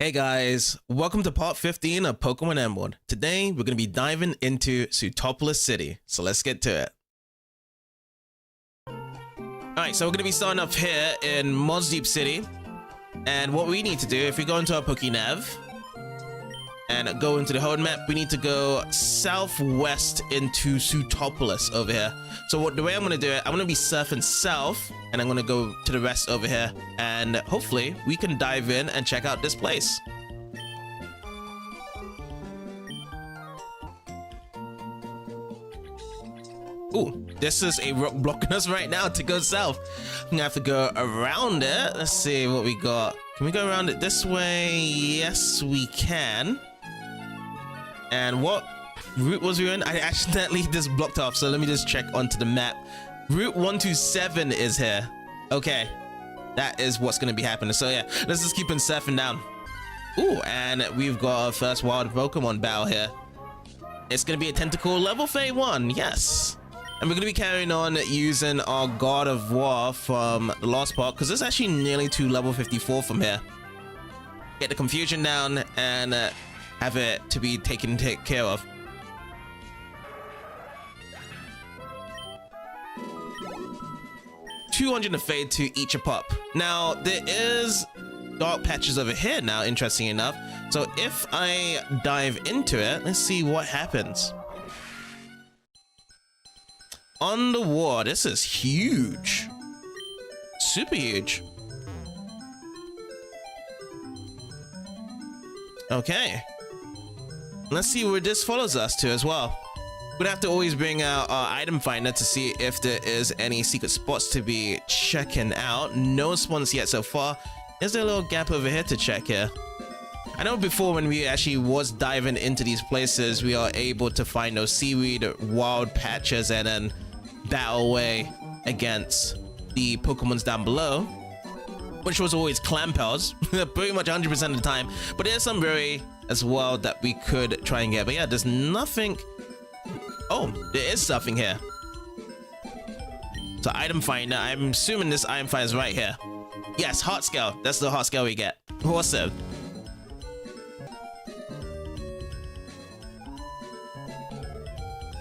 Hey guys, welcome to part 15 of Pokemon Emerald. Today, we're going to be diving into Sootopolis City, so let's get to it. Alright, so we're going to be starting off here in Deep City, and what we need to do, if we go into our Pokénav, and go into the home map, we need to go southwest into Sootopolis over here. So the way I'm going to do it, I'm going to be surfing south, and I'm going to go to the rest over here, and hopefully we can dive in and check out this place. Ooh, this is a rock blocking us right now to go south. I'm gonna have to go around it. Let's see what we got. Can we go around it this way? Yes, we can. And what route was we in? I accidentally just blocked off, so let me just check onto the map. Route 127 is here. Okay, that is what's gonna be happening. So yeah, let's just keep on surfing down. Ooh, and we've got our first wild Pokemon battle here. It's gonna be a Tentacle level 31, yes. And we're gonna be carrying on using our God of War from the last part, because it's actually nearly to level 54 from here. Get the confusion down and have it to be taken care of. $200 to fade to each a pop. Now there is dark patches over here now, interesting enough. So if I dive into it, let's see what happens. Underwater, this is huge. Super huge. Okay. Let's see where this follows us to as well. We'd have to always bring out our item finder to see if there is any secret spots to be checking out. No spawns yet so far. Is there a little gap over here to check here? I know before when we actually was diving into these places, we are able to find those seaweed wild patches and then battle away against the Pokemons down below, which was always Clampels, pretty much 100% of the time. But there's some berry as well that we could try and get. But yeah, there's nothing. Oh, there is something here. So item finder, I'm assuming this item finder is right here. Yes, heart scale. That's the heart scale we get. Awesome.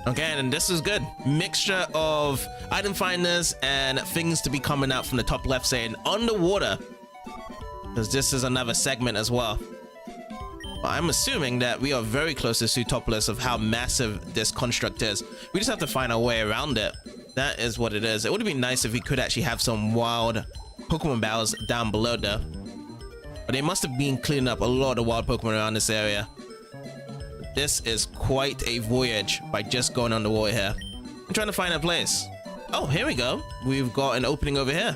Okay, and this is good. Mixture of item finders and things to be coming out from the top left saying underwater, because this is another segment as well. Well, I'm assuming that we are very close to Sootopolis of how massive this construct is. We just have to find our way around it. That is what it is. It would be nice if we could actually have some wild Pokemon battles down below there. But they must have been cleaning up a lot of wild Pokemon around this area. This is quite a voyage by just going underwater here. I'm trying to find a place. Oh, here we go. We've got an opening over here.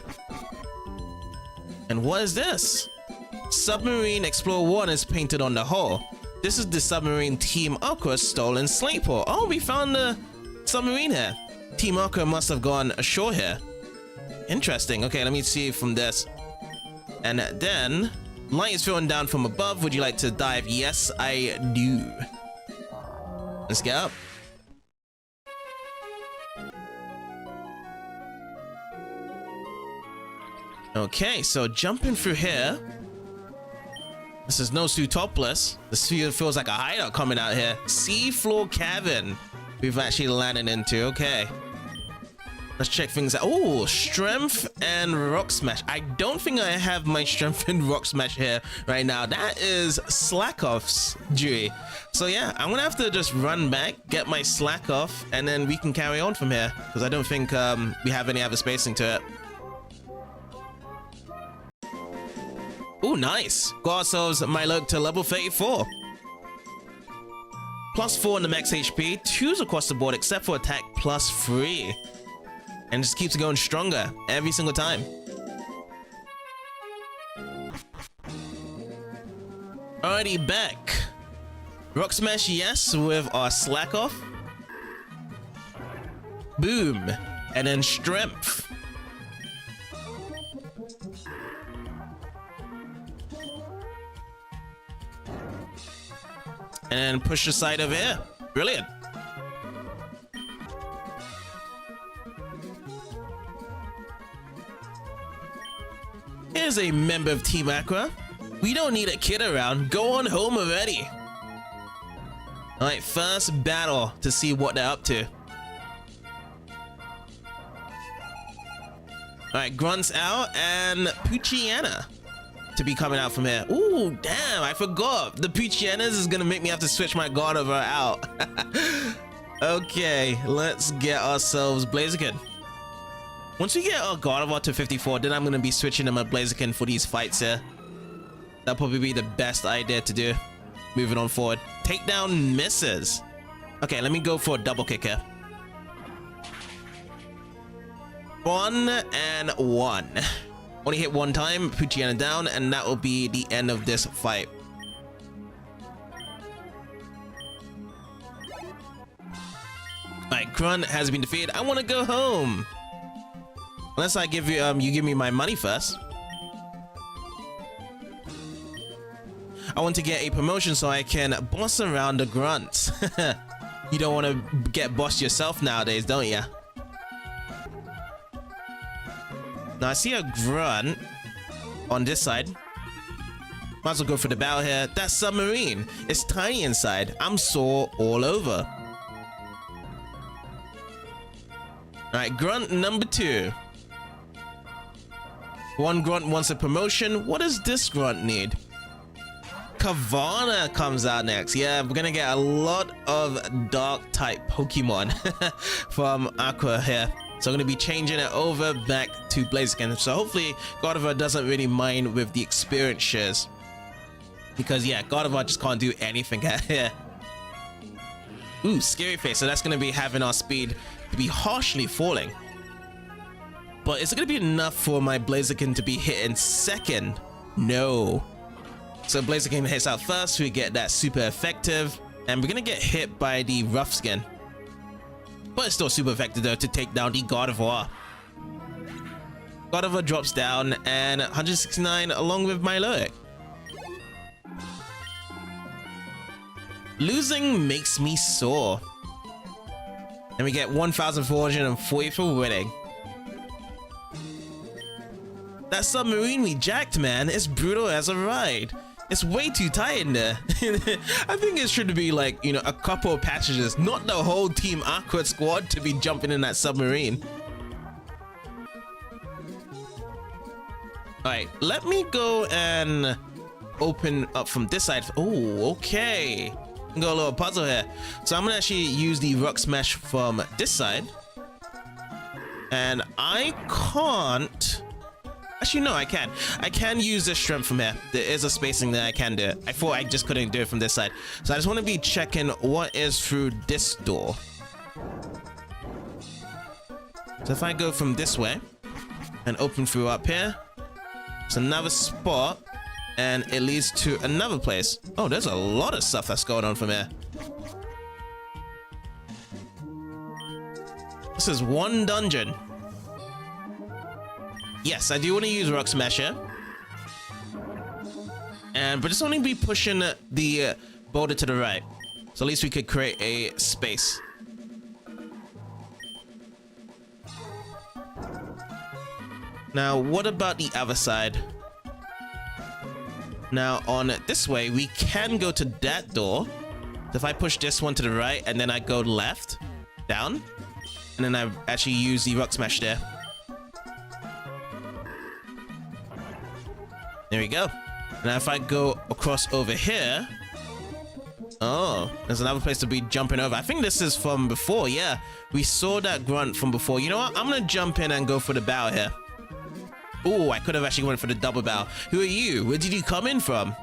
And what is this? Submarine Explorer 1 is painted on the hull. This is the submarine Team Aqua's stolen slate port. Oh, we found the submarine here. Team Aqua must have gone ashore here. Interesting. Okay, let me see from this. And then, light is falling down from above. Would you like to dive? Yes, I do. Let's get up. Okay, so jumping through here. This is no Sootopolis. This feels like a hideout coming out here. Seafloor cavern. We've actually landed into. Okay. Let's check things out. Oh, strength and rock smash. I don't think I have my strength and rock smash here right now. That is slack off's duty. So yeah, I'm gonna have to just run back, get my slack off, and then we can carry on from here, because I don't think we have any other spacing to it. Oh, nice. Got ourselves Milotic to level 34. +4 in the max HP, 2s across the board except for attack +3. And just keeps going stronger every single time. Alrighty, back. Rock Smash, yes, with our Slack Off. Boom. And then Strength. And push aside over here. Brilliant. Here's a member of Team Magma. We don't need a kid around. Go on home already. All right, first battle to see what they're up to. All right, Grunt's out and Poochiana to be coming out from here. Ooh, damn, I forgot. The Poochianas is gonna make me have to switch my Gardevoir out. Okay, let's get ourselves Blaziken. Once we get our Gardevoir to 54, then I'm gonna be switching them at Blaziken for these fights here. That'll probably be the best idea to do. Moving on forward. Takedown misses. Okay, let me go for a double kick here. 1 and 1. Only hit one time, Poochiana down, and that will be the end of this fight. Alright, Grunt has been defeated. I want to go home. Unless I give you, you give me my money first. I want to get a promotion so I can boss around the Grunts. You don't want to get bossed yourself nowadays, don't ya? Now I see a Grunt on this side. Might as well go for the battle here. That submarine. It's tiny inside. I'm sore all over. Alright, Grunt number 2. One Grunt wants a promotion. What does this Grunt need? Kavana comes out next. Yeah, we're gonna get a lot of dark type Pokemon from Aqua here. So I'm gonna be changing it over back to Blaziken. So hopefully Gardevoir doesn't really mind with the experience shares. Because yeah, Gardevoir just can't do anything here. Ooh, Scary Face. So that's gonna be having our speed to be harshly falling. But is it gonna be enough for my Blaziken to be hit in second? No. So Blaziken hits out first, we get that super effective, and we're gonna get hit by the Rough Skin. But it's still super effective though to take down the Gardevoir. Gardevoir drops down and 169 along with Milotic. Losing makes me sore. And we get 1,440 for winning. That submarine we jacked, man, is brutal as a ride. It's way too tight in there. I think it should be like, you know, a couple of passengers, not the whole Team Aqua squad to be jumping in that submarine. Alright, let me go and open up from this side. Oh, okay. Got a little puzzle here. So I'm gonna actually use the Rock Smash from this side. And I can't... Actually, no, I can. I can use this strength from here. There is a spacing that I can do it. I thought I just couldn't do it from this side. So I just want to be checking what is through this door. So if I go from this way and open through up here, it's another spot and it leads to another place. Oh, there's a lot of stuff that's going on from here. This is one dungeon. Yes, I do want to use Rock Smasher. But just only be pushing the boulder to the right. So at least we could create a space. Now, what about the other side? Now, on this way, we can go to that door. So if I push this one to the right, and then I go left, down, and then I actually use the Rock Smash there. There we go. Now if I go across over here... Oh, there's another place to be jumping over. I think this is from before, yeah. We saw that Grunt from before. You know what? I'm gonna jump in and go for the bow here. Oh, I could have actually went for the double bow. Who are you? Where did you come in from?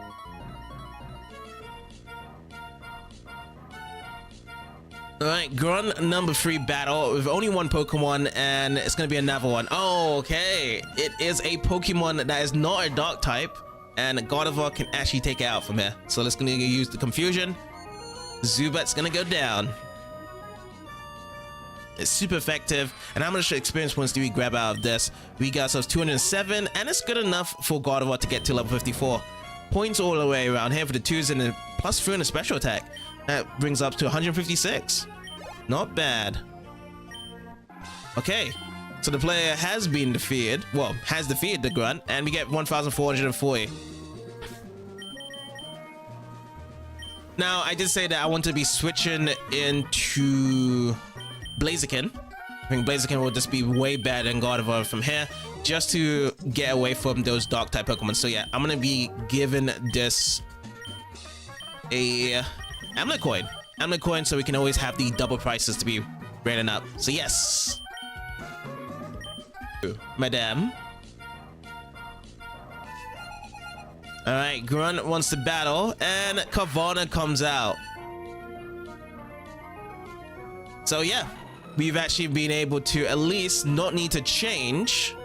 Alright, Grunt number 3 battle with only one Pokemon, and it's gonna be another one. Oh, okay. It is a Pokemon that is not a dark type, and Gardevoir can actually take it out from here. So let's gonna use the Confusion. Zubat's gonna go down. It's super effective, and how much experience points do we grab out of this? We got ourselves 207, and it's good enough for Gardevoir to get to level 54. Points all the way around here for the 2s and a +3 in a special attack. That brings up to 156. Not bad. Okay, so the player has been defeated. Well, has defeated the Grunt, and we get 1,440. Now, I did say that I want to be switching into Blaziken. I think Blaziken will just be way better than Gardevoir from here, just to get away from those dark type Pokemon. So yeah, I'm gonna be giving this a Amulet Coin, so we can always have the double prices to be raining up. So yes, Madame. All right, Grunt wants to battle, and Carvanha comes out. So yeah, we've actually been able to at least not need to change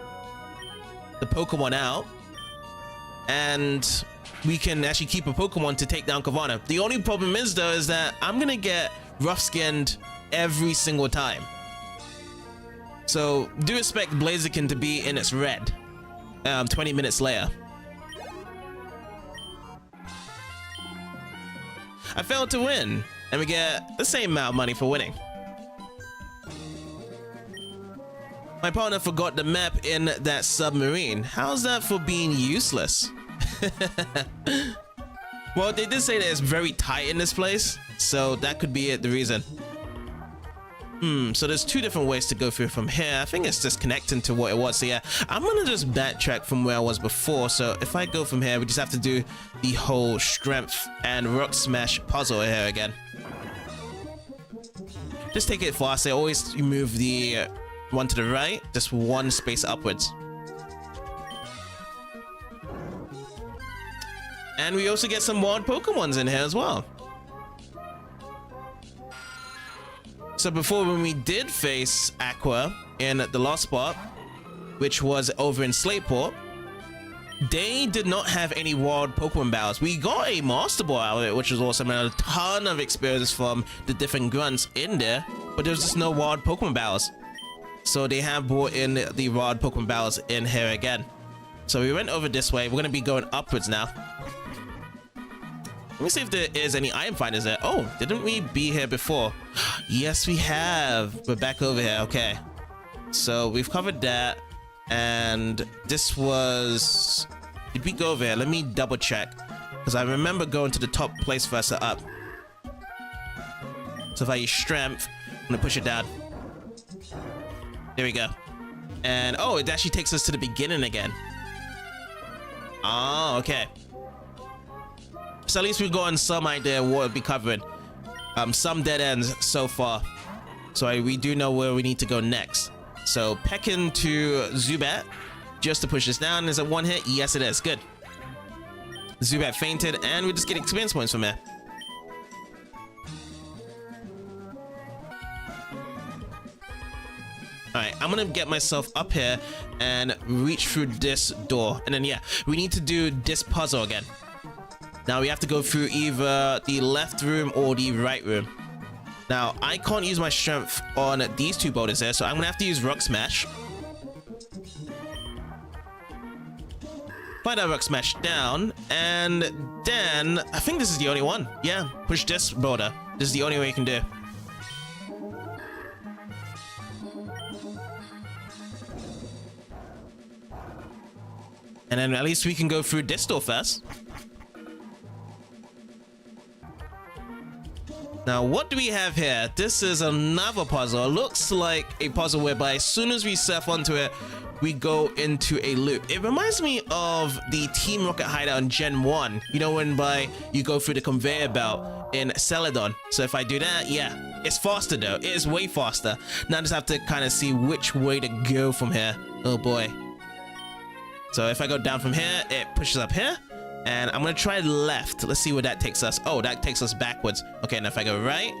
the Pokemon out, and we can actually keep a Pokemon to take down Carvanha. The only problem is though is that I'm gonna get rough skinned every single time. So do expect Blaziken to be in its red 20 minutes later. I failed to win, and we get the same amount of money for winning. My partner forgot the map in that submarine. How's that for being useless? Well, they did say that it's very tight in this place, so that could be it, the reason. So there's two different ways to go through from here. I think it's just connecting to what it was. So yeah, I'm gonna just backtrack from where I was before. So if I go from here, we just have to do the whole strength and rock smash puzzle here again. Just take it fast. I always move the one to the right, just one space upwards. And we also get some wild Pokemons in here as well. So before, when we did face Aqua in the last spot, which was over in Slateport, they did not have any wild Pokemon battles. We got a Master Ball out of it, which was awesome, and a ton of experience from the different grunts in there, but there was just no wild Pokemon battles. So they have brought in the wild Pokemon battles in here again. So we went over this way. We're going to be going upwards now. Let me see if there is any item finders there. Oh, didn't we be here before? Yes, we have. We're back over here. Okay. So we've covered that. And this was... Did we go over here? Let me double check. Because I remember going to the top place first or up. So if I use strength, I'm going to push it down. There we go. And oh, it actually takes us to the beginning again. Oh, okay. So at least we've gotten some idea what we'll be covering. Some dead ends so far. So we do know where we need to go next. So pecking to Zubat just to push this down. Is it one hit? Yes, it is. Good. Zubat fainted, and we just get experience points from there. Alright, I'm gonna get myself up here and reach through this door. And then yeah, we need to do this puzzle again. Now we have to go through either the left room or the right room. Now, I can't use my strength on these two boulders there, so I'm gonna have to use Rock Smash. Find that Rock Smash down, and then I think this is the only one. Yeah, push this boulder. This is the only way you can do. And then at least we can go through this door first. Now, what do we have here? This is another puzzle. It looks like a puzzle whereby as soon as we surf onto it, we go into a loop. It reminds me of the Team Rocket hideout in Gen 1. You know, when you go through the conveyor belt in Celadon. So if I do that, yeah, it's faster though. It is way faster. Now I just have to kind of see which way to go from here. Oh boy. So if I go down from here, it pushes up here. And I'm going to try left. Let's see where that takes us. Oh, that takes us backwards. Okay, and if I go right.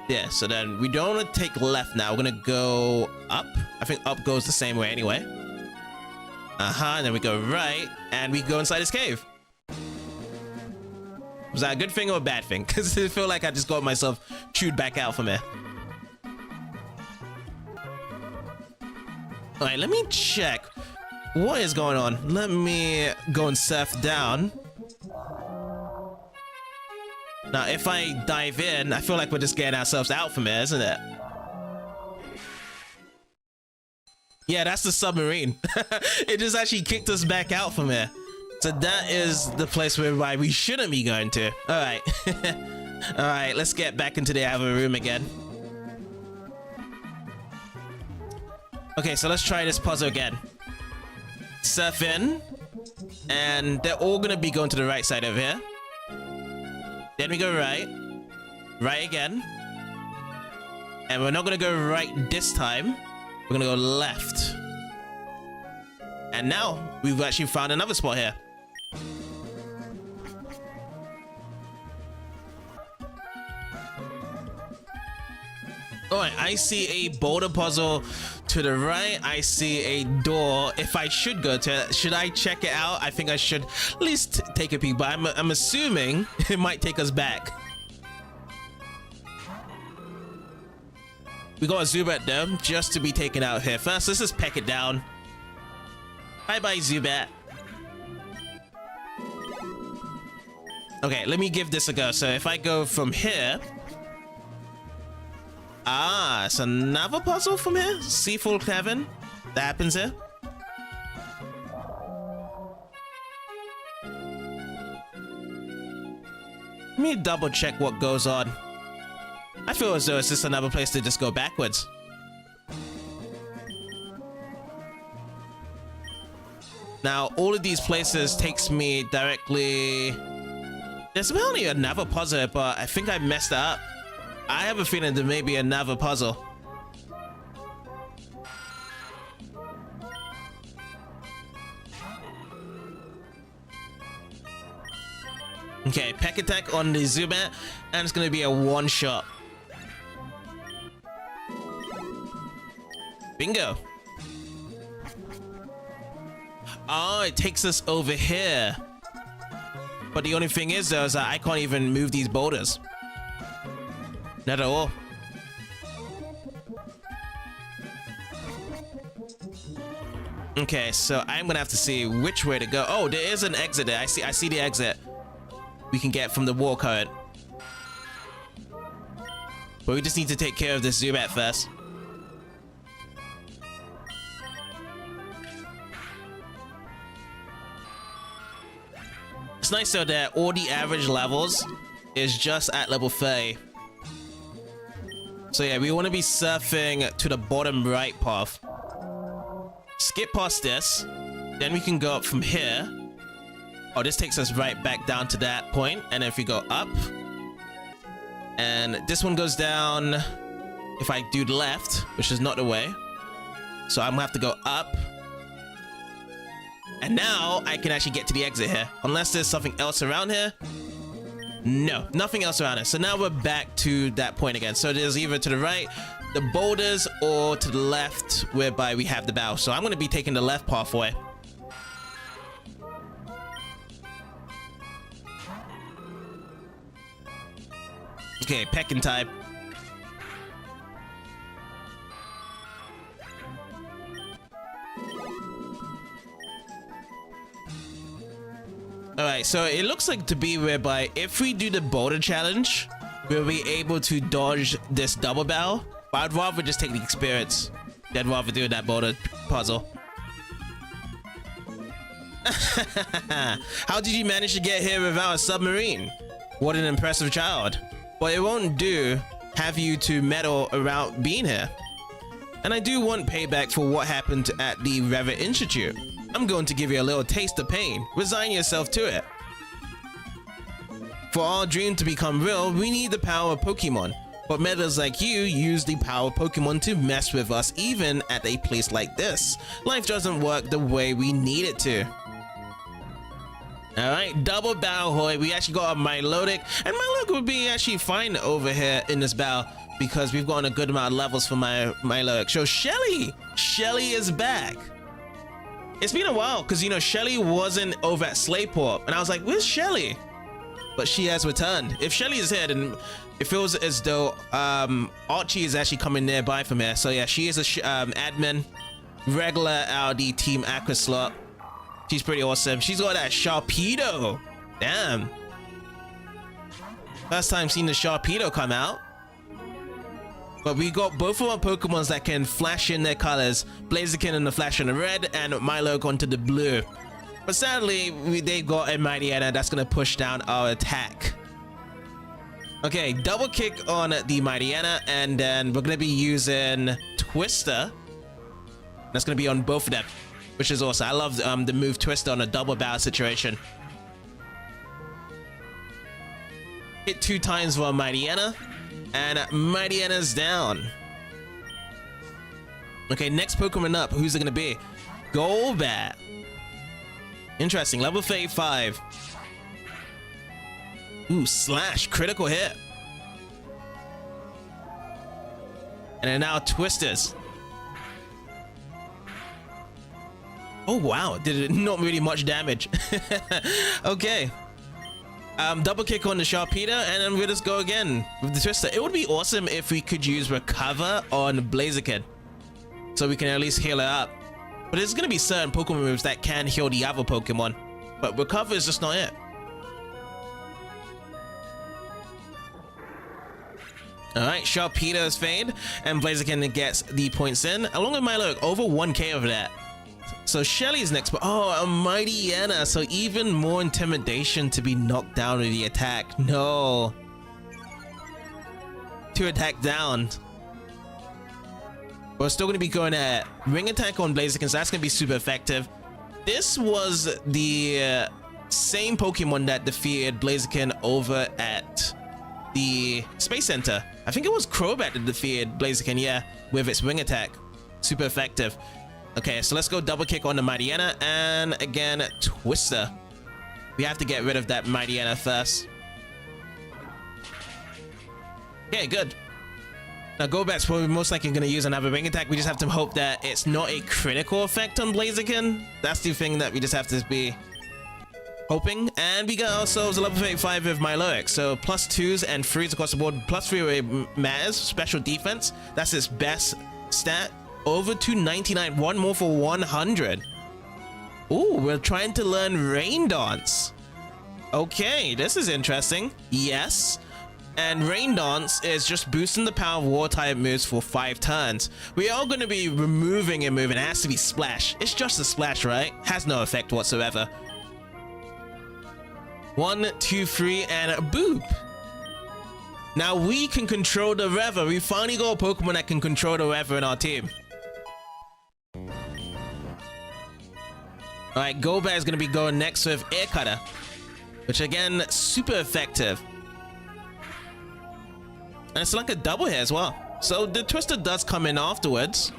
Yeah, so then we don't want to take left now. We're going to go up. I think up goes the same way anyway. And then we go right. And we go inside this cave. Was that a good thing or a bad thing? Because I feel like I just got myself chewed back out from here. All right, let me check. What is going on? Let me go and surf down. Now, if I dive in, I feel like we're just getting ourselves out from here, isn't it? Yeah, that's the submarine. It just actually kicked us back out from here. So that is the place whereby we shouldn't be going to. All right. All right, let's get back into the other room again. Okay, so let's try this puzzle again. Surf in, and they're all gonna be going to the right side over here. Then we go right, right again. And we're not gonna go right this time. We're gonna go left. And now we've actually found another spot here. Alright, I see a boulder puzzle to the right. I see a door. If I should go to it, should I check it out? I think I should at least take a peek, but I'm assuming it might take us back. We gotta Zubat though, just to be taken out here. First, let's just peck it down. Bye-bye, Zubat. Okay, let me give this a go. So if I go from here... Ah, it's another puzzle from here? Seafood Cavern? That happens here? Let me double check what goes on. I feel as though it's just another place to just go backwards. Now, all of these places takes me directly... There's apparently another puzzle, but I think I messed it up. I have a feeling there may be another puzzle. Okay, peck attack on the Zubat, and it's gonna be a one-shot. Bingo. Oh, it takes us over here. But the only thing is, though, is that I can't even move these boulders. Not at all. Okay, so I'm gonna have to see which way to go. Oh, there is an exit there. I see the exit we can get from the wall current. But we just need to take care of this Zubat first. It's nice though that all the average levels is just at level 30. So yeah, we want to be surfing to the bottom right path. Skip past this, then we can go up from here. Oh, this takes us right back down to that point. And if we go up, and this one goes down if I do left, which is not the way. So I'm gonna have to go up. And now I can actually get to the exit here. Unless there's something else around here. No, nothing else around it. So now we're back to that point again. So there's either to the right, the boulders, or to the left, whereby we have the bow. So I'm going to be taking the left pathway. Okay, pecking type. Alright, so it looks like to be whereby if we do the boulder challenge, we'll be able to dodge this double barrel. But I'd rather just take the experience. I'd rather do that boulder puzzle. How did you manage to get here without a submarine? What an impressive child. But it won't do have you to meddle around being here. And I do want payback for what happened at the Revit Institute. I'm going to give you a little taste of pain. Resign yourself to it. For our dream to become real, we need the power of Pokemon. But meddlers like you use the power of Pokemon to mess with us even at a place like this. Life doesn't work the way we need it to. Alright, double barrel hoy. We actually got a Milotic. And Milotic would be actually fine over here in this battle because we've gotten a good amount of levels for my Milotic. So Shelly! Shelly is back. It's been a while because, you know, Shelly wasn't over at Slayport. And I was like, where's Shelly? But she has returned. If Shelly is here, then it feels as though Archie is actually coming nearby from here. So yeah, she is a admin, regular out of the Team Aqua slot. She's pretty awesome. She's got that Sharpedo. Damn. First time seeing the Sharpedo come out. But we got both of our Pokemons that can flash in their colors. Blaziken in the flash in the red and Milo onto the blue. But sadly, they've got a Mightyena that's going to push down our attack. Okay, double kick on the Mightyena, and then we're going to be using Twister. That's going to be on both of them, which is awesome. I love the move Twister on a double battle situation. Hit 2 times for Mightyena, and Mightyena's down. Okay, next Pokemon up. Who's it going to be? Golbat. Interesting. Level 35. Ooh, slash. Critical hit. And then now Twisters. Oh, wow. Did not really much damage. Okay. Double kick on the Sharpedo, and then we'll just go again with the Twister. It would be awesome if we could use Recover on Blaziken, so we can at least heal it up. But there's going to be certain Pokemon moves that can heal the other Pokemon. But Recover is just not it. Alright, Sharpedo's fade, and Blaziken gets the points in. Along with Milotic, over 1k over that. So Shelly's next, but oh, a Mightyena, so even more intimidation to be knocked down with the attack. No. 2 attack down. We're still going to be going at Ring Attack on Blaziken, so that's going to be super effective. This was the same Pokemon that defeated Blaziken over at the Space Center. I think it was Crobat that defeated Blaziken, yeah, with its Wing Attack. Super effective. Okay, so let's go double kick on the Mightyena, and again, Twister. We have to get rid of that Mightyena first. Okay, good. Now Golbat's probably most likely going to use another Ring Attack. We just have to hope that it's not a critical effect on Blaziken. That's the thing that we just have to be hoping. And we got ourselves a level 35 with Milotic. So +2s and 3s across the board. +3 matters. Special defense. That's its best stat. Over 299. One more for 100. Ooh, we're trying to learn Rain Dance. Okay, this is interesting. Yes. And Rain Dance is just boosting the power of water type moves for 5 turns. We are going to be removing a move, and it has to be Splash. It's just a Splash, right? Has no effect whatsoever. 1, 2, 3, and a boop. Now we can control the weather. We finally got a Pokemon that can control the weather in our team. Alright, Golbat is going to be going next with Air Cutter, which again, super effective. And it's like a double here as well. So the Twister does come in afterwards.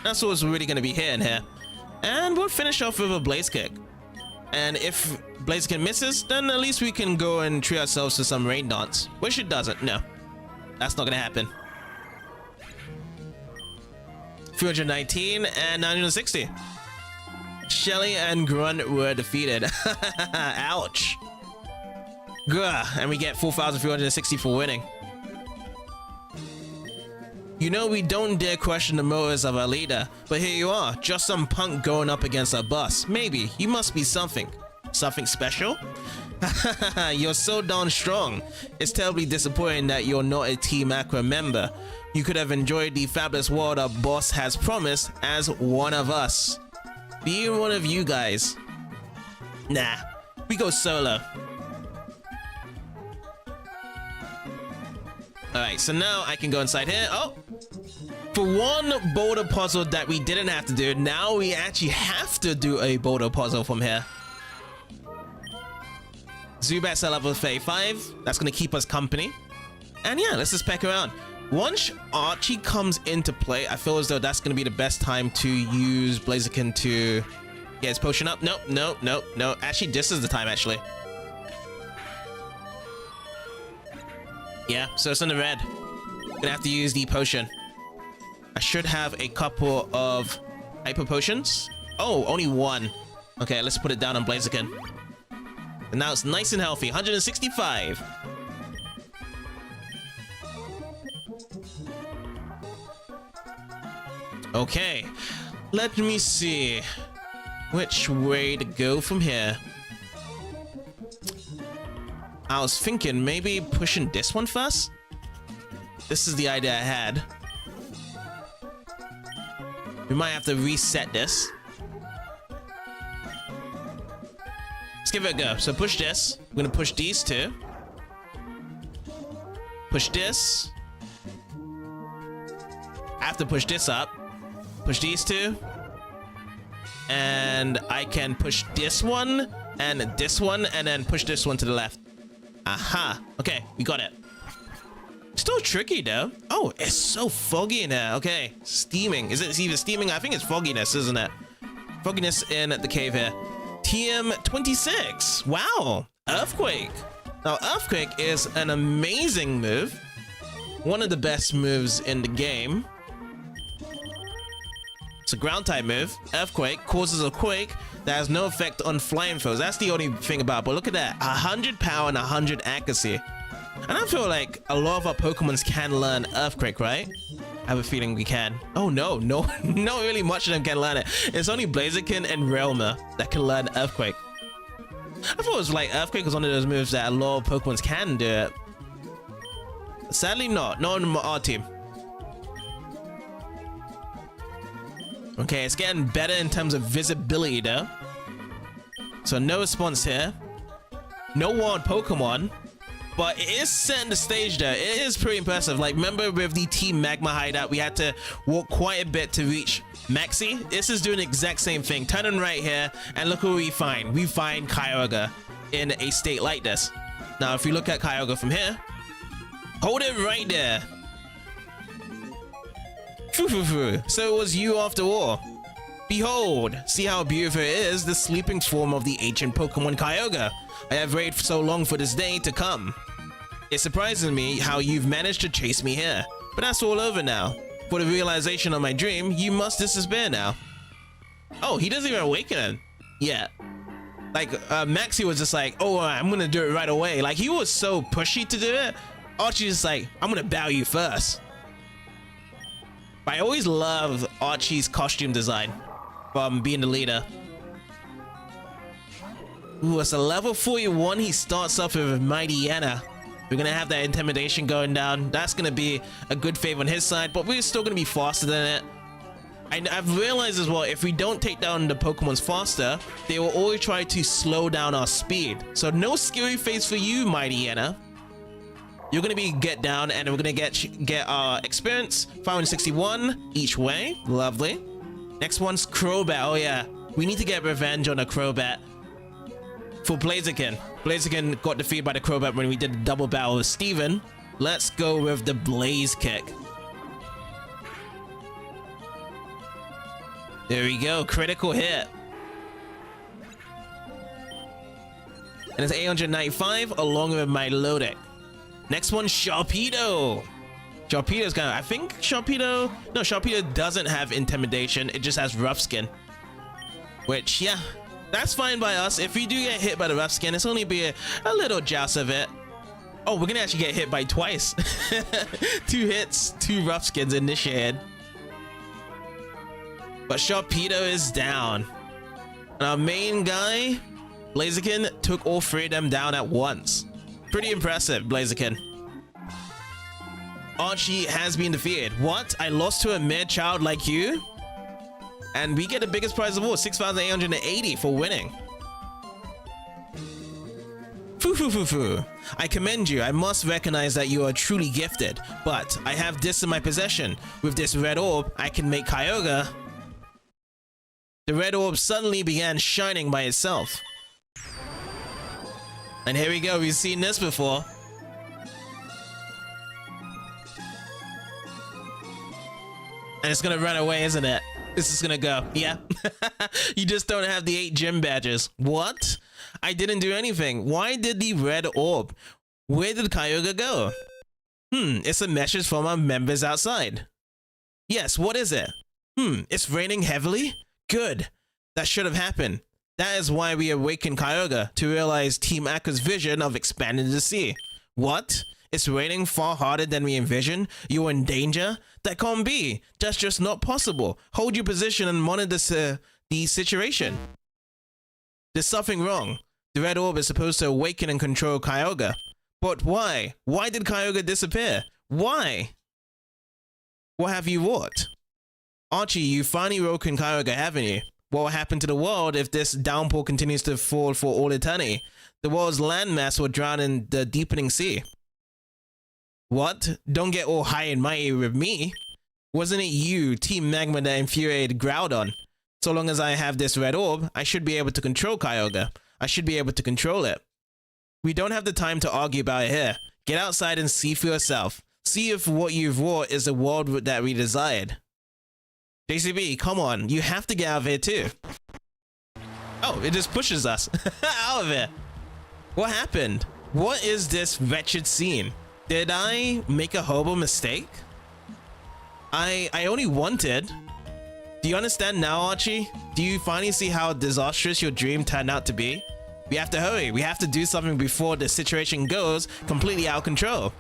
That's what's really going to be hitting here. And we'll finish off with a Blaze Kick. And if Blaziken misses, then at least we can go and treat ourselves to some Rain Dance. Which it doesn't. No. That's not going to happen. 319 and 960. Shelly and Grunt were defeated. Ouch. Gah. And we get 4,360 for winning. You know we don't dare question the motives of our leader, but here you are, just some punk going up against our boss. Maybe, you must be something. Something special? You're so darn strong. It's terribly disappointing that you're not a Team Magma member. You could have enjoyed the fabulous world our boss has promised as one of us. Be one of you guys. Nah, we go solo. Alright, so now I can go inside here. Oh! For one boulder puzzle that we didn't have to do, now we actually have to do a boulder puzzle from here. Zubat's at level 35. That's going to keep us company. And yeah, let's just peck around. Once Archie comes into play, I feel as though that's going to be the best time to use Blaziken to get his potion up. Nope, nope, nope, no. Actually, this is the time, actually. Yeah, so it's in the red. Gonna have to use the potion. I should have a couple of hyper potions. Oh, only one. Okay, let's put it down on Blaziken. And now it's nice and healthy. 165. Okay, let me see which way to go from here. I was thinking maybe pushing this one first. This is the idea I had. We might have to reset this. Let's give it a go. So push this. I'm gonna push these two. Push this. I have to push this up. Push these two. And I can push this one and then push this one to the left. Aha. Okay, we got it. Still tricky though. Oh, it's so foggy in there. Okay, steaming. Is it even steaming? I think it's fogginess, isn't it? Fogginess in the cave here. TM26. Wow. Earthquake. Now, Earthquake is an amazing move. One of the best moves in the game. It's a ground type move. Earthquake causes a quake that has no effect on flying foes. That's the only thing about it. But look at that. 100 power and 100 accuracy. And I feel like a lot of our Pokemons can learn Earthquake, right? I have a feeling we can. Oh no, not really much of them can learn it. It's only Blaziken and Realmer that can learn Earthquake. I thought it was like Earthquake was one of those moves that a lot of Pokemons can do it. Sadly not on our team. Okay, it's getting better in terms of visibility though. So no response here. No wild Pokemon. But it is setting the stage there. It is pretty impressive. Like, remember with the Team Magma hideout, we had to walk quite a bit to reach Maxi? This is doing the exact same thing. Turning right here, and look what we find. We find Kyogre in a state like this. Now, if you look at Kyogre from here, hold it right there. So it was you after all. Behold, see how beautiful it is, the sleeping form of the ancient Pokemon Kyogre. I have waited so long for this day to come. It surprises me how you've managed to chase me here, but that's all over now. For the realization of my dream, you must disappear now. Oh, he doesn't even awaken yet. Like, Maxi was just like, oh, I'm gonna do it right away. Like, he was so pushy to do it. Archie's just like, I'm gonna bow you first. But I always love Archie's costume design from being the leader. Ooh, it's a level 41. He starts off with Mightyena. We're gonna have that intimidation going down. That's gonna be a good favor on his side, but we're still gonna be faster than it. I've realized as well, if we don't take down the Pokemons faster, they will always try to slow down our speed. So no scary face for you, Mightyena. You're gonna be get down, and we're gonna get our experience. 561 each way. Lovely. Next one's Crobat. Oh yeah, we need to get revenge on a Crobat. For Blaziken. Blaziken got defeated by the Crobat when we did the double battle with Steven. Let's go with the Blaze Kick. There we go, critical hit. And it's 895 along with my Lodic. Next one, Sharpedo. Sharpedo's kind of, I think Sharpedo, no, Sharpedo doesn't have intimidation. It just has rough skin. Which, yeah. That's fine by us. If we do get hit by the rough skin, it's only be a little joust of it. Oh, we're gonna actually get hit by twice. 2 hits, 2 rough skins initiated. But Sharpedo is down. And our main guy, Blaziken, took all 3 of them down at once. Pretty impressive, Blaziken. Archie has been defeated. What? I lost to a mere child like you? And we get the biggest prize of all, 6,880 for winning. Foo. I commend you. I must recognize that you are truly gifted. But I have this in my possession. With this red orb, I can make Kyogre. The red orb suddenly began shining by itself. And here we go. We've seen this before. And it's gonna run away, isn't it? This is gonna go. Yeah. You just don't have the 8 gym badges. What? I didn't do anything. Why did the red orb? Where did Kyogre go? It's a message from our members outside. Yes, what is it? It's raining heavily? Good. That should have happened. That is why we awakened Kyogre, to realize Team Aqua's vision of expanding the sea. What? It's raining far harder than we envisioned? You're in danger? That can't be. That's just not possible. Hold your position and monitor the situation. There's something wrong. The red orb is supposed to awaken and control Kyogre. But why? Why did Kyogre disappear? Why? What have you wrought? Archie, you finally awoken Kyogre, haven't you? What will happen to the world if this downpour continues to fall for all eternity? The world's landmass will drown in the deepening sea. What? Don't get all high and mighty with me. Wasn't it you, Team Magma, that infuriated Groudon? So long as I have this red orb, I should be able to control Kyogre. I should be able to control it. We don't have the time to argue about it here. Get outside and see for yourself. See if what you've wrought is the world that we desired. JCB, come on. You have to get out of here too. Oh, it just pushes us out of it. What happened? What is this wretched scene? Did I make a horrible mistake? I only wanted... Do you understand now, Archie? Do you finally see how disastrous your dream turned out to be? We have to hurry. We have to do something before the situation goes completely out of control.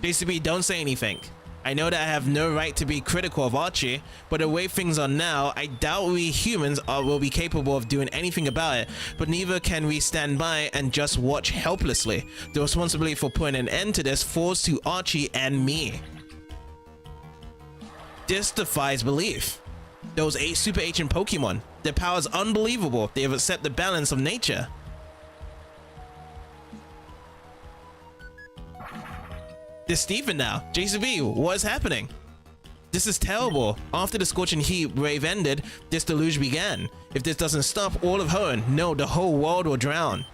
JCB, don't say anything. I know that I have no right to be critical of Archie, but the way things are now, I doubt we humans will be capable of doing anything about it, but neither can we stand by and just watch helplessly. The responsibility for putting an end to this falls to Archie and me. This defies belief. Those 8 super ancient Pokemon, their power is unbelievable. They have accepted the balance of nature. This Stephen now. JCB, what is happening? This is terrible. After the scorching heat wave ended, this deluge began. If this doesn't stop all of Hoenn, no, the whole world will drown.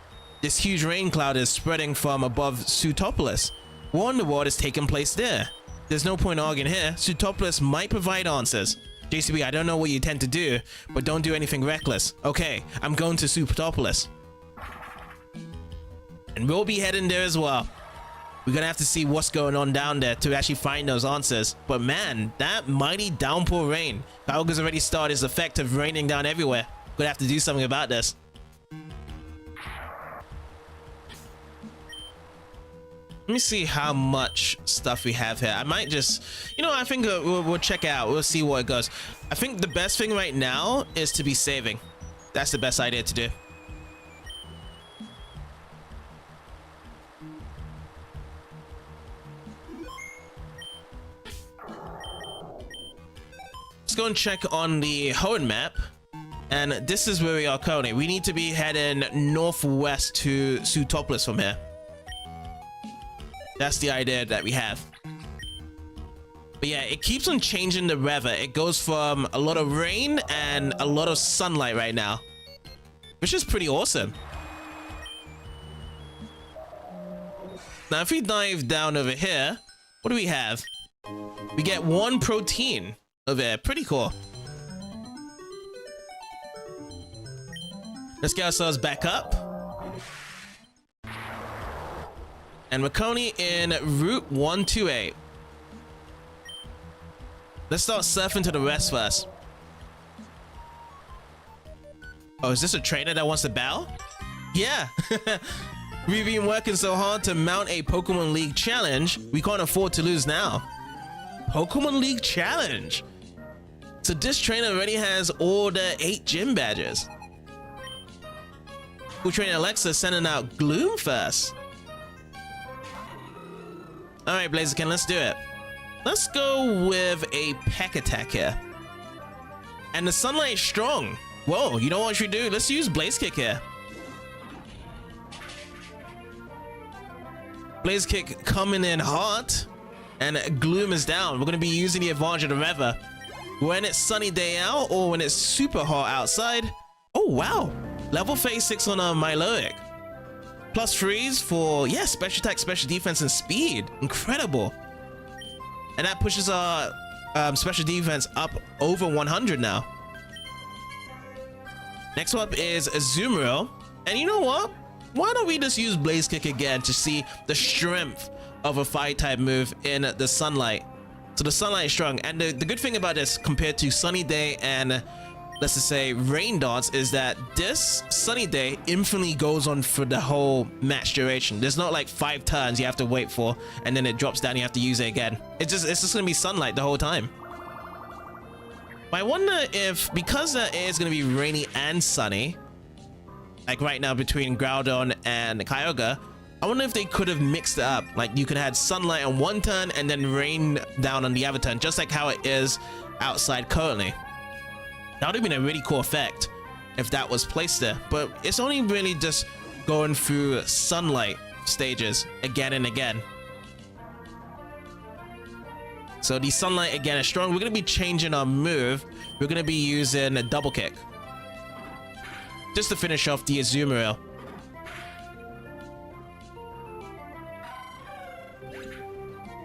This huge rain cloud is spreading from above Sootopolis. War in the world is taking place there. There's no point arguing here. Sootopolis might provide answers. JCB, I don't know what you intend to do, but don't do anything reckless. Okay, I'm going to Sootopolis. And we'll be heading there as well. We're gonna have to see what's going on down there to actually find those answers. But man, that mighty downpour rain. Kyogre's already started his effect of raining down everywhere. We're gonna have to do something about this. Let me see how much stuff we have here. I might just, you know, I think we'll check it out. We'll see what it goes. I think the best thing right now is to be saving. That's the best idea to do. Let's go and check on the Hoenn map. And this is where we are currently. We need to be heading northwest to Sootopolis from here. That's the idea that we have. But yeah, it keeps on changing the weather. It goes from a lot of rain and a lot of sunlight right now, which is pretty awesome. Now, if we dive down over here, what do we have? We get 1 protein over there. Pretty cool. Let's get ourselves back up. And we're currently in Route 128. Let's start surfing to the west first. Oh, is this a trainer that wants to battle? Yeah. We've been working so hard to mount a Pokemon League challenge. We can't afford to lose now. Pokemon League challenge. So this trainer already has all the 8 gym badges. Cool Trainer Alexa sending out Gloom first. Alright, Blaziken, let's do it. Let's go with a Peck Attack here. And the sunlight is strong. Whoa, you know what we should do? Let's use Blaze Kick here. Blaze Kick coming in hot. And Gloom is down. We're going to be using the advantage of the weather. When it's sunny day out or when it's super hot outside. Oh, wow. Level 36 on a Milotic. Plus 3s for, yeah, special attack, special defense, and speed. Incredible. And that pushes our special defense up over 100 now. Next up is Azumarill. And you know what? Why don't we just use Blaze Kick again to see the strength of a fire type move in the sunlight. So the sunlight is strong. And the good thing about this compared to sunny day and let's just say rain dance is that this sunny day infinitely goes on for the whole match duration. There's not like 5 turns you have to wait for and then it drops down, you have to use it again. It's just gonna be sunlight the whole time. But I wonder if, because it is gonna be rainy and sunny, like right now between Groudon and Kyogre, I wonder if they could have mixed it up. Like you could have had sunlight on one turn and then rain down on the other turn, just like how it is outside currently. That would have been a really cool effect if that was placed there, but it's only really just going through sunlight stages again and again. So the sunlight again is strong. We're going to be changing our move. We're going to be using a double kick just to finish off the Azumarill.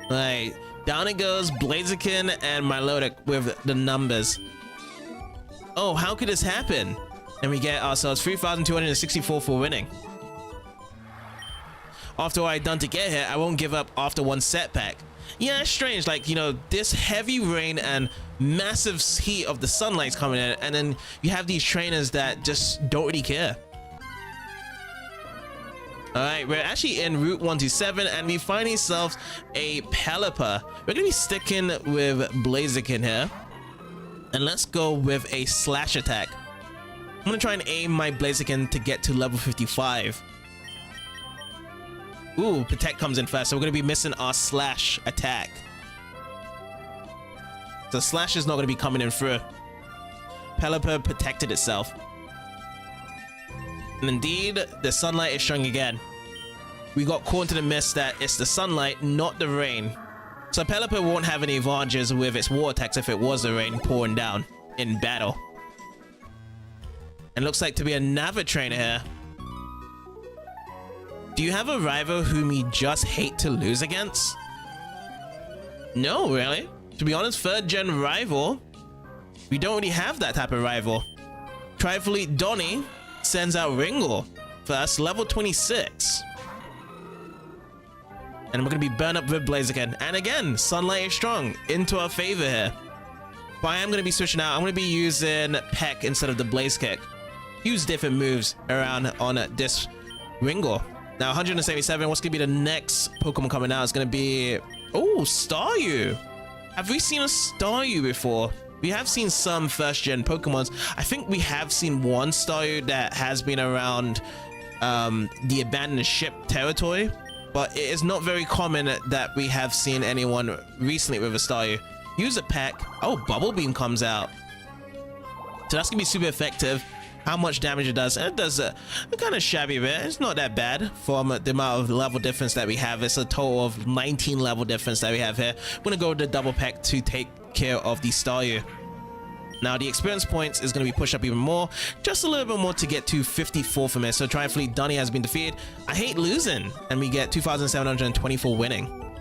Right, down it goes, Blaziken and Milotic with the numbers. Oh, how could this happen? And we get ourselves 3,264 for winning. After what I've done to get here, I won't give up after one setback. Yeah, it's strange, like, you know, this heavy rain and massive heat of the sunlight's coming in, and then you have these trainers that just don't really care. Alright, we're actually in Route 127, and we find ourselves a Pelipper. We're gonna be sticking with Blaziken here. And let's go with a slash attack. I'm gonna try and aim my Blaziken to get to level 55. Ooh, Protect comes in first, so we're gonna be missing our slash attack. So slash is not gonna be coming in through. Pelipper protected itself. And indeed, the sunlight is showing again. We got caught into the mist that it's the sunlight, not the rain. So Pelipper won't have any advantages with its water attacks if it was the rain pouring down in battle. And looks like to be another trainer here. Do you have a rival whom you just hate to lose against? No, really. To be honest, 3rd gen rival, we don't really have that type of rival. Trifleet Donnie sends out Ringle first, level 26. And we're going to be burned up with Blaziken. And again, sunlight is strong, into our favor here. But I am going to be switching out. I'm going to be using Peck instead of the Blaze Kick. Use different moves around on this Ringle. Now, 177, what's going to be the next Pokemon coming out? It's going to be... Oh, Staryu. Have we seen a Staryu before? We have seen some 1st gen Pokemons. I think we have seen one Staryu that has been around the abandoned ship territory. But it is not very common that we have seen anyone recently with a Staryu. Use a Peck. Oh, Bubble Beam comes out. So that's going to be super effective. How much damage it does. And it does a kind of shabby bit. It's not that bad from the amount of level difference that we have. It's a total of 19 level difference that we have here. I'm going to go with the double Peck to take care of the Staryu. Now the experience points is going to be pushed up even more. Just a little bit more to get to 54 from it. So Trifleet Donnie has been defeated. I hate losing. And we get 2,724 winning.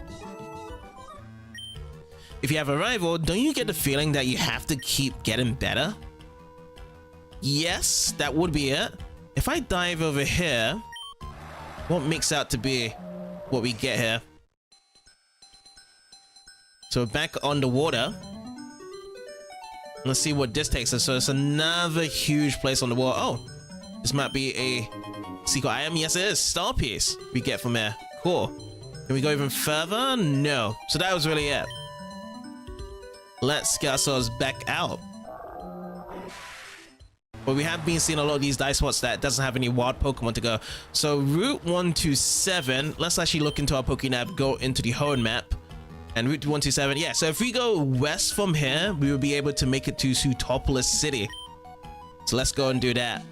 If you have a rival, don't you get the feeling that you have to keep getting better? Yes, that would be it. If I dive over here, what makes out to be what we get here? So back on the water. Let's see what this takes us. So it's another huge place on the wall. Oh, this might be a secret item. Yes, it is. Star Piece we get from here. Cool. Can we go even further? No. So that was really it. Let's get ourselves back out. But we have been seeing a lot of these dice spots that doesn't have any wild Pokemon to go. So Route 127. Let's actually look into our Pokénap, go into the home map. And Route 127, yeah, so if we go west from here, we will be able to make it to Sootopolis City. So let's go and do that.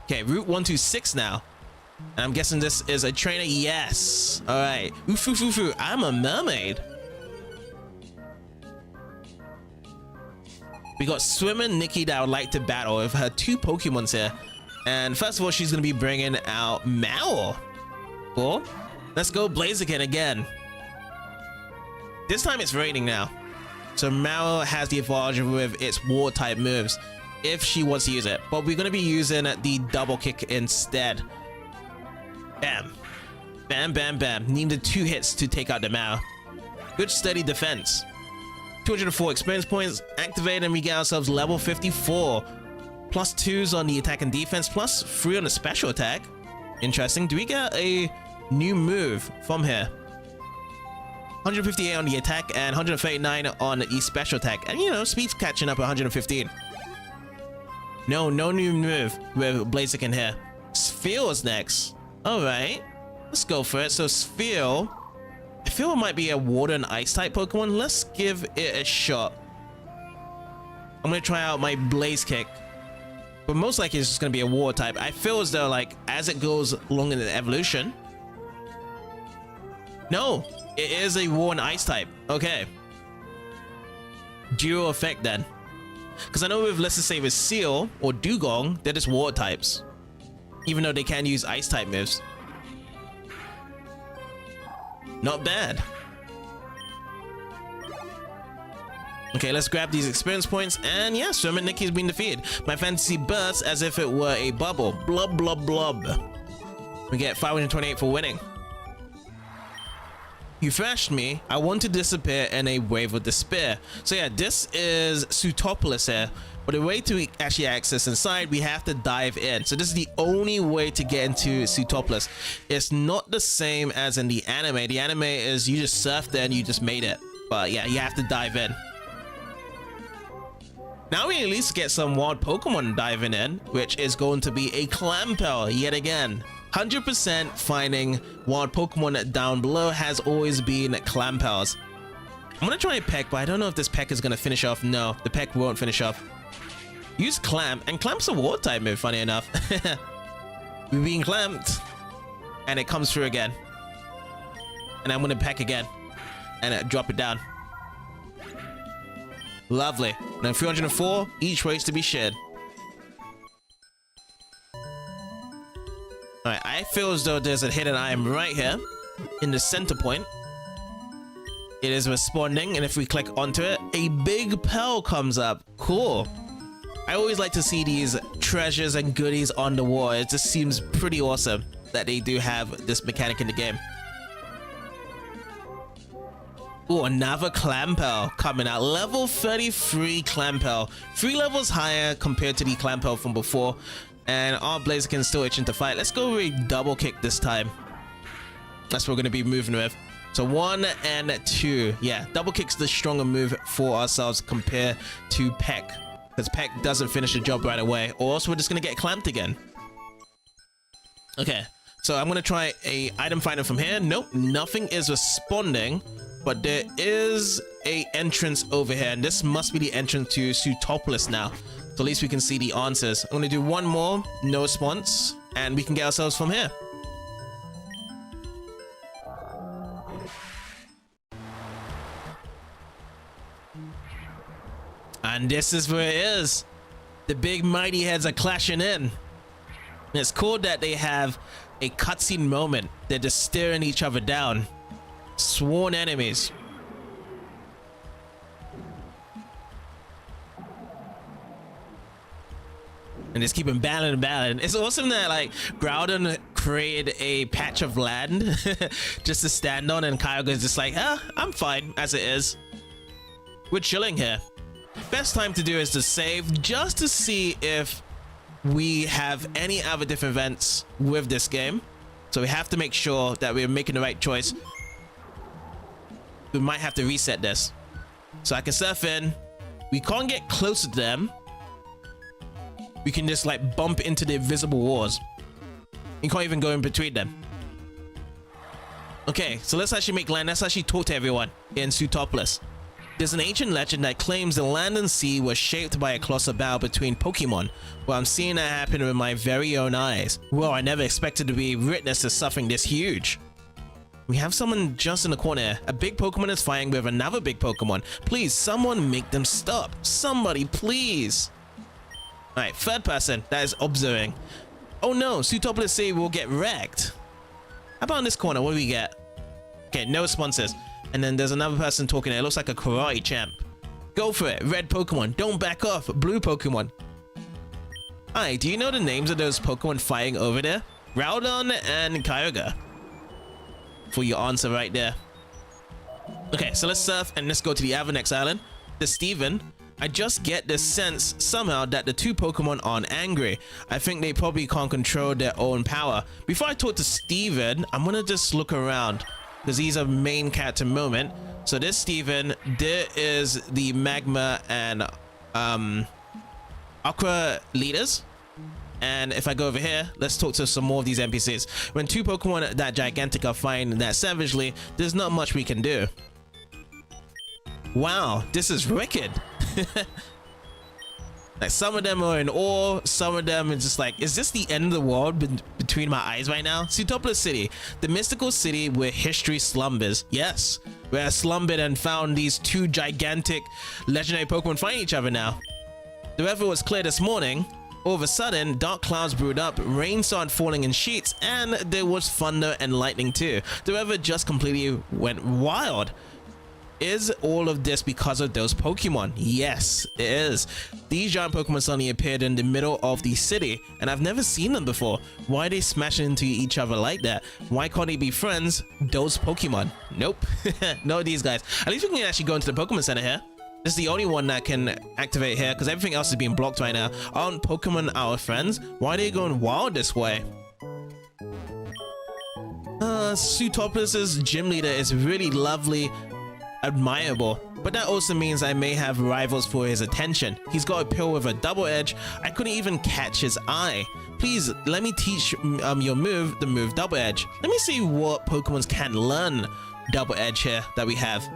Okay, Route 126 now. And I'm guessing this is a trainer. Yes. All right. Oof, I'm a mermaid. We got Swimmer Nikki that I would like to battle with her 2 Pokemons here. And first of all, she's going to be bringing out Mao. Cool. Let's go Blaziken again. This time it's raining now. So Mao has the advantage with its water type moves if she wants to use it. But we're going to be using the double kick instead. Bam. Bam, bam, bam. Needed 2 hits to take out the Mao. Good steady defense. 204 experience points activated, and we get ourselves level 54. Plus 2s on the attack and defense, plus 3 on the special attack. Interesting. Do we get a new move from here? 158 on the attack and 139 on the special attack. And you know, speed's catching up at 115. No new move with Blaziken here. Sphere is next. Alright. Let's go for it. So Sphere, I feel it might be a water and ice type Pokemon. Let's give it a shot. I'm gonna try out my Blaze Kick, but most likely it's just gonna be a water type. I feel as though like as it goes along in the evolution, no, it is a water and ice type. Okay, dual effect then, because I know with, let's just say with Seal or Dugong, they're just water types, even though they can use ice type moves. Not bad. Okay, let's grab these experience points, and yeah, Swimmer Nikki's been defeated. My fantasy bursts as if it were a bubble. Blub, blub, blub. We get 528 for winning. You thrashed me. I want to disappear in a wave of despair. So yeah, this is Sootopolis here. But the way to actually access inside, we have to dive in. So this is the only way to get into Sootopolis. It's not the same as in the anime. The anime is you just surfed there and you just made it. But yeah, you have to dive in. Now we at least get some wild Pokemon diving in, which is going to be a Clamperl yet again. 100% finding wild Pokemon down below has always been Clamperls. I'm gonna try a Peck, but I don't know if this Peck is gonna finish off. No, the Peck won't finish off. Use Clamp, and Clamp's a water type move, funny enough. We're being clamped, and it comes through again. And I'm gonna Peck again, and drop it down. Lovely. Now 304, each ways to be shared. Alright, I feel as though there's a hidden item right here in the center point. It is responding, and if we click onto it, a big pearl comes up. Cool. I always like to see these treasures and goodies on the wall. It just seems pretty awesome that they do have this mechanic in the game. Oh, another Clamperl coming out. Level 33 Clamperl. 3 levels higher compared to the Clamperl from before. And our Blaziken still itching to fight. Let's go with a double kick this time. That's what we're going to be moving with. So 1 and 2. Yeah, double kick's the stronger move for ourselves compared to Peck. Because Peck doesn't finish the job right away. Or else we're just going to get clamped again. Okay, so I'm going to try a item finder from here. Nope, nothing is responding. But there is a entrance over here, and this must be the entrance to Sootopolis now. So at least we can see the answers. I'm gonna do one more, no response, and we can get ourselves from here. And this is where it is. The big mighty heads are clashing in. And it's cool that they have a cutscene moment. They're just staring each other down. Sworn enemies. And just keep them battling and battling. It's awesome that like Groudon created a patch of land just to stand on, and Kyogre's just like, ah, I'm fine as it is. We're chilling here. Best time to do is to save, just to see if we have any other different events with this game. So we have to make sure that we're making the right choice. We might have to reset this. So I can surf in. We can't get closer to them. We can just like bump into the invisible walls. You can't even go in between them. Okay, so let's actually make land. Let's actually talk to everyone in Sootopolis. There's an ancient legend that claims the land and sea was shaped by a colossal battle between Pokemon. Well, I'm seeing that happen with my very own eyes. Well, I never expected to be witness to something this huge. We have someone just in the corner. A big Pokemon is fighting with another big Pokemon. Please, someone make them stop. Somebody, please. Alright, third person that is observing. Oh no, Sootopolis City will get wrecked. How about in this corner? What do we get? Okay, no responses. And then there's another person talking there. It looks like a karate champ. Go for it. Red Pokemon. Don't back off. Blue Pokemon. Hi, do you know the names of those Pokemon fighting over there? Groudon and Kyogre. For your answer right there. Okay, so let's surf and let's go to the Avanex Island. The Steven. I just get this sense somehow that the two Pokemon aren't angry. I think they probably can't control their own power. Before I talk to Steven, I'm gonna just look around because he's a main character moment. So this Steven, there is the Magma and Aqua leaders. And if I go over here, let's talk to some more of these NPCs. When two Pokemon that gigantic are fighting that savagely, there's not much we can do. Wow, this is wicked. Like, some of them are in awe, some of them are just like, is this the end of the world between my eyes right now? Sootopolis City, the mystical city where history slumbers. Yes, where I slumbered and found these two gigantic legendary Pokemon fighting each other now. The weather was clear this morning. All of a sudden, dark clouds brewed up, rain started falling in sheets, and there was thunder and lightning too. The weather just completely went wild. Is all of this because of those Pokemon? Yes, it is. These giant Pokemon suddenly appeared in the middle of the city, and I've never seen them before. Why are they smashing into each other like that? Why can't they be friends? Those Pokemon. Nope. No, these guys. At least we can actually go into the Pokemon Center here. This is the only one that can activate here, because everything else is being blocked right now. Aren't Pokemon our friends? Why are they going wild this way? Sootopolis' gym leader is really lovely, admirable, but that also means I may have rivals for his attention. He's got a pill with a double edge. I couldn't even catch his eye. Please let me teach your move, the move double edge. Let me see what Pokemons can learn double edge here that we have.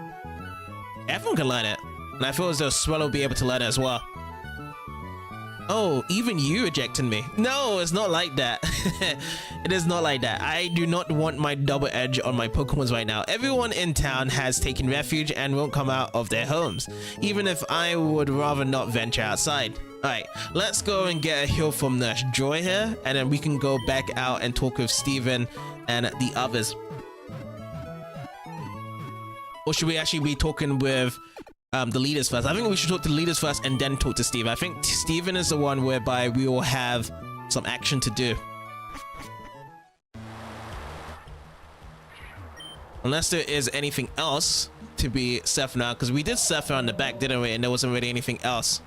Everyone can learn it, and I feel as though Swellow will be able to learn it as well. Oh, even you ejected me. No, it's not like that. It is not like that. I do not want my double edge on my Pokemons right now. Everyone in town has taken refuge and won't come out of their homes, even if I would rather not venture outside. Alright, let's go and get a heal from Nurse Joy here, and then we can go back out and talk with Steven and the others. Or should we actually be talking with the leaders first? I think we should talk to the leaders first and then talk to Steven. I think Steven is the one whereby we will have some action to do. Unless there is anything else to be set for now, because we did set on the back, didn't we? And there wasn't really anything else.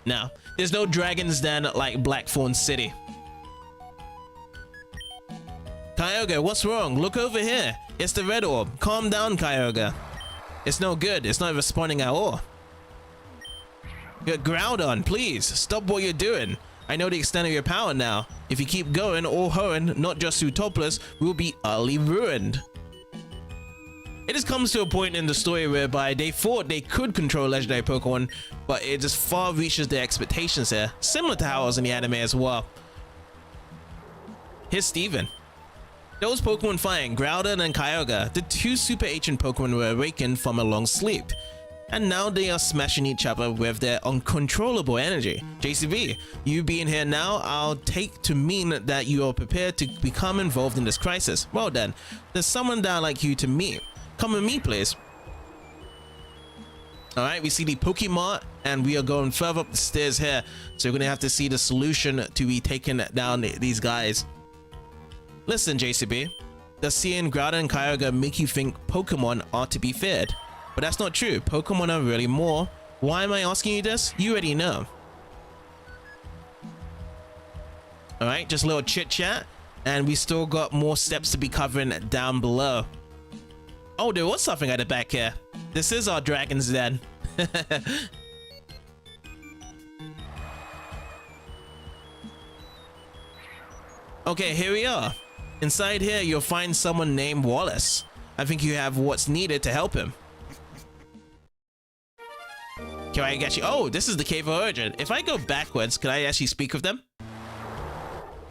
No, there's no dragons then like Blackthorn City. Kyogre, what's wrong? Look over here. It's the red orb. Calm down, Kyogre. It's no good. It's not responding at all. Get Groudon, please. Stop what you're doing. I know the extent of your power now. If you keep going or Hoenn, not just Sootopolis, we'll be utterly ruined. It just comes to a point in the story whereby they thought they could control legendary Pokemon, but it just far reaches their expectations here. Similar to how it was in the anime as well. Here's Steven. Those Pokemon fighting, Groudon and Kyogre, the two super ancient Pokemon were awakened from a long sleep. And now they are smashing each other with their uncontrollable energy. JCB, you being here now, I'll take to mean that you are prepared to become involved in this crisis. Well then, there's someone that I'd like you to meet. Come with me, please. Alright, we see the Pokemart, and we are going further up the stairs here. So we're going to have to see the solution to be taking down these guys. Listen, JCB, does seeing Groudon and Kyogre make you think Pokemon are to be feared? But that's not true. Pokemon are really more. Why am I asking you this? You already know. Alright, just a little chit chat, and we still got more steps to be covering down below. Oh, there was something at the back here. This is our Dragon's Den. Okay, here we are. Inside here, you'll find someone named Wallace. I think you have what's needed to help him. Can I actually... Oh, this is the Cave of Origin. If I go backwards, can I actually speak with them?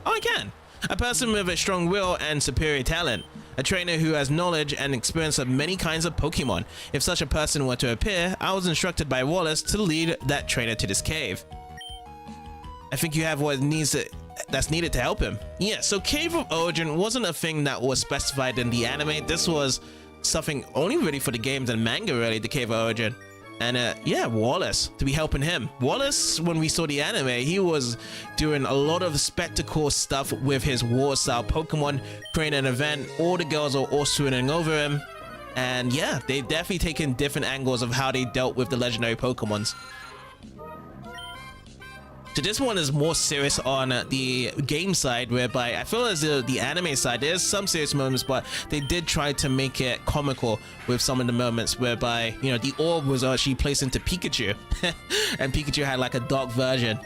Oh, I can. A person with a strong will and superior talent. A trainer who has knowledge and experience of many kinds of Pokemon. If such a person were to appear, I was instructed by Wallace to lead that trainer to this cave. I think you have what that's needed to help him. Yeah, so Cave of Origin wasn't a thing that was specified in the anime. This was something only really for the games and manga, really, the Cave of Origin. And yeah, Wallace, to be helping him. Wallace, when we saw the anime, he was doing a lot of spectacle stuff with his war-style Pokemon, creating an event. All the girls are all swooning over him. And yeah, they've definitely taken different angles of how they dealt with the legendary Pokemons. So this one is more serious on the game side, whereby I feel as the anime side, there's some serious moments, but they did try to make it comical with some of the moments whereby, you know, the orb was actually placed into Pikachu and Pikachu had like a dark version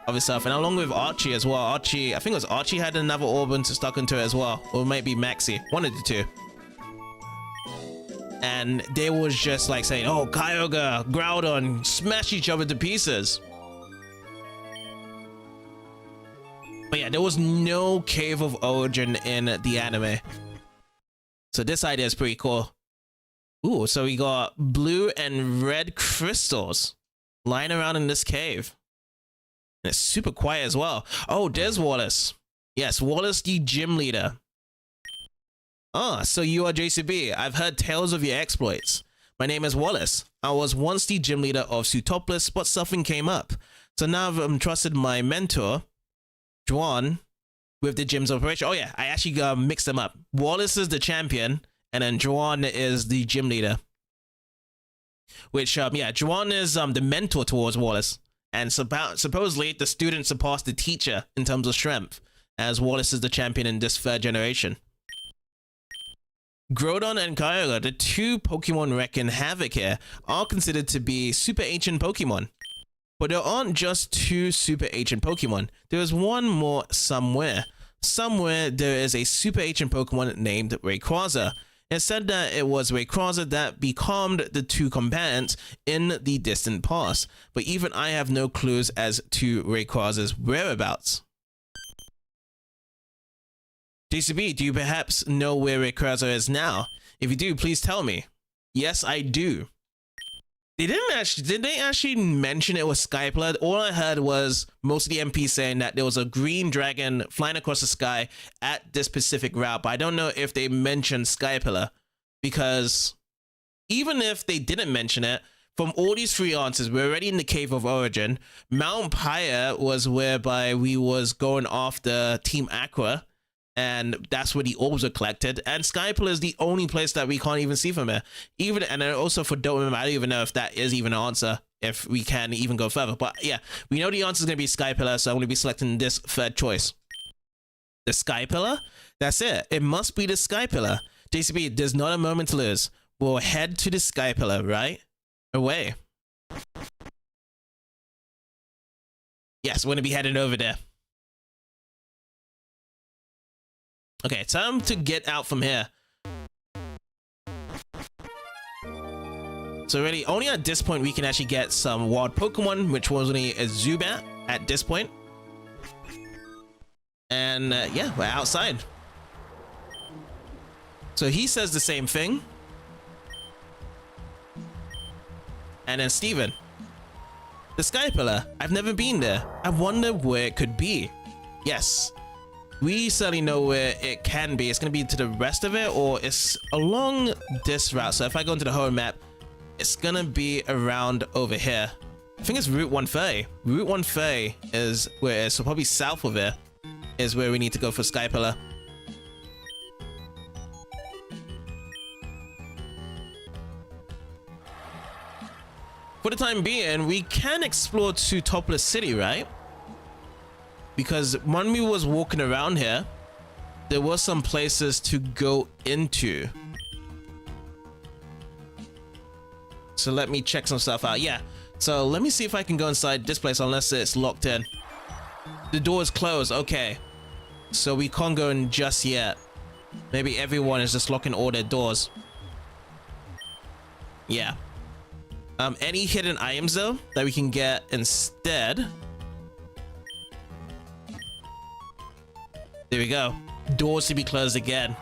of itself, and along with Archie as well. Archie, I think it was Archie, had another orb stuck into it as well, or maybe Maxie, one of the two. and they was just like saying, oh, Kyogre, Groudon, smash each other to pieces. But yeah, there was no Cave of Origin in the anime. So this idea is pretty cool. Ooh, so we got blue and red crystals lying around in this cave. And it's super quiet as well. Oh, there's Wallace. Yes, Wallace, the gym leader. Ah, so you are JCB. I've heard tales of your exploits. My name is Wallace. I was once the gym leader of Sootopolis, but something came up. So now I've entrusted my mentor, Juan, with the gym's operation. Oh yeah, I actually mixed them up. Wallace is the champion, and then Juan is the gym leader. Which, yeah, Juan is the mentor towards Wallace. And supposedly, the student surpassed the teacher in terms of strength, as Wallace is the champion in this third generation. Groudon and Kyogre, the two Pokemon wrecking havoc here, are considered to be super ancient Pokemon. But there aren't just two super ancient Pokemon. There is one more somewhere. Somewhere there is a super ancient Pokemon named Rayquaza. It's said that it was Rayquaza that becalmed the two combatants in the distant past. But even I have no clues as to Rayquaza's whereabouts. JCB, do you perhaps know where Rayquaza is now? If you do, please tell me. Yes, I do. Did they actually mention it was Skypler? All I heard was most of the MPs saying that there was a green dragon flying across the sky at this specific route, but I don't know if they mentioned Skypillar, because even if they didn't mention it, from all these three answers, we're already in the Cave of Origin. Mount Pyre was whereby we was going after Team Aqua, and that's where the orbs are collected, and Skypillar is the only place that we can't even see from here. And also for Don't, I don't even know if that is even an answer, if we can even go further. But yeah, we know the answer is going to be Skypillar, so I'm going to be selecting this third choice. The Skypillar? That's it. It must be the Skypillar. JCB, there's not a moment to lose. We'll head to the Skypillar, right? Away. Yes, we're going to be heading over there. Okay, time to get out from here. So really, only at this point we can actually get some wild Pokemon, which was only a Zubat at this point. And yeah, we're outside. So he says the same thing. And then Steven. The Skypillar. I've never been there. I wonder where it could be. Yes. We certainly know where it can be. It's going to be to the rest of it, or it's along this route. So if I go into the home map, it's going to be around over here. I think it's Route 130. Route 130 is where it is. So probably south of it is where we need to go for Skypillar. For the time being, we can explore Sootopolis City, right? Because when we was walking around here, there were some places to go into. So let me check some stuff out. Yeah, so let me see if I can go inside this place unless it's locked in. The door is closed. Okay, so we can't go in just yet. Maybe everyone is just locking all their doors. Yeah. Any hidden items though that we can get instead? There we go. Doors to be closed again.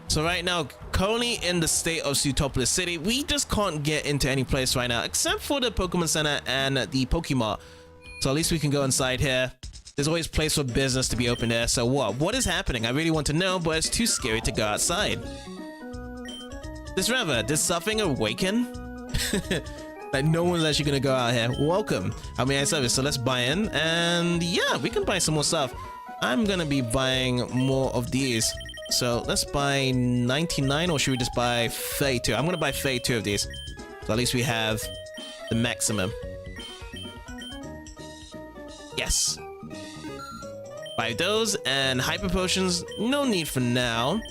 So right now, currently in the state of Sootopolis City, we just can't get into any place right now, except for the Pokemon Center and the Pokemart. So at least we can go inside here. There's always place for business to be open there. So what is happening? I really want to know, but it's too scary to go outside. This river, did something awaken? Like no one's actually gonna go out here. Welcome. I mean, I service. So let's buy in, and yeah, we can buy some more stuff. I'm gonna be buying more of these. So let's buy 99, or should we just buy 32? I'm gonna buy 32 of these. So at least we have the maximum. Yes. Buy those, and hyper potions. No need for now,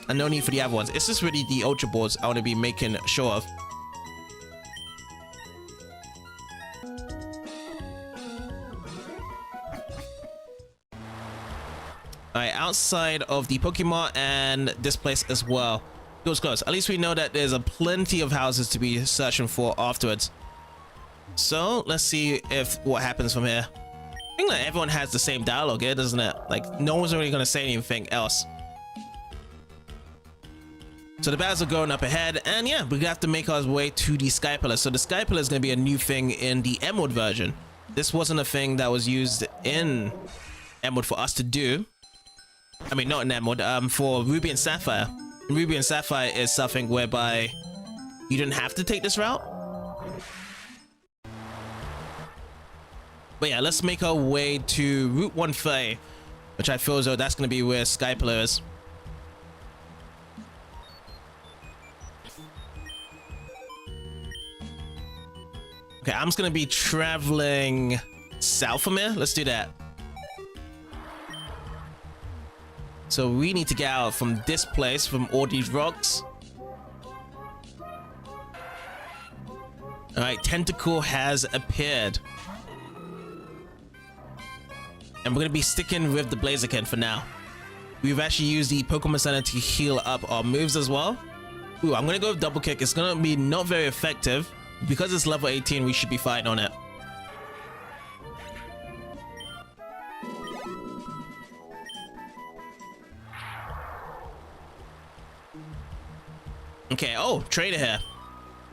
and no need for the other ones. It's just really the ultra boards I want to be making sure of. right, outside of the Pokemon and this place as well. It was close. At least we know that there's a plenty of houses to be searching for afterwards. So let's see if what happens from here. I think that everyone has the same dialogue here, doesn't it? Like, no one's really gonna say anything else. So the battles are going up ahead, and yeah, we're gonna have to make our way to the Sky Pillar. So the Sky Pillar is gonna be a new thing in the Emerald version. This wasn't a thing that was used in Emerald for us to do. I mean, not in Emerald, for Ruby and Sapphire. Ruby and Sapphire is something whereby you didn't have to take this route. But yeah, let's make our way to Route 130, which I feel as though that's going to be where Sky Pillar is. Okay, I'm just going to be traveling south from here. Let's do that. So we need to get out from this place, from all these rocks. All right, Tentacle has appeared. And we're going to be sticking with the Blaziken for now. We've actually used the Pokemon Center to heal up our moves as well. Ooh, I'm going to go with Double Kick. It's going to be not very effective. Because it's level 18, we should be fine on it. Okay, oh, trainer here.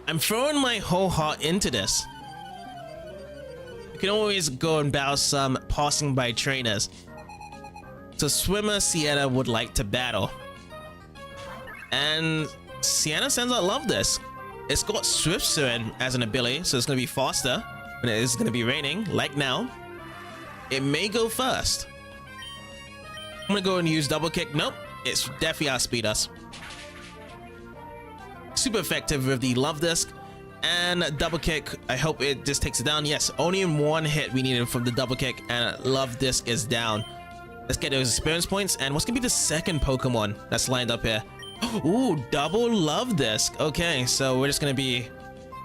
I'm throwing my whole heart into this. You can always go and battle some passing by trainers. So Swimmer Sienna would like to battle. And Sienna sends out Love Disc. It's got Swift Swim as an ability, so it's going to be faster when it is going to be raining, like now. It may go first. I'm going to go and use Double Kick. Nope, it's definitely outspeed us. Super effective with the Love Disc. And Double Kick, I hope it just takes it down. Yes, only in one hit we needed from the Double Kick, and Love Disc is down. Let's get those experience points. And what's going to be the second Pokemon that's lined up here? Ooh, double Love Disc. Okay, so we're just going to be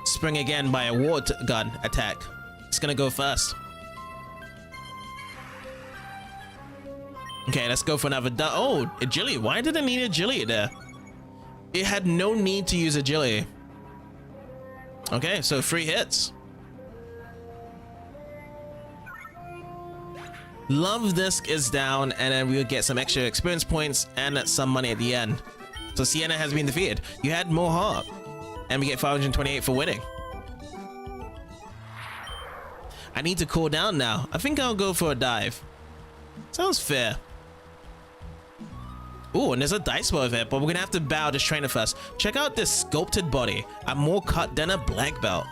spring again by a water gun attack. It's going to go first. Okay, let's go for another. Oh, Agility. Why did I need Agility there? It had no need to use Agility. Okay, so 3 hits. Love Disc is down, and then we'll get some extra experience points and some money at the end. So Sienna has been defeated. You had more heart, and we get 528 for winning. I need to cool down now. I think I'll go for a dive. Sounds fair. Ooh, and there's a dice ball over here, but we're gonna have to bow this trainer first. Check out this sculpted body. I'm more cut than a black belt.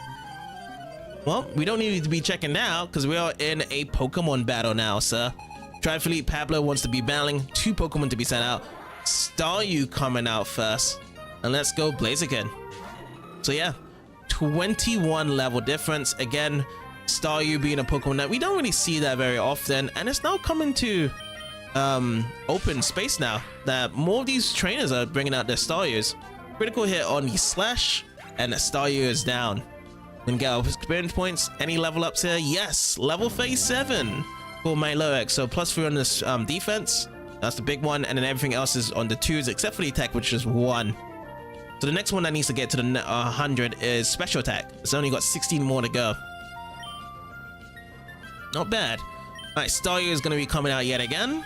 Well, we don't need to be checking now because we are in a Pokemon battle now, sir. Tri-Fleet Pablo wants to be battling 2 Pokemon to be sent out. Staryu coming out first. And let's go Blaziken. So yeah, 21 level difference. Again, Staryu being a Pokemon that we don't really see that very often. And it's now coming to open space now that more of these trainers are bringing out their Staryus. Critical hit on the Slash, and Staryu is down. Gonna get our experience points. Any level ups here? Yes, level 37 for my Loex. So +3 on this defense. That's the big one, and then everything else is on the 2s except for the attack, which is 1. So the next one that needs to get to the 100 is special attack. It's only got 16 more to go. Not bad. Alright, Staryu is going to be coming out yet again.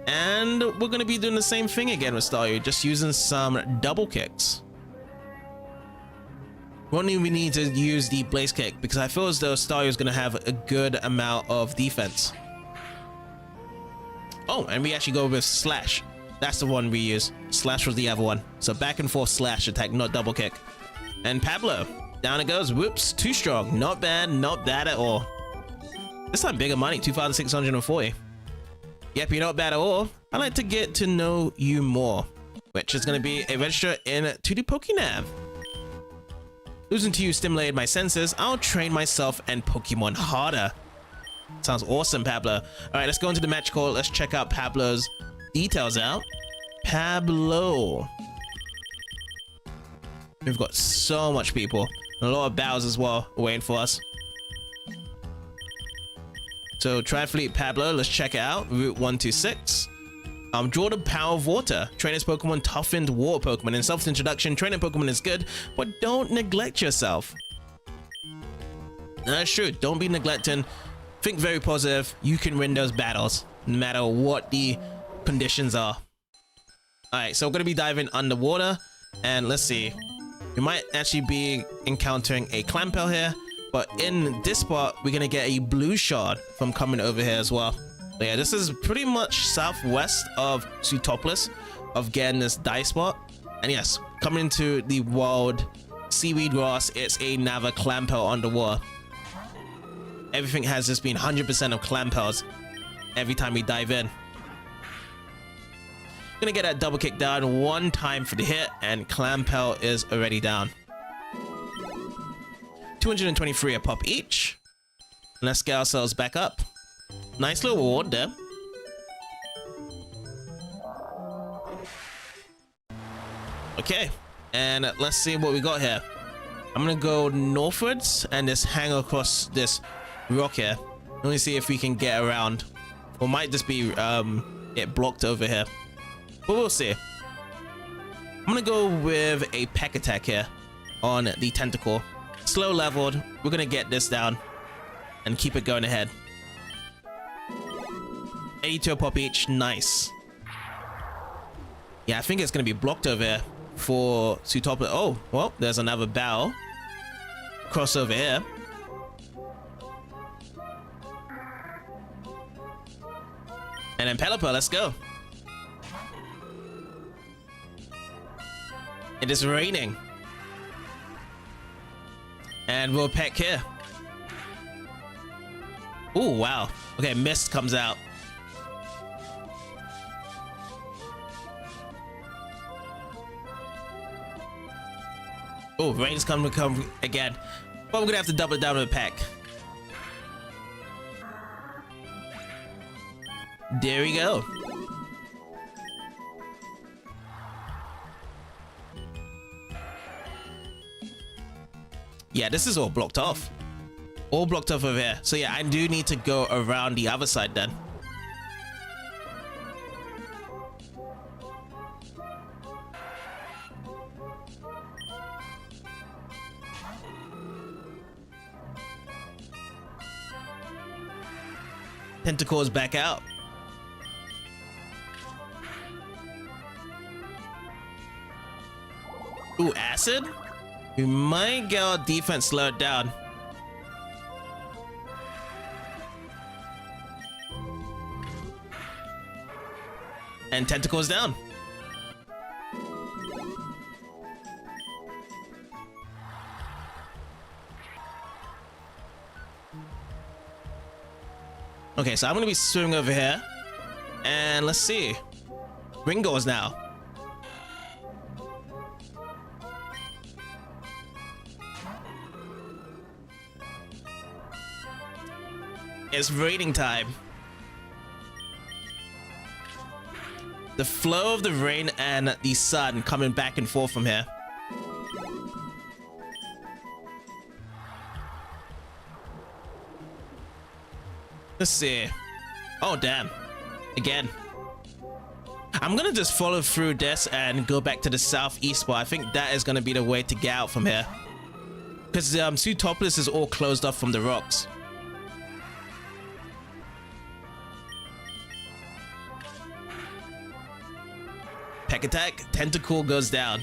And we're going to be doing the same thing again with Staryu, just using some double kicks. We only need to use the Blaze Kick because I feel as though Staryu is going to have a good amount of defense. Oh, and we actually go with Slash. That's the one we use. Slash was the other one. So back and forth Slash attack, not double kick. And Pablo, down it goes. Whoops, too strong. Not bad at all. This time bigger money, 2,640. Yep, you're not bad at all. I'd like to get to know you more, which is going to be a register in to the Pokénav. Losing to you stimulated my senses. I'll train myself and Pokemon harder. Sounds awesome, Pablo. All right, let's go into the match call. Let's check out Pablo's details out. Pablo. We've got so much people. And a lot of bows as well waiting for us. So Tri-Fleet Pablo, let's check it out. Route 126. Draw the power of water. Trainers Pokemon toughened water Pokemon. In self-introduction, training Pokemon is good, but don't neglect yourself. That's true. Don't be neglecting. Think very positive. You can win those battles, no matter what the conditions are. Alright, so we're going to be diving underwater. And let's see. We might actually be encountering a Clampel here. But in this part, we're going to get a blue shard from coming over here as well. So yeah, this is pretty much southwest of Sootopolis, of getting this dive spot. And yes, coming into the wild seaweed grass, it's another Clampel underwater. Everything has just been 100% of Clampels every time we dive in. Gonna get that double kick down one time for the hit, and Clampel is already down. 223 a pop each. Let's get ourselves back up. Nice little reward there. Okay, and let's see what we got here. I'm gonna go northwards and just hang across this rock here. Let me see if we can get around, or might just be get blocked over here, but we'll see. I'm gonna go with a peck attack here on the tentacle. Slow leveled. We're gonna get this down and keep it going ahead. 82 a pop each. Nice. Yeah, I think it's gonna be blocked over here for Sootopolis. Oh, well, there's another battle. Cross over here. And then Pelipper, let's go. It is raining. And we'll peck here. Oh, wow. Okay, mist comes out. Oh, rain's come again. But we're gonna have to double it down with a peck. There we go. Yeah, this is all blocked off. All blocked off over here. So yeah, I do need to go around the other side then. Tentacles back out. Ooh, acid? We might get our defense slowed down. And tentacles down. Okay, so I'm gonna be swimming over here. And let's see. Ringos now. It's raining time. The flow of the rain and the sun coming back and forth from here. Let's see. Oh, damn. Again. I'm gonna just follow through this and go back to the southeast spot. I think that is gonna be the way to get out from here. Because Sootopolis is all closed off from the rocks. Peck attack, tentacle goes down.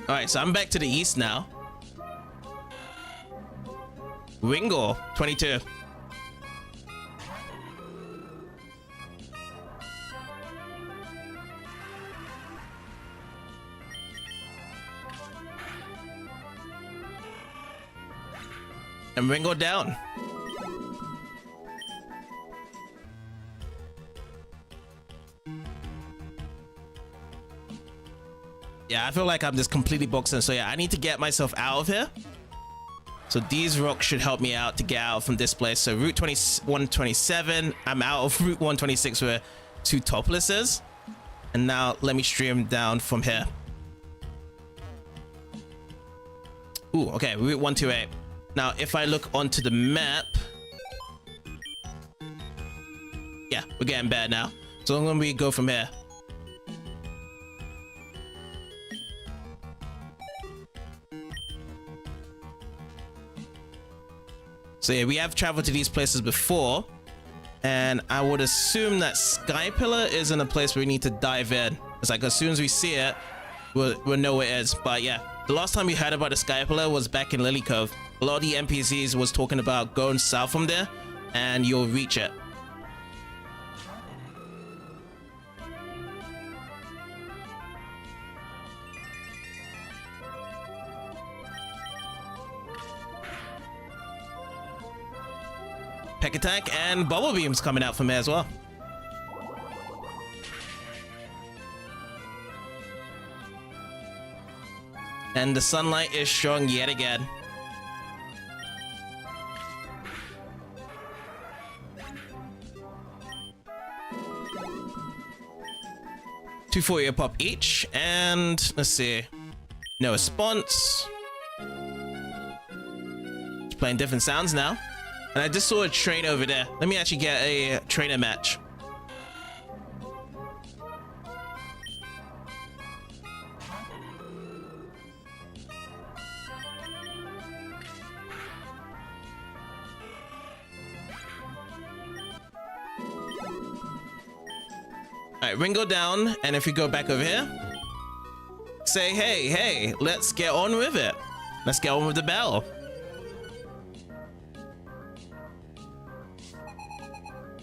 Alright, so I'm back to the east now. Wingle, 22. And Ringo down. Yeah, I feel like I'm just completely boxed in. So yeah, I need to get myself out of here. So these rocks should help me out to get out from this place. So Route 127, I'm out of Route 126 where Sootopolis is. And now let me stream down from here. Ooh, okay, Route 128. Now, if I look onto the map... Yeah, we're getting bad now. So I'm gonna go from here. So yeah, we have traveled to these places before. And I would assume that Sky Pillar is in a place where we need to dive in. It's like as soon as we see it, we'll know where it is. But yeah, the last time we heard about the Sky Pillar was back in Lily Cove. A lot of the NPCs was talking about going south from there and you'll reach it. Peck Attack and Bubble Beams coming out from there as well. And the sunlight is strong yet again. $240 a pop each, and let's see. No response. It's playing different sounds now. And I just saw a train over there. Let me actually get a trainer match. All right, Ringo down, and if we go back over here, say, hey, let's get on with it. Let's get on with the battle.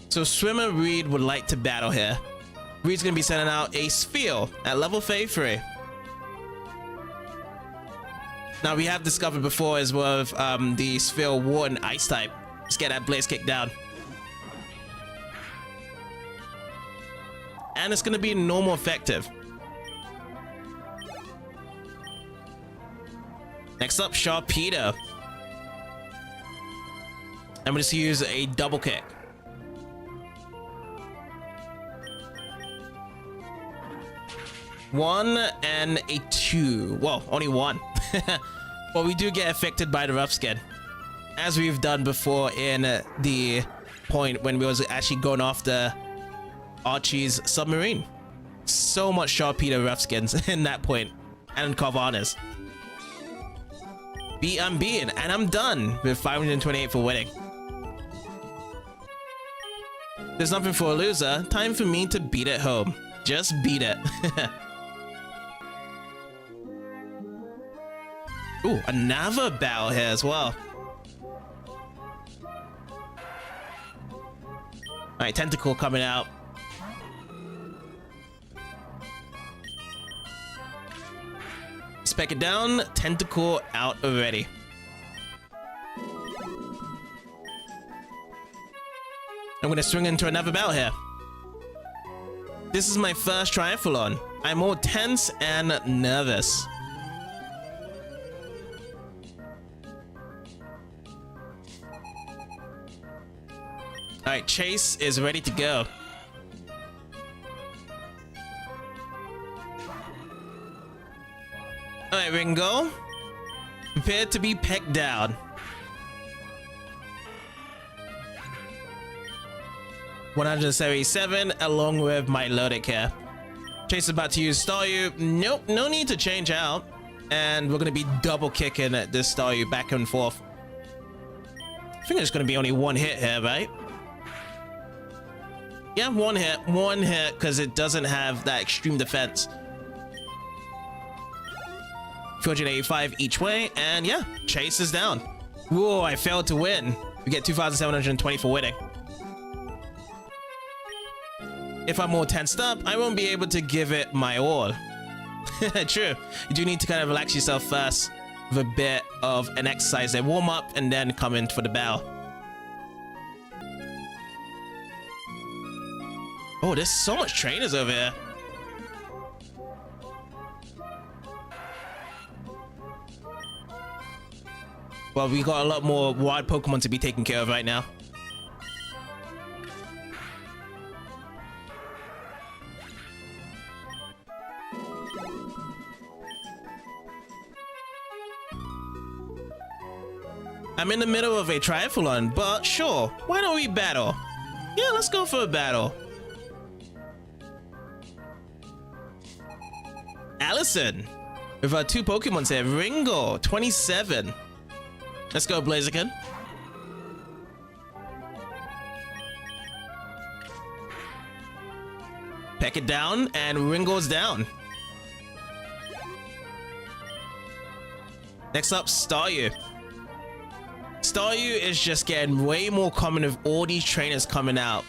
So Swimmer Reed would like to battle here. Reed's gonna be sending out a Sphere at level 33. Now we have discovered before as well with the Sphere Water and Ice type. Let's get that Blaze Kick down. And it's gonna be normal effective. Next up, Sharpedo. I'm gonna use a double kick. One and a two. Well, only one. But we do get affected by the rough skin, as we've done before in the point when we was actually going after Archie's submarine. So much Sharpedo rough skins in that point, and Carvana's. I'm beaten, and I'm done with 528 for winning. There's nothing for a loser. Time for me to beat it home. Just beat it. Ooh, another battle here as well. Alright, Tentacle coming out. Spec it down, Tentacle out already. I'm gonna swing into another battle here. This is my first triathlon. I'm all tense and nervous. Alright, Chase is ready to go. Alright, Ringo. Prepare to be pecked down. $177 along with my Lodic here. Chase is about to use Staryu. Nope, no need to change out. And we're going to be double kicking at this Staryu back and forth. I think there's going to be only one hit here, right? Yeah, one hit because it doesn't have that extreme defense. 285 each way, and yeah, Chase is down. Whoa, I failed to win. We get 2,720 for winning. If I'm more tensed up, I won't be able to give it my all. True. You do need to kind of relax yourself first with a bit of an exercise there. Warm up and then come in for the battle. Oh, there's so much trainers over here. Well, we got a lot more wild Pokemon to be taken care of right now. I'm in the middle of a triathlon, but sure, why don't we battle? Yeah, let's go for a battle. Allison, with our 2 Pokemons here. Ringo, 27. Let's go, Blaziken. Peck it down, and Ringo's down. Next up, Staryu. Staryu is just getting way more common with all these trainers coming out.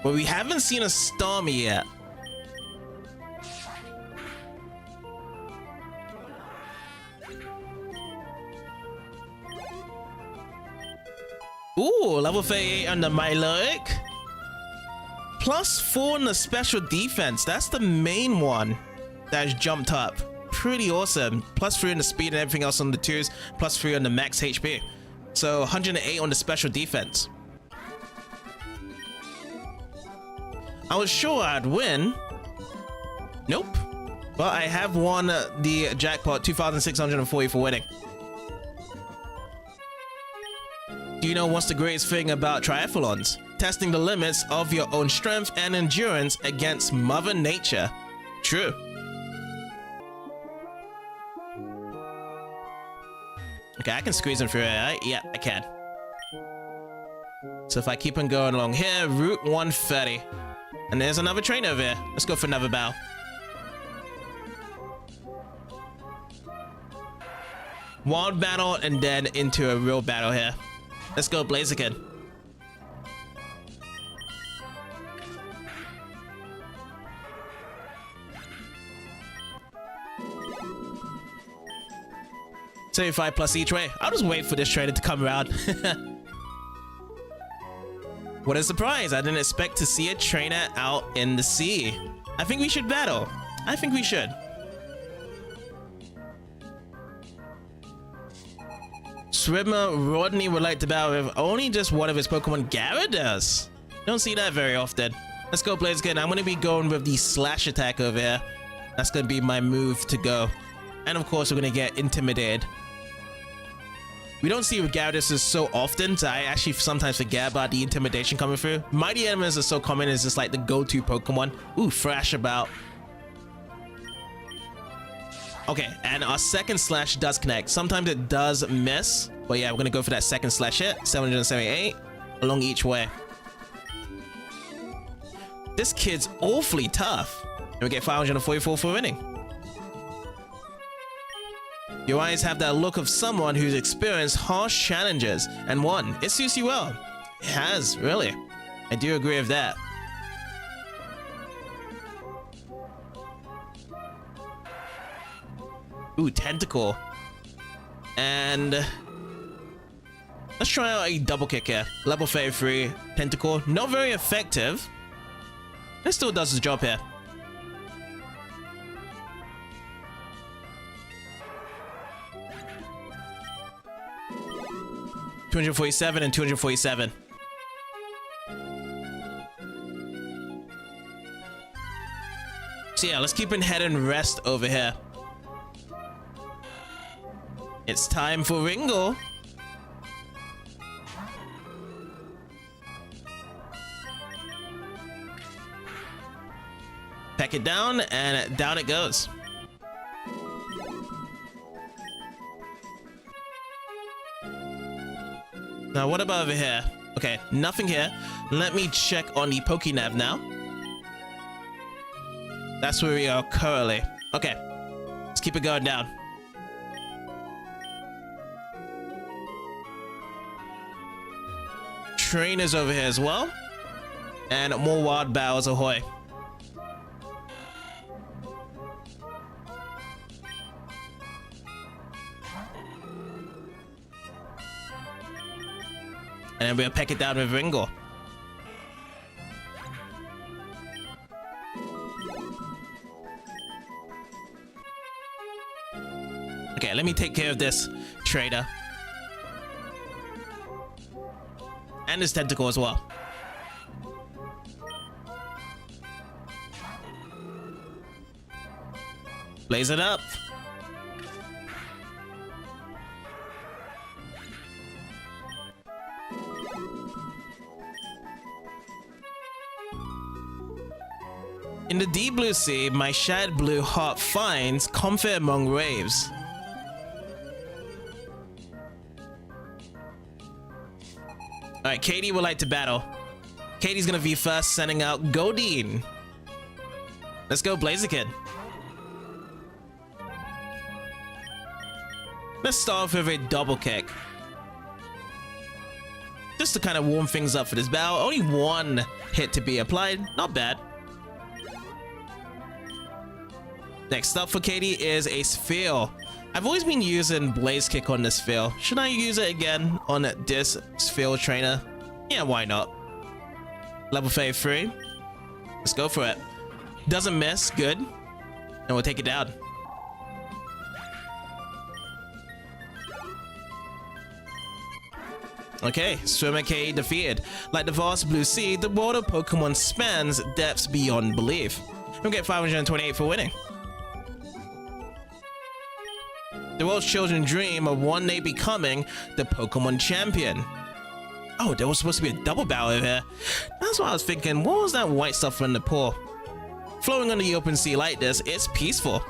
But we haven't seen a Starmie yet. Ooh, level 38 on the Milotic. +4 in the special defense. That's the main one that has jumped up. Pretty awesome. +3 in the speed and everything else on the 2s. +3 on the max HP. So 108 on the special defense. I was sure I'd win. Nope. But I have won the jackpot, 2,640 for winning. Do you know what's the greatest thing about triathlons? Testing the limits of your own strength and endurance against Mother Nature. True. Okay, I can squeeze him through here, right? Yeah, I can. So if I keep on going along here, Route 130. And there's another train over here. Let's go for another battle. Wild battle and then into a real battle here. Let's go, Blaziken. $75+ each way. I'll just wait for this trainer to come around. What a surprise. I didn't expect to see a trainer out in the sea. I think we should battle. I think we should. Swimmer Rodney would like to battle with only just one of his Pokemon, Gyarados. Don't see that very often. Let's go, Blaziken. I'm going to be going with the Slash attack over here. That's going to be my move to go. And of course, we're going to get intimidated. We don't see Gyarados so often, so I actually sometimes forget about the intimidation coming through. Mighty Enemies are so common, it's just like the go-to Pokemon. Ooh, Thrash about. Okay, and our second Slash does connect. Sometimes it does miss, but yeah, we're gonna go for that second Slash hit. 778 along each way. This kid's awfully tough. And we get 544 for winning. Your eyes have that look of someone who's experienced harsh challenges and won. It suits you well. It has, really. I do agree with that. Ooh, Tentacle. And let's try out a double kick here. Level 33, Tentacle. Not very effective. It still does the job here. $247 and $247. So yeah, let's keep in head and rest over here. It's time for Ringo. Peck it down, and down it goes. Now, what about over here? Okay, nothing here. Let me check on the Pokénav now. That's where we are currently. Okay, let's keep it going down. Trainers over here as well. And more wild battles, ahoy. And then we'll peck it down with Ringo. Okay, let me take care of this trader. And his Tentacle as well. Blaze it up. In the deep blue sea, my shared blue heart finds comfort among waves. Alright, Katie would like to battle. Katie's gonna be first, sending out Godine. Let's go, Blaziken. Let's start off with a double kick. Just to kind of warm things up for this battle. Only one hit to be applied. Not bad. Next up for Katie is a Sphere. I've always been using Blaze Kick on this Sphere. Should I use it again on this Sphere trainer? Yeah, why not? Level 33. Let's go for it. Doesn't miss. Good. And we'll take it down. Okay, Swimmer K defeated. Like the vast blue sea, the world of Pokemon spans depths beyond belief. We'll get 528 for winning. The world's children dream of one day becoming the Pokemon champion. Oh, there was supposed to be a double battle over here. That's what I was thinking. What was that white stuff from the pool? Flowing on the open sea like this, it's peaceful.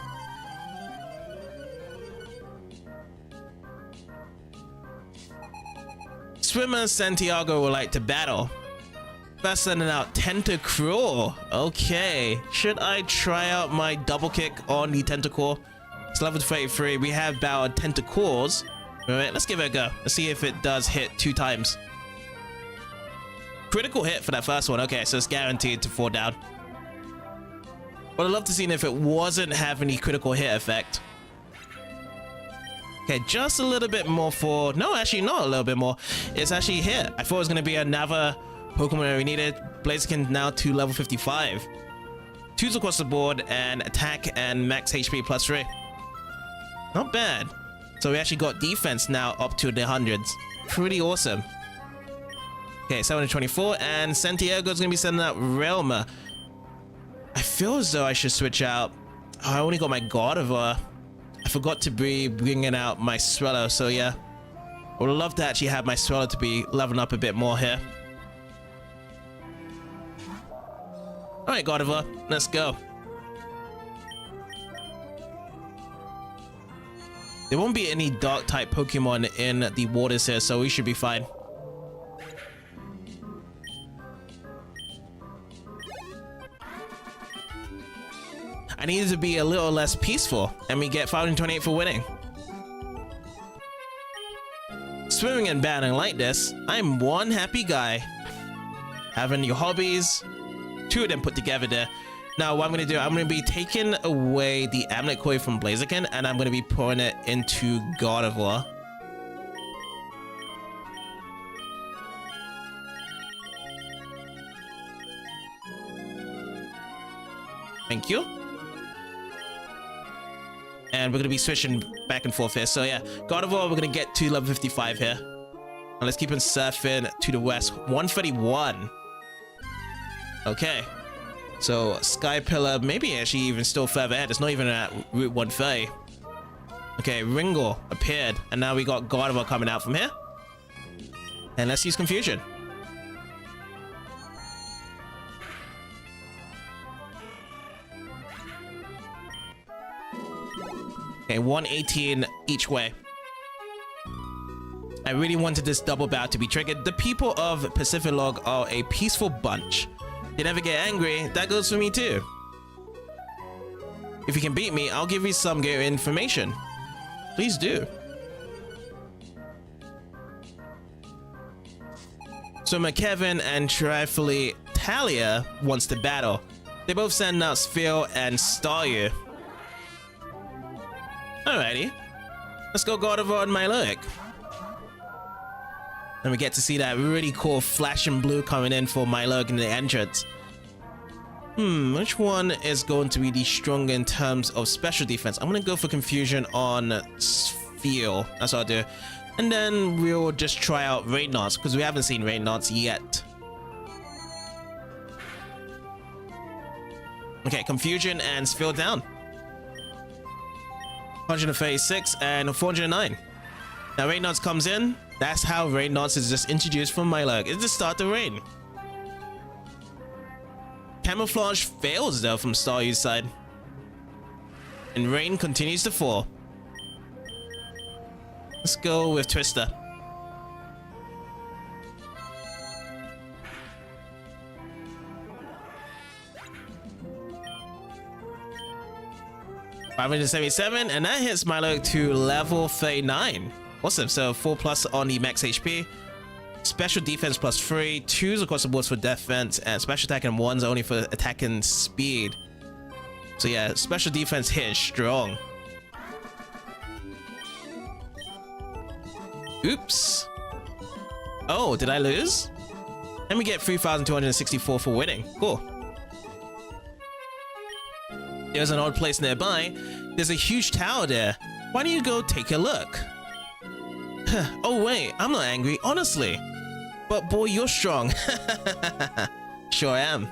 Swimmer Santiago would like to battle. First sending out Tentacruel. Okay, should I try out my double kick on the Tentacle? It's level 33. We have battled Tentacles. Alright, let's give it a go. Let's see if it does hit 2 times. Critical hit for that first one. Okay, so it's guaranteed to fall down. But I'd love to see if it wasn't having any critical hit effect. Okay, just a little bit more for... No, actually not a little bit more. It's actually hit. I thought it was going to be another Pokemon that we needed. Blaziken now to level 55. 2s across the board and attack and max HP plus 3. Not bad. So we actually got defense now up to the hundreds. Pretty awesome. Okay, 724 and Santiago's going to be sending out Realma. I feel as though I should switch out. Oh, I only got my Gardevoir. I forgot to be bringing out my Swellow, so yeah. I would love to actually have my Swellow to be leveling up a bit more here. Alright, Gardevoir, let's go. There won't be any dark type Pokemon in the waters here, so we should be fine. I needed to be a little less peaceful, and we get 528 for winning. Swimming and battling like this, I'm one happy guy. Having your hobbies, 2 of them put together there. Now what I'm going to do, I'm going to be taking away the Amulet Koi from Blaziken, and I'm going to be pouring it into Gardevoir. Thank you. And we're going to be switching back and forth here. So yeah, Gardevoir, we're going to get to level 55 here. And let's keep on surfing to the west. 131. Okay. So Sky Pillar, maybe actually even still further ahead. It's not even at Route 130. Okay, Ringo appeared. And now we got Gardevoir coming out from here. And let's use Confusion. Okay, 118 each way. I really wanted this double battle to be triggered. The people of Pacificlog are a peaceful bunch. They never get angry. That goes for me too. If you can beat me, I'll give you some good information. Please do. So McKevin and Trifly Talia wants to battle. They both send out Sphere and Staryu. Alrighty, let's go Gardevoir and Milotic. And we get to see that really cool flashing blue coming in for Milotic in the entrance. Which one is going to be the stronger in terms of special defense? I'm going to go for Confusion on Sphere. That's what I'll do. And then we'll just try out Rain Dance, because we haven't seen Rain Dance yet. Okay, Confusion and Sphere down. 136 and 409. Now Rain Dance comes in. That's how Rain Dance is just introduced from Milotic. It's the start of rain. Camouflage fails though from Staryu's side. And rain continues to fall. Let's go with Twister. $577, and that hits Milo to level 39. Awesome. So 4+ on the max HP. Special defense +3, 2s across the board for defense, and special attack and 1s only for attack and speed. So yeah, special defense hitting strong. Oops. Oh, did I lose? Let me get 3,264 for winning. Cool. There's an odd place nearby. There's a huge tower there. Why don't you go take a look? Oh wait, I'm not angry, honestly. But boy, you're strong. Sure am.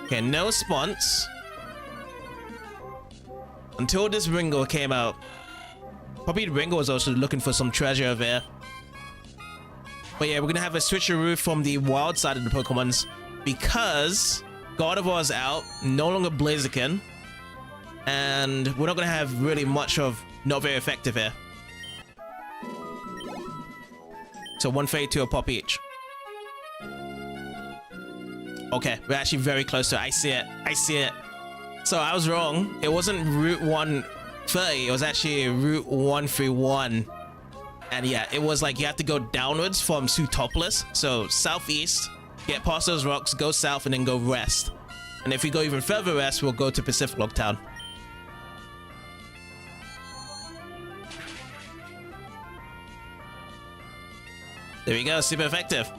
Okay, no response. Until this Ringo came out. Probably Ringo was also looking for some treasure over here. But yeah, we're gonna have a switcheroo from the wild side of the Pokemons because Gardevoir's out, no longer Blaziken, and we're not gonna have really much of not very effective here. So 1 fade, 2 a pop each. Okay, we're actually very close to it. I see it. I see it. So I was wrong. It wasn't Route 130. It was actually Route 131. And yeah, it was like you have to go downwards from Sootopolis. So southeast, get past those rocks, go south, and then go west. And if we go even further west, we'll go to Pacific Log Town. There we go, super effective.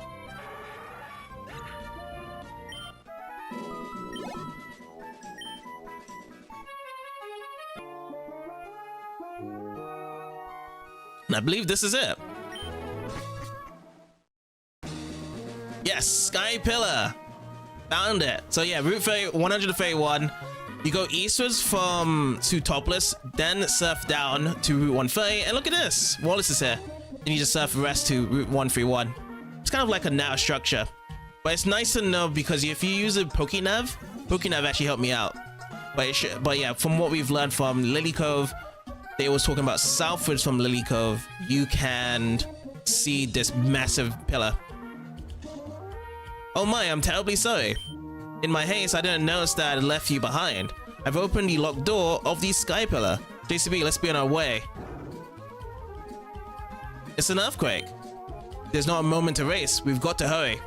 And I believe this is it. Yes, Sky Pillar. Found it. So yeah, Route 131. You go eastwards from Sootopolis, then surf down to Route 130. And look at this. Wallace is here. Then you just surf the rest to Route 131. It's kind of like a nav structure. But it's nice to know because if you use a Pokénav actually helped me out. But yeah, from what we've learned from Lily Cove, they was talking about southwards from Lily Cove, you can see this massive pillar. Oh my, I'm terribly sorry. In my haste, I didn't notice that I left you behind. I've opened the locked door of the Sky Pillar. JCB, let's be on our way. It's an earthquake. There's not a moment to race. We've got to hurry.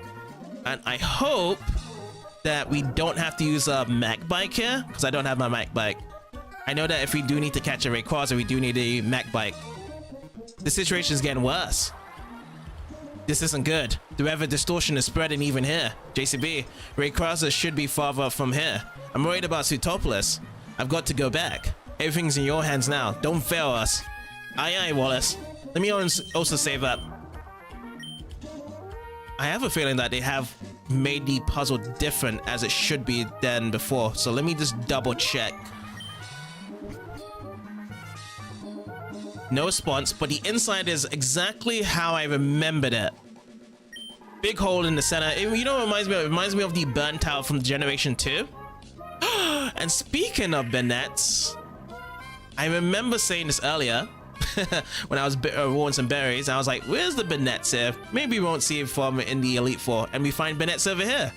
And I hope that we don't have to use a Mac bike here, because I don't have my Mac bike. I know that if we do need to catch a Rayquaza, we do need a Mac bike. The situation is getting worse. This isn't good. The weather distortion is spreading even here. JCB, Rayquaza should be farther up from here. I'm worried about Sootopolis. I've got to go back. Everything's in your hands now. Don't fail us. Aye aye, Wallace. Let me also save up. I have a feeling that they have made the puzzle different as it should be than before. So let me just double check. No response, but the inside is exactly how I remembered it. Big hole in the center. You know what it reminds me of? It reminds me of the burn tower from Generation 2. And speaking of Bennett's, I remember saying this earlier when I was rolling some berries. I was like, where's the Bennett's here? Maybe we won't see it from in the Elite Four. And we find Bennett's over here.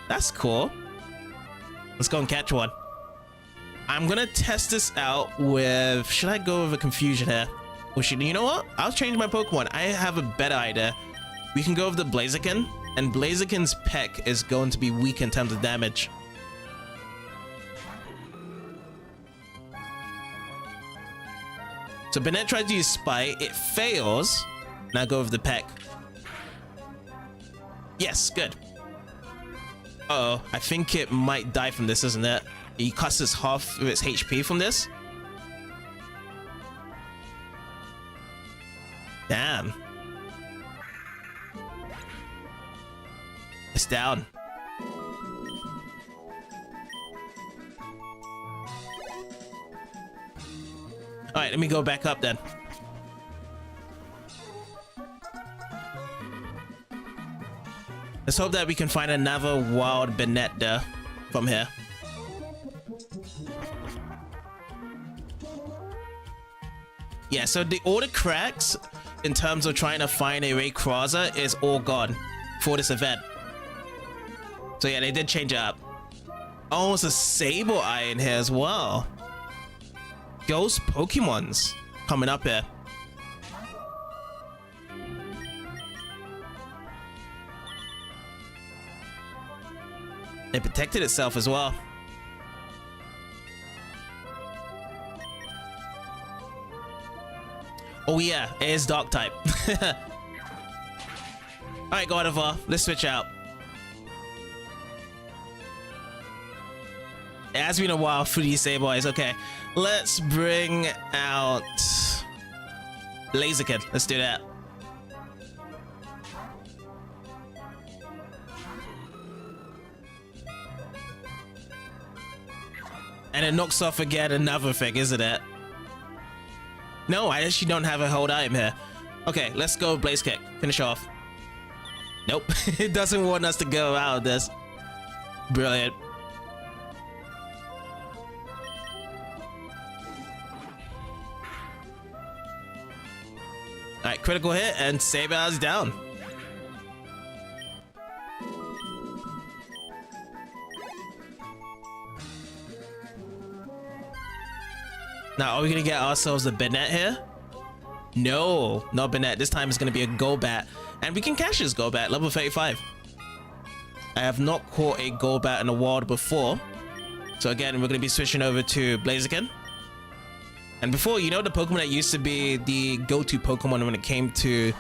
That's cool. Let's go and catch one. I'm gonna test this out with... Should I go with a confusion here? Or should... You know what? I'll change my Pokemon. I have a better idea. We can go with the Blaziken. And Blaziken's peck is going to be weak in terms of damage. So Bennett tried to use Spite. It fails. Now go with the peck. Yes, good. Uh-oh. I think it might die from this, isn't it? He cuts his half of its HP from this. Damn. It's down. Alright, let me go back up then. Let's hope that we can find another wild Banette there from here. Yeah, so all the cracks in terms of trying to find a Rayquaza is all gone for this event. So yeah, they did change it up. Oh, it's a Sableye in here as well. Ghost Pokemons coming up here. It protected itself as well. Oh yeah, it is dark type. Alright, Gardevoir, let's switch out. It has been a while for these Sableyes. Okay, let's bring out Blaziken. Let's do that. And it knocks off again another thing, isn't it? No, I actually don't have a hold item here. Okay, let's go Blaze Kick. Finish off. Nope. It doesn't want us to go out of this. Brilliant. Alright, critical hit and Sableye's down. Now, are we gonna get ourselves a Banette here? No, not Banette. This time it's gonna be a Golbat. And we can catch this Golbat, level 35. I have not caught a Golbat in the wild before. So again, we're gonna be switching over to Blaziken. And before, you know the Pokemon that used to be the go-to Pokemon when it came to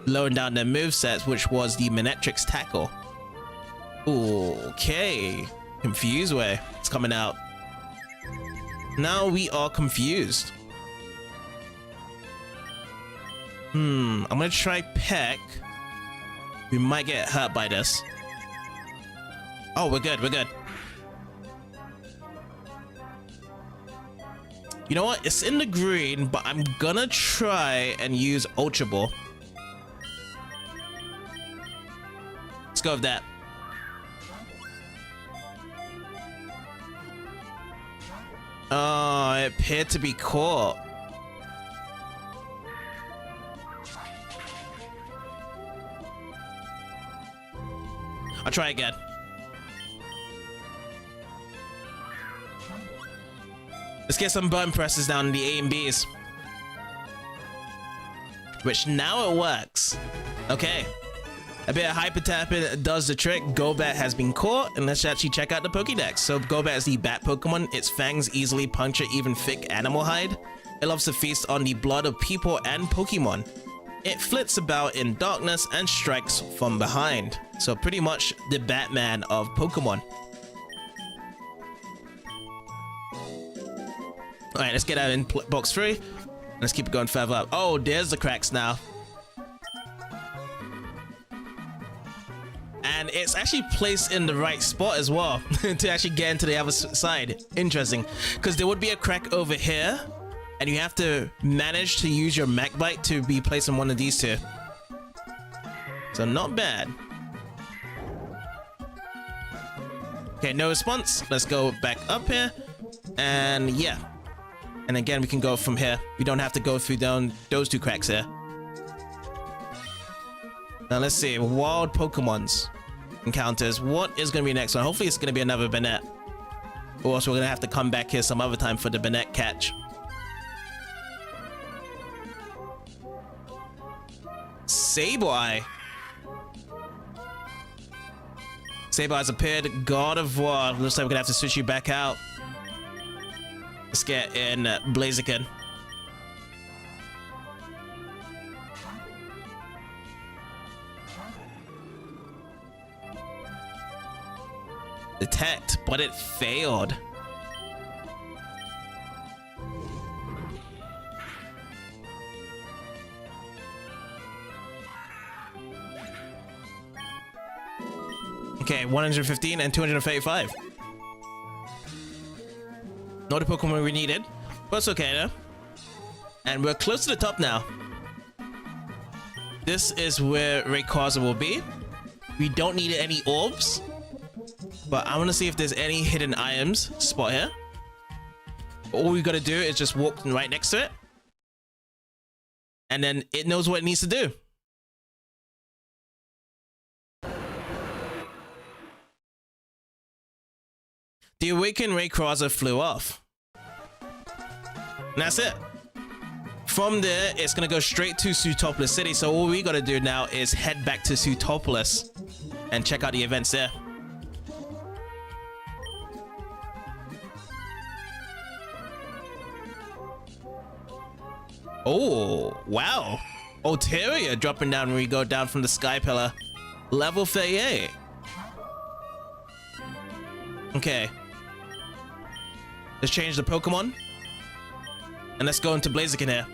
lowering down their movesets, which was the Manectrix Tackle. Ooh, okay. Confused way. It's coming out. Now we are confused. I'm gonna try Peck. We might get hurt by this. Oh, we're good, we're good. You know what? It's in the green, but I'm gonna try and use Ultra Ball. Let's go with that. Oh, it appeared to be caught. I'll try again. Let's get some button presses down in the A and Bs. Which now it works. Okay. A bit of hyper tapping does the trick. Golbat has been caught, and let's actually check out the Pokédex. So Golbat is the bat Pokemon. Its fangs easily puncture even thick animal hide. It loves to feast on the blood of people and Pokemon. It flits about in darkness and strikes from behind. So pretty much the Batman of Pokemon. Alright, let's get out in box 3. Let's keep it going further up. Oh, there's the cracks now. And it's actually placed in the right spot as well to actually get into the other side. Interesting, because there would be a crack over here, and you have to manage to use your Magmite to be placed in one of these two. So not bad. Okay, no response. Let's go back up here, and yeah. And again, we can go from here. We don't have to go through down those two cracks here. Now let's see, wild Pokemons encounters. What is going to be next one? Hopefully it's going to be another Banette. Or else we're going to have to come back here some other time for the Banette catch. Sableye. Sableye's appeared. Gardevoir. Looks like we're going to have to switch you back out. Let's get in Blaziken. Detect, but it failed. Okay, 115 and 235. Not the Pokemon we needed, but it's okay though. And we're close to the top now. This is where Rayquaza will be. We don't need any orbs, but I want to see if there's any hidden items spot here. All we gotta do is just walk right next to it, and then it knows what it needs to do. The Awakened Rayquaza flew off. And that's it. From there, it's gonna go straight to Sootopolis City. So all we gotta do now is head back to Sootopolis and check out the events there. Oh, wow. Altaria dropping down when we go down from the Sky Pillar. Level 38. Okay. Let's change the Pokemon. And let's go into Blaziken here.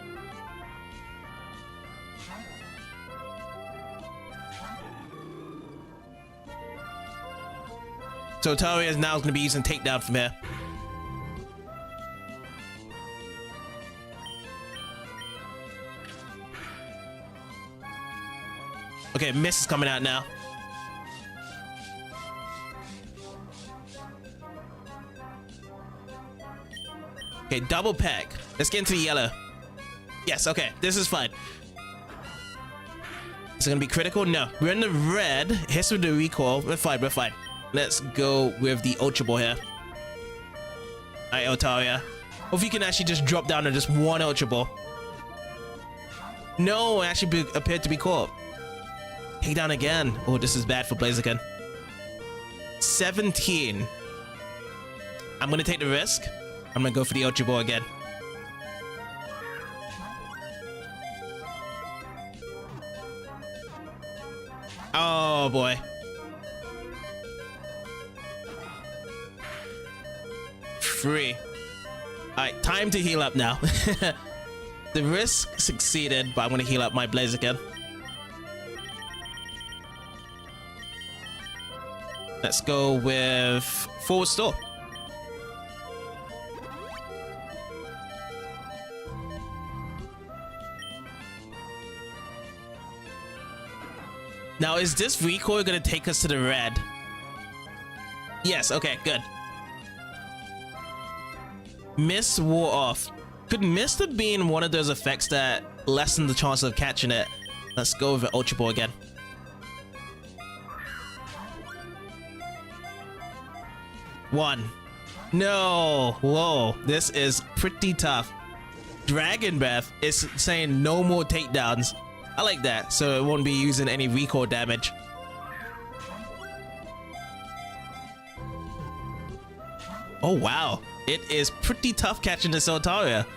So Altaria is now going to be using Takedown from here. Okay, Mist is coming out now. Okay, double peck. Let's get into the yellow. Yes, okay, this is fine. Is it gonna be critical? No. We're in the red. Hits with the recoil. We're fine, we're fine. Let's go with the Ultra Ball here. Alright, Altaria. Hope you can actually just drop down to just one Ultra Ball. No, it actually appeared to be caught. Take down again. Oh, this is bad for Blaziken. 17. I'm gonna take the risk. I'm gonna go for the Ultra Ball again. Oh boy. Free. Alright, time to heal up now. The risk succeeded, but I'm gonna heal up my Blaziken. Let's go with Forward Store. Now, is this recoil gonna take us to the red? Yes, okay, good. Mist wore off. Could Mist have been one of those effects that lessen the chance of catching it? Let's go with Ultra Ball again. One. No. Whoa, this is pretty tough. Dragon Breath is saying no more takedowns. I like that, so it won't be using any recoil damage. Oh wow, it is pretty tough catching this Altaria.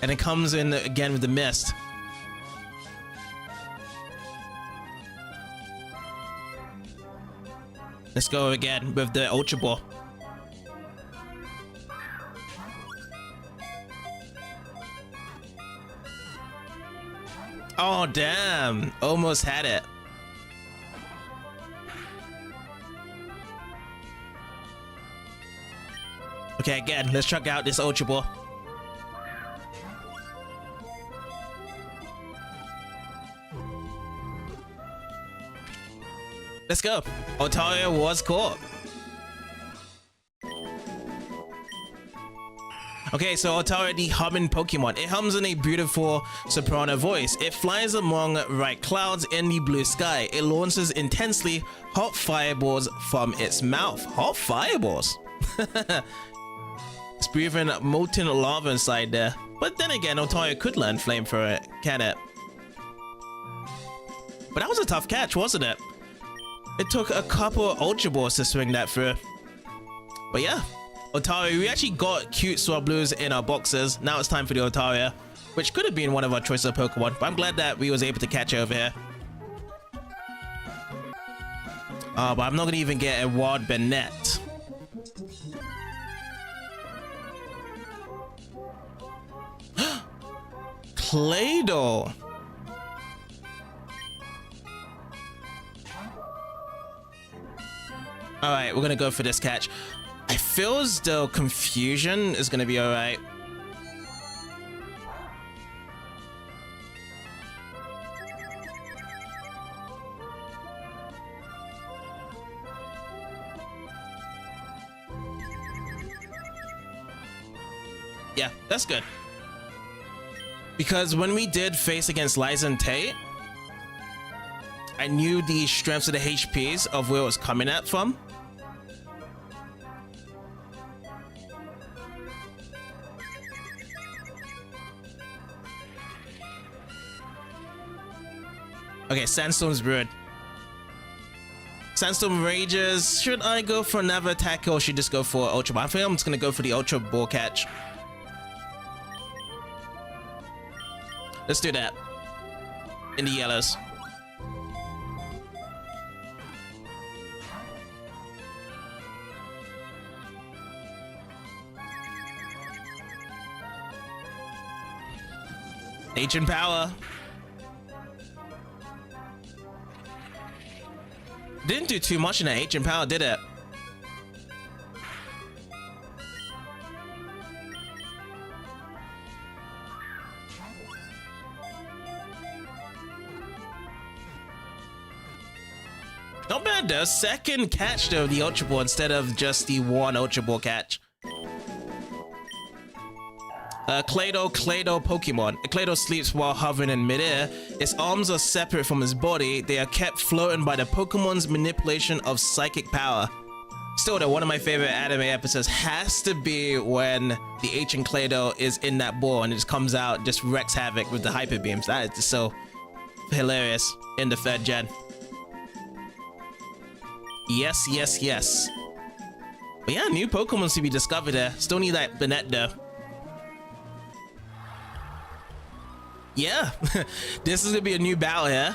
And it comes in again with the Mist. Let's go again with the Ultra Ball. Oh damn, almost had it. Okay, again, let's check out this Ultra Ball. Let's go. Altaria was caught. Okay, so Altaria, the humming Pokemon. It hums in a beautiful soprano voice. It flies among bright clouds in the blue sky. It launches intensely hot fireballs from its mouth. Hot fireballs? It's breathing molten lava inside there. But then again, Altaria could learn Flamethrower, can it? But that was a tough catch, wasn't it? It took a couple of Ultra Balls to swing that through. But yeah. Altaria, we actually got cute Swablues in our boxes. Now it's time for the Altaria, which could have been one of our choice of Pokemon, but I'm glad that we was able to catch it over here. But I'm not gonna even get a Wild Bennett. Claydol. Alright, we're gonna go for this catch. I feel as though Confusion is gonna be alright. Yeah, that's good. Because when we did face against Liza and Tate, I knew the strengths of the HPs of where it was coming at from. Okay, Sandstorm's brewed. Sandstorm rages. Should I go for another attack or should I just go for Ultra Ball? I think I'm just gonna go for the Ultra Ball catch. Let's do that. In the yellows. Ancient power. Didn't do too much in that ancient power, did it? Not bad though. Second catch though, the Ultra Ball instead of just the one Ultra Ball catch. Clado Pokemon. Clado sleeps while hovering in midair. Its arms are separate from his body. They are kept floating by the Pokemon's manipulation of psychic power. Still though, one of my favorite anime episodes has to be when the ancient Clado is in that ball and it just comes out, just wrecks havoc with the hyper beams. That is just so hilarious in the 3rd gen. Yes, yes, yes. But yeah, new Pokemon to be discovered there. Still need that Banette though. Yeah, this is gonna be a new battle here.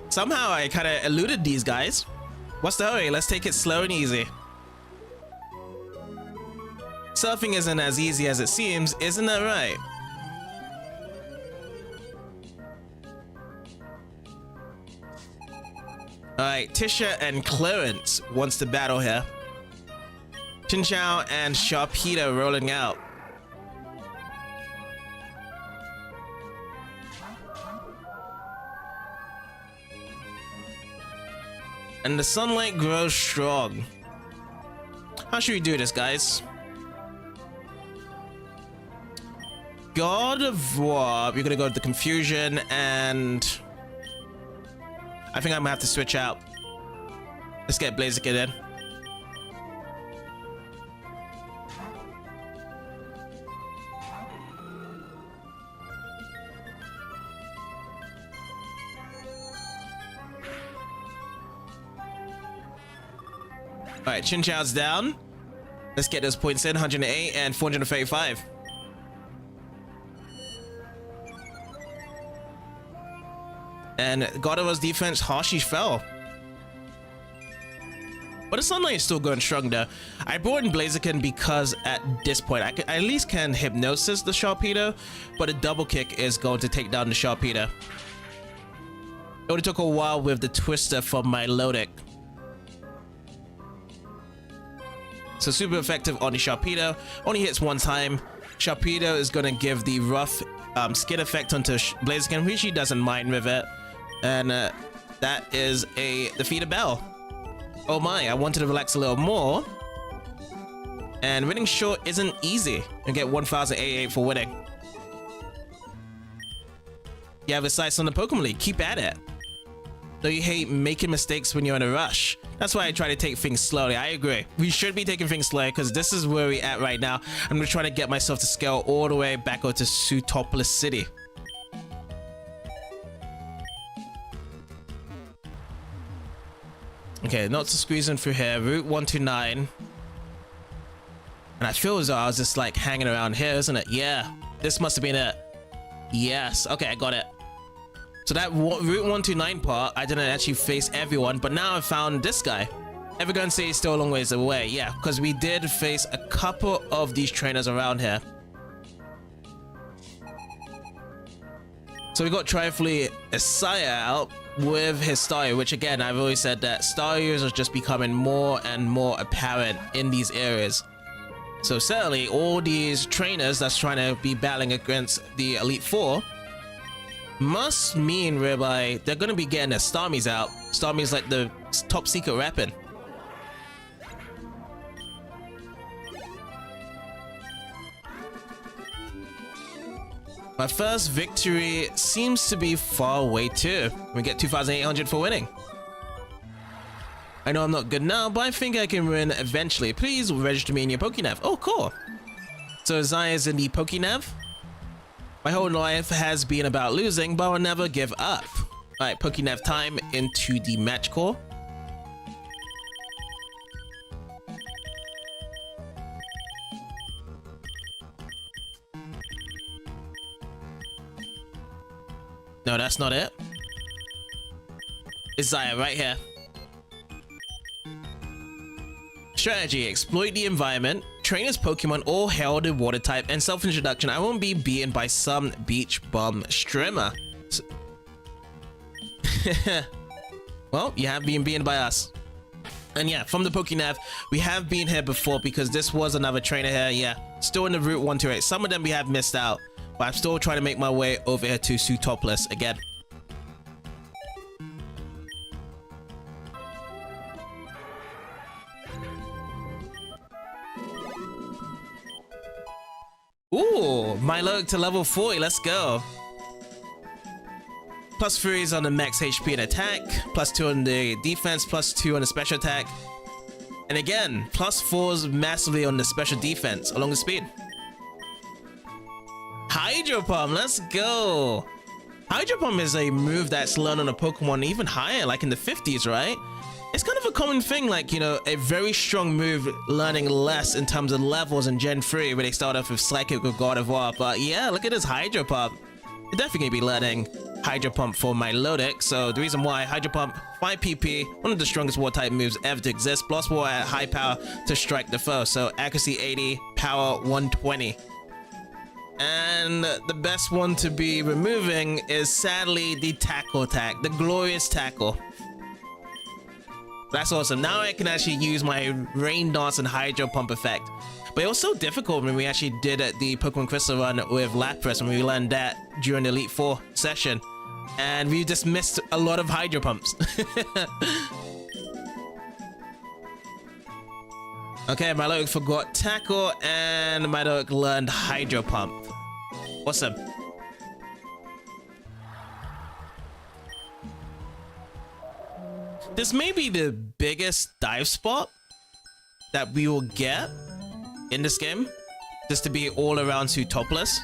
Somehow I kind of eluded these guys. What's the hurry? Let's take it slow and easy. Surfing isn't as easy as it seems, isn't that right? Alright, Tisha and Clarence wants to battle here. Chinchou and Sharpedo rolling out. And the sunlight grows strong. How should we do this, guys? God of War. We're gonna go with the confusion, and I think I'm gonna have to switch out. Let's get Blaziken in. Alright, Chinchou's down. Let's get those points in, 108 and 435. And God of War's defense, Hashi fell. But the sunlight is still going strong though. I brought in Blaziken because at this point, I at least can Hypnosis the Sharpedo, but a double kick is going to take down the Sharpedo. It only took a while with the Twister from my Lodic. So super effective on the Sharpedo. Only hits one time. Sharpedo is going to give the rough skin effect onto Blaziken, which he doesn't mind with it. And that is a defeated Bell. Oh my, I wanted to relax a little more. And winning short isn't easy. You get 1088 for winning. You have a sights on the Pokemon League. Keep at it. Though you hate making mistakes when you're in a rush. That's why I try to take things slowly. I agree. We should be taking things slowly because this is where we're at right now. I'm going to try to get myself to scale all the way back over to Sootopolis City. Okay, not to squeeze in through here. Route 129. And I feel as though I was just like hanging around here, isn't it? Yeah, this must have been it. Yes. Okay, I got it. So that Route 129 part, I didn't actually face everyone, but now I've found this guy. Everyone say he's still a long ways away. Yeah, because we did face a couple of these trainers around here. So we got Trifly Isaiah out with his Staryu, which again, I've always said that Staryus are just becoming more and more apparent in these areas. So certainly all these trainers that's trying to be battling against the Elite Four must mean whereby they're going to be getting their Starmies out. Starmies like the top secret weapon. My first victory seems to be far away too. We get 2,800 for winning. I know I'm not good now, but I think I can win eventually. Please register me in your Pokénav. Oh, cool. So Zaya's in the Pokénav. My whole life has been about losing, but I'll never give up. Alright, Pokénav time into the match core. No, that's not it. It's Zaya right here. Strategy: exploit the environment, train as Pokemon all held in water type, and self-introduction: I won't be beaten by some beach bum streamer. Well, you have been beaten by us. And yeah, from the Pokénav, we have been here before because this was another trainer here. Yeah, still in the Route 128. Some of them we have missed out, but I'm still trying to make my way over here to Sootopolis again. Ooh, Milo to level 40, let's go. Plus 3 is on the max HP and attack, plus 2 on the defense, plus 2 on the special attack. And again, plus 4s massively on the special defense, along with speed. Hydro Pump, let's go. Hydro Pump is a move that's learned on a Pokemon even higher, like in the 50s, right? It's kind of a common thing, like, you know, a very strong move learning less in terms of levels in Gen 3 where they start off with Psychic or God of War. But yeah, look at this Hydro Pump. You're definitely going to be learning Hydro Pump for Milotic. So the reason why, Hydro Pump, 5 PP, one of the strongest water type moves ever to exist, plus 4 at high power to strike the foe. So accuracy 80, power 120. And the best one to be removing is sadly the Tackle attack, the glorious Tackle. That's awesome. Now I can actually use my Rain Dance and Hydro Pump effect. But it was so difficult when we actually did the Pokemon Crystal run with Lapras, and we learned that during the Elite Four session. And we just missed a lot of Hydro Pumps. Okay, Milotic forgot Tackle, and Milotic learned Hydro Pump. Awesome. This may be the biggest dive spot that we will get in this game, just to be all around Sootopolis.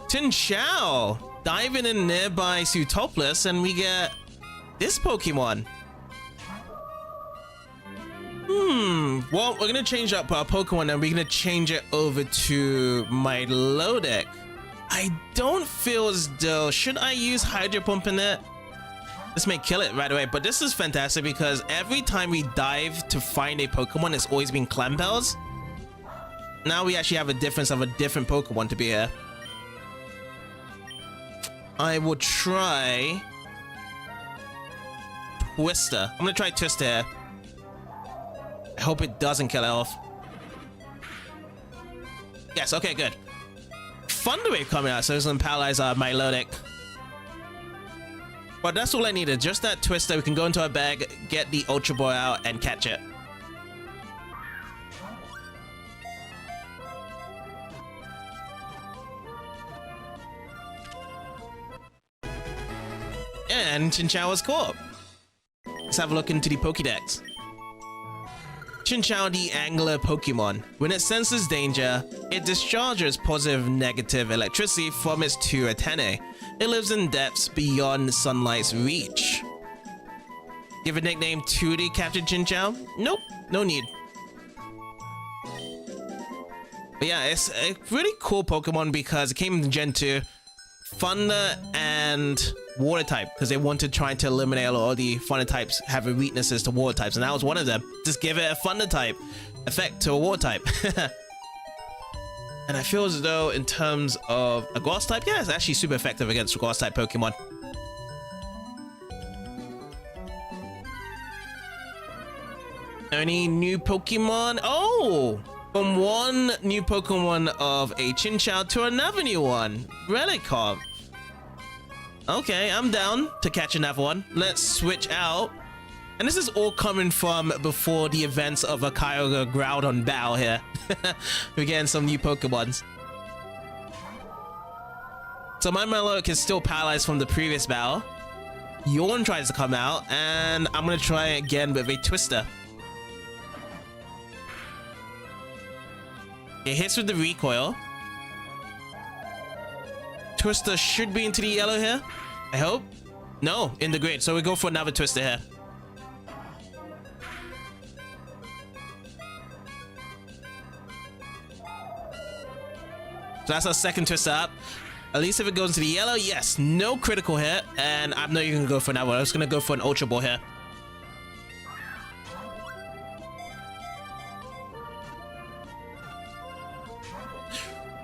Chinchou diving in nearby Sootopolis, and we get this Pokemon. Well, we're gonna change up our Pokemon and we're gonna change it over to Milotic. I don't feel as though, should I use Hydro Pump in it? This may kill it right away, but this is fantastic because every time we dive to find a Pokemon, it's always been Clamperls. Now we actually have a difference of a different Pokemon to be here. I will try Twister. I'm gonna try Twister here. I hope it doesn't kill it off. Yes, okay, good. Thunder Wave coming out, so it's gonna paralyze our Milotic. But that's all I needed, just that Twister. We can go into our bag, get the Ultra Ball out, and catch it. And Chinchou was caught. Let's have a look into the Pokédex. Chinchou, the angler Pokemon. When it senses danger, it discharges positive negative electricity from its two antennae. It lives in depths beyond sunlight's reach. Give a nickname to the captured Chinchou? Nope, no need. But yeah, it's a really cool Pokemon because it came in Gen 2. Thunder and water type, because they wanted trying to eliminate all the thunder types having weaknesses to water types, and that was one of them. Just give it a thunder type effect to a water type. And I feel as though in terms of a grass type, yeah, it's actually super effective against grass type Pokemon. Any new Pokemon? Oh! From one new Pokemon of a Chinchou to another new one. Relicorp. Okay, I'm down to catch another one. Let's switch out And this is all coming from before the events of a Kyogre Groudon battle here. We're getting some new Pokemons. So my Melloc is still paralyzed from the previous battle. Yawn tries to come out, and I'm gonna try again with a Twister. It hits with the recoil. Twister should be into the yellow here, I hope. No, in the grid, so we go for another Twister here. So that's our second Twister up. At least if it goes into the yellow, yes, no critical hit, and I'm not even gonna go for another one. I'm just gonna go for an Ultra Ball here.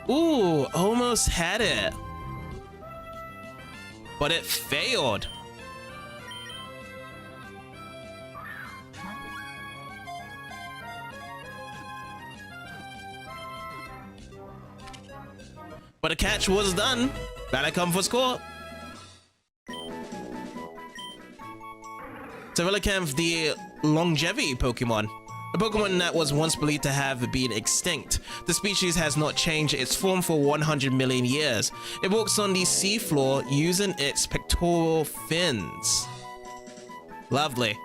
Ooh, almost had it. But it failed. But the catch was done. Gotta come for score. Relicanth, the longevity Pokemon. A Pokemon that was once believed to have been extinct. The species has not changed its form for 100 million years. It walks on the seafloor using its pectoral fins. Lovely.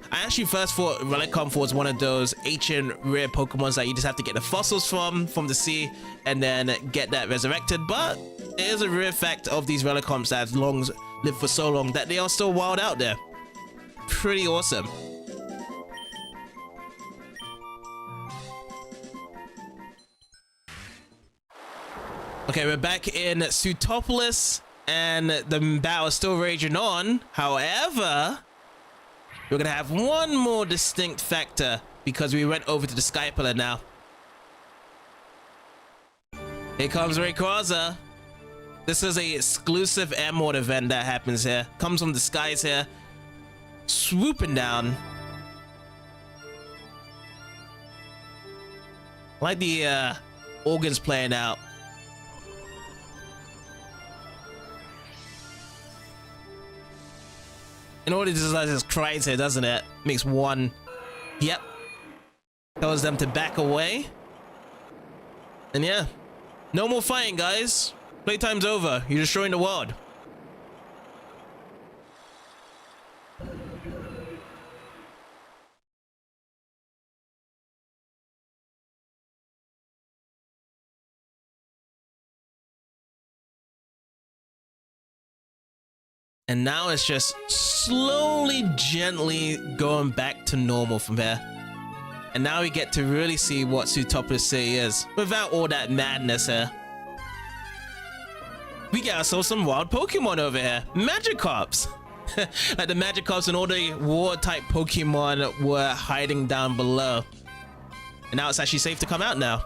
I actually first thought Relicanth was one of those ancient rare Pokemons that you just have to get the fossils from the sea and then get that resurrected, but it is a rare fact of these Relicanths that have lived for so long that they are still wild out there. Pretty awesome. Okay, we're back in Sootopolis, and the battle is still raging on. However, we're gonna have one more distinct factor because we went over to the Sky Pillar now. Here comes Rayquaza. This is a exclusive Emerald event that happens here. Comes from the skies here, swooping down. Like the organs playing out. In order to just cries here, doesn't it? Makes one. Yep. Tells them to back away. And yeah. No more fighting, guys. Playtime's over. You're destroying the world. And now it's just slowly, gently going back to normal from here. And now we get to really see what Sootopolis City is, without all that madness here. We got ourselves some wild Pokemon over here. Magikarps! Like the Magikarps and all the war-type Pokemon were hiding down below. And now it's actually safe to come out now.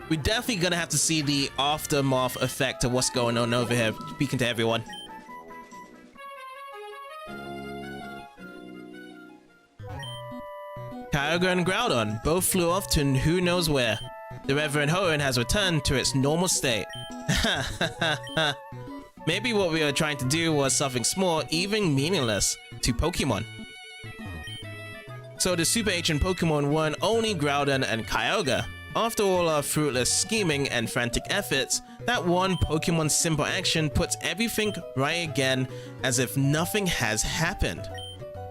We're definitely gonna have to see the aftermath effect of what's going on over here, speaking to everyone. Kyogre and Groudon both flew off to who knows where. The Reverend Hoenn has returned to its normal state. Maybe what we were trying to do was something small, even meaningless, to Pokemon. So the super ancient Pokemon weren't only Groudon and Kyogre. After all our fruitless scheming and frantic efforts, that one Pokemon's simple action puts everything right again as if nothing has happened.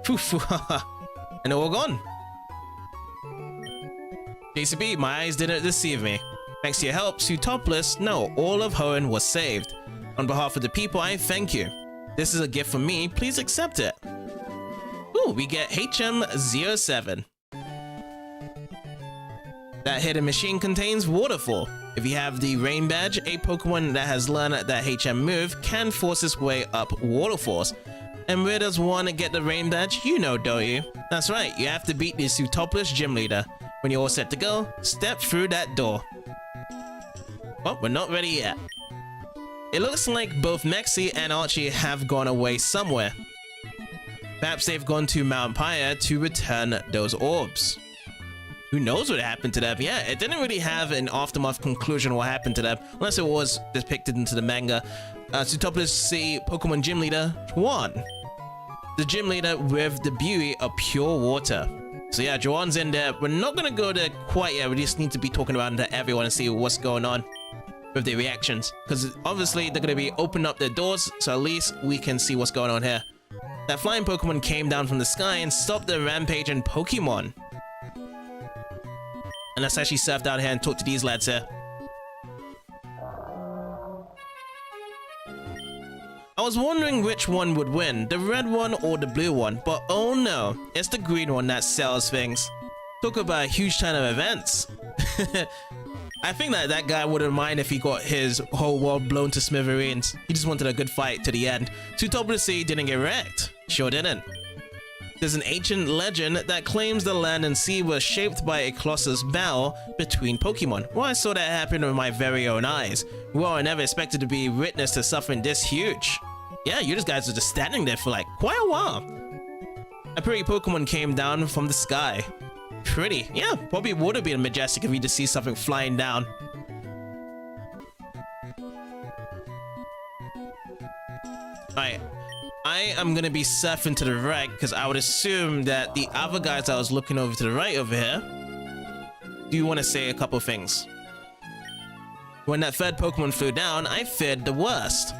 And they're all gone. JCB, my eyes didn't deceive me. Thanks to your help, Sootopolis, no, all of Hoenn was saved. On behalf of the people, I thank you. This is a gift from me, please accept it. Ooh, we get HM07. That hidden machine contains Waterfall. If you have the Rain Badge, a Pokemon that has learned that HM move can force its way up waterfalls. And where does one get the Rain Badge? You know, don't you? That's right, you have to beat the Sootopolis gym leader. When you're all set to go, step through that door. Oh, we're not ready yet. It looks like both Mexi and Archie have gone away somewhere. Perhaps they've gone to Mount Pyre to return those orbs. who knows what happened to them? Yeah, it didn't really have an aftermath conclusion what happened to them, unless it was depicted into the manga. Sootopolis City Pokemon Gym Leader Juan. The gym leader with the beauty of pure water. So yeah, Juan's in there. We're not gonna go there quite yet. We just need to be talking about it to everyone and see what's going on with their reactions. Because obviously they're gonna be opening up their doors, so at least we can see what's going on here. That flying Pokemon came down from the sky and stopped the rampaging Pokemon. And let's actually surf down here and talk to these lads here. I was wondering which one would win, the red one or the blue one, but oh no, it's the green one that sells things. Talk about a huge ton of events. I think that guy wouldn't mind if he got his whole world blown to smithereens. He just wanted a good fight to the end. Sootopolis City didn't get wrecked. Sure didn't. There's an ancient legend that claims the land and sea were shaped by a colossus battle between Pokemon. Well, I saw that happen with my very own eyes. Well, I never expected to be witness to something this huge. Yeah, you guys are just standing there for like quite a while. A pretty Pokemon came down from the sky. Pretty. Yeah, probably would have been majestic if we just see something flying down. Alright. I am going to be surfing to the right because I would assume that the other guys I was looking over to the right over here do want to say a couple things. When that third Pokemon flew down, I feared the worst.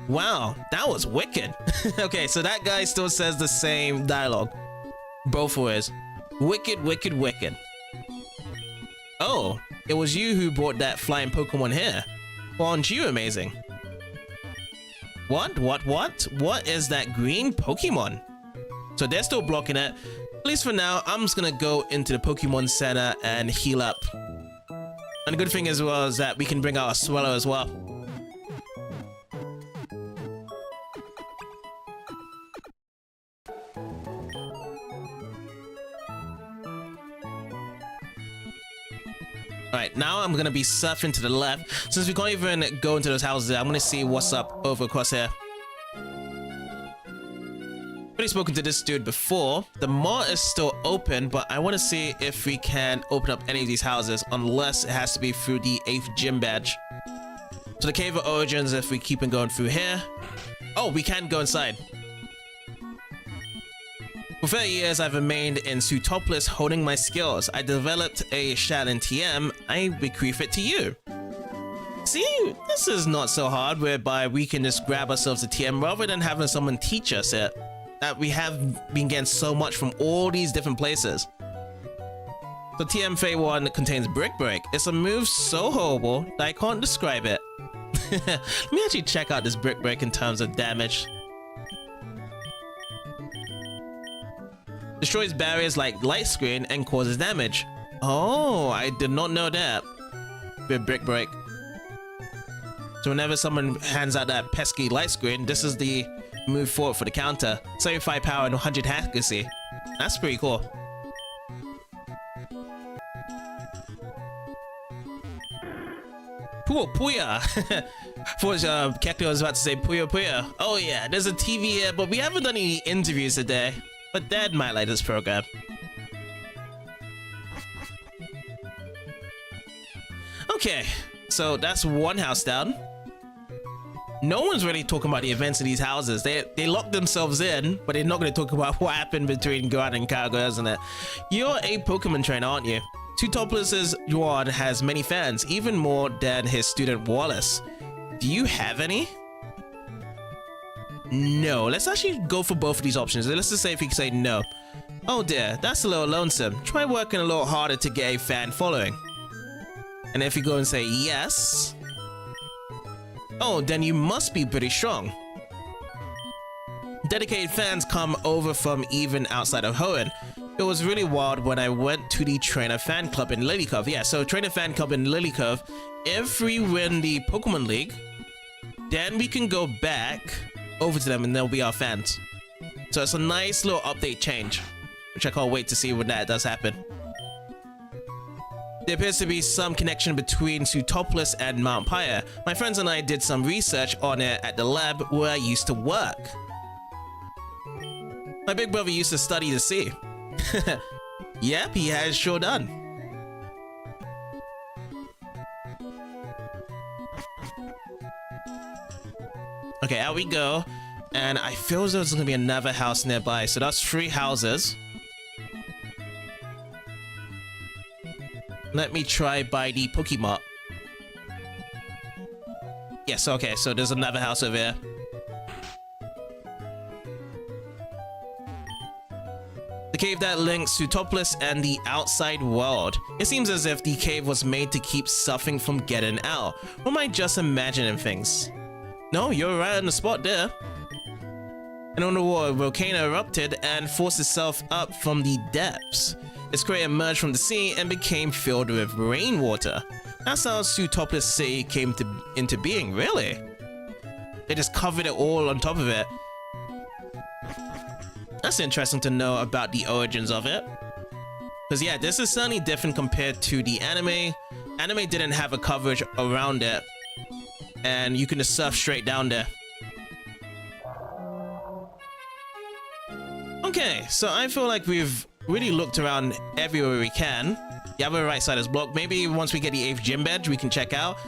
Wow, that was wicked. Okay, so that guy still says the same dialogue. Both ways. Wicked, wicked, wicked. Oh, it was you who brought that flying Pokemon here. Well, aren't you amazing? What? What is that green Pokemon? So they're still blocking it. At least for now, I'm just gonna go into the Pokemon Center and heal up. And the good thing as well is that we can bring out a Swellow as well. Alright, now I'm gonna be surfing to the left. Since we can't even go into those houses, I'm gonna see what's up over across here. Already spoken to this dude before. The mall is still open, but I want to see if we can open up any of these houses, unless it has to be through the 8th gym badge. So the Cave of Origins, if we keep on going through here. Oh, we can go inside. For 30 years, I've remained in Sootopolis honing my skills. I developed a Shaolin TM. I bequeath it to you. See, this is not so hard, whereby we can just grab ourselves a TM rather than having someone teach us it. That we have been getting so much from all these different places. So TM Phase 1 contains Brick Break. It's a move so horrible that I can't describe it. Let me actually check out this Brick Break in terms of damage. Destroys barriers like light screen and causes damage. Oh, I did not know that. With Brick Break. So whenever someone hands out that pesky light screen, this is the move forward for the counter. 75 power and 100 accuracy. That's pretty cool. Puya. For Kekko was about to say Puya. Oh yeah, there's a TV here, but we haven't done any interviews today. But Dad might like this program. Okay, so that's one house down. No one's really talking about the events in these houses. They locked themselves in, but they're not going to talk about what happened between Guard and Kago, isn't it? You're a Pokemon trainer, aren't you? Sootopolis' Yuan has many fans, even more than his student Wallace. Do you have any? No, let's actually go for both of these options. Let's just say if he can say no. Oh dear, that's a little lonesome. Try working a little harder to get a fan following. And if you go and say yes, oh, then you must be pretty strong. Dedicated fans come over from even outside of Hoenn. It was really wild when I went to the Trainer Fan Club in Lily Cove. Yeah, so Trainer Fan Club in Lily Cove. If we win the Pokemon League, then we can go back over to them and they'll be our fans. So it's a nice little update change, which I can't wait to see when that does happen. There appears to be some connection between Sootopolis and Mount Pyre. My friends and I did some research on it at the lab where I used to work. My big brother used to study the sea. Yep, he has sure done. Okay, out we go. And I feel as though there's gonna be another house nearby. So that's 3 houses. Let me try by the Pokemon. Yes, okay, so there's another house over here. The cave that links Sootopolis and the outside world. It seems as if the cave was made to keep something from getting out. Or am I just imagining things? No, you're right on the spot there. An underwater volcano erupted and forced itself up from the depths. Its crater emerged from the sea and became filled with rainwater. That's how Sootopolis City came into being, really. They just covered it all on top of it. That's interesting to know about the origins of it. Because yeah, this is certainly different compared to the anime. Anime didn't have a coverage around it. And you can just surf straight down there. Okay, so I feel like we've really looked around everywhere we can. The other right side is blocked. Maybe once we get the 8th gym badge, we can check out.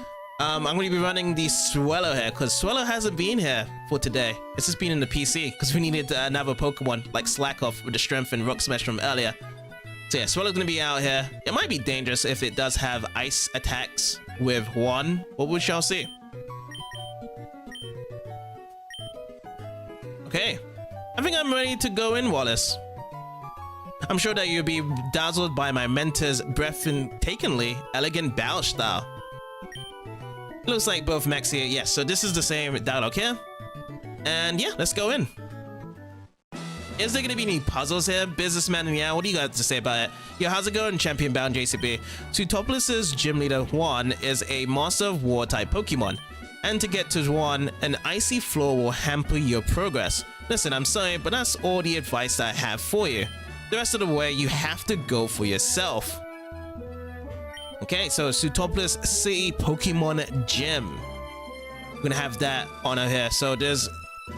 I'm going to be running the Swellow here because Swellow hasn't been here for today. It's just been in the PC because we needed another Pokemon like Slack Off with the Strength and Rock Smash from earlier. So yeah, Swellow's going to be out here. It might be dangerous if it does have ice attacks with one, but we shall see. Okay, I think I'm ready to go in, Wallace. I'm sure that you'll be dazzled by my mentor's breathtakingly elegant bow style. It looks like both mechs here. Yes, so this is the same dialogue here. And yeah, let's go in. Is there going to be any puzzles here? Businessman and yeah, what do you got to say about it? Yo, how's it going, Champion Bound JCB? Sootopolis' Gym Leader 1 is a Master of War type Pokemon. And to get to 1, an icy floor will hamper your progress. Listen, I'm sorry, but that's all the advice I have for you. The rest of the way, you have to go for yourself. Okay, so Sootopolis City Pokemon Gym. We're gonna have that on over here. So there's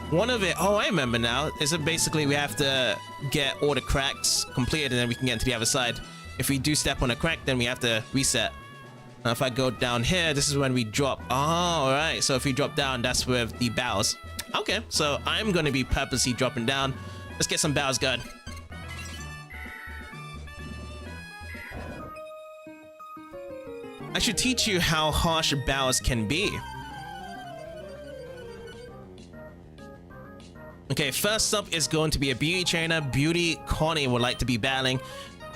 one of it. Oh, I remember now. Is it basically we have to get all the cracks completed and then we can get into the other side. If we do step on a crack, then we have to reset. Now, if I go down here, this is when we drop. Oh, all right. So if we drop down, that's with the bows. Okay, so I'm gonna be purposely dropping down. Let's get some bows going. I should teach you how harsh bows can be. Okay, first up is going to be a beauty trainer. Beauty Connie would like to be battling.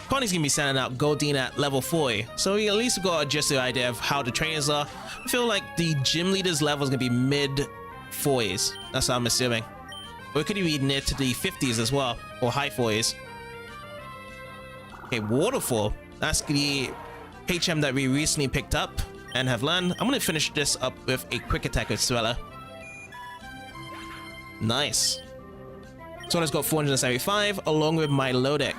Connie's gonna be sending out Goldeen at level 40. So we at least got just the idea of how the trainers are. I feel like the gym leader's level is gonna be mid 40s. That's what I'm assuming. Or it could be near to the 50s as well, or high 40s. Okay, Waterfall. That's the HM that we recently picked up and have learned. I'm gonna finish this up with a quick attack with Swellow. Nice. Swellow's got 475 along with my Lodec.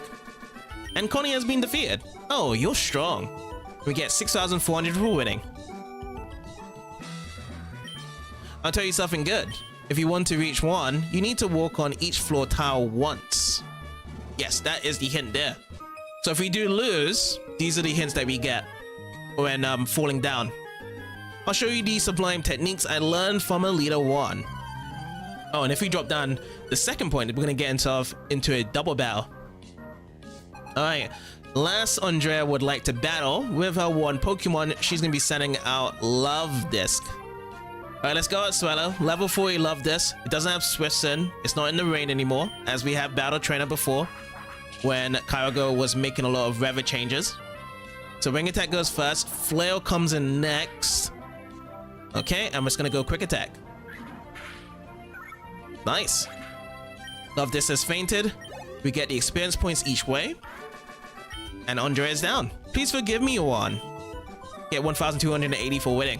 And Connie has been defeated. Oh, you're strong. We get 6,400 for winning. I'll tell you something good. If you want to reach 1, you need to walk on each floor tile once. Yes, that is the hint there. So if we do lose, these are the hints that we get when falling down. I'll show you the sublime techniques I learned from a leader 1. Oh, and if we drop down the second point, we're gonna get into a double battle. Alright, last Andrea would like to battle with her 1 Pokemon. She's gonna be sending out Love Disc. Alright, let's go at Swellow. Level 40 Love Disc. It doesn't have Swift Sin. It's not in the rain anymore, as we have Battle Trainer before, when Kyogre was making a lot of weather changes. So Ring Attack goes first. Flail comes in next. Okay, I'm just gonna go Quick Attack. Nice. Love Disc has fainted. We get the experience points each way. And Andre is down. Please forgive me, Juan. Get 1,280 for winning.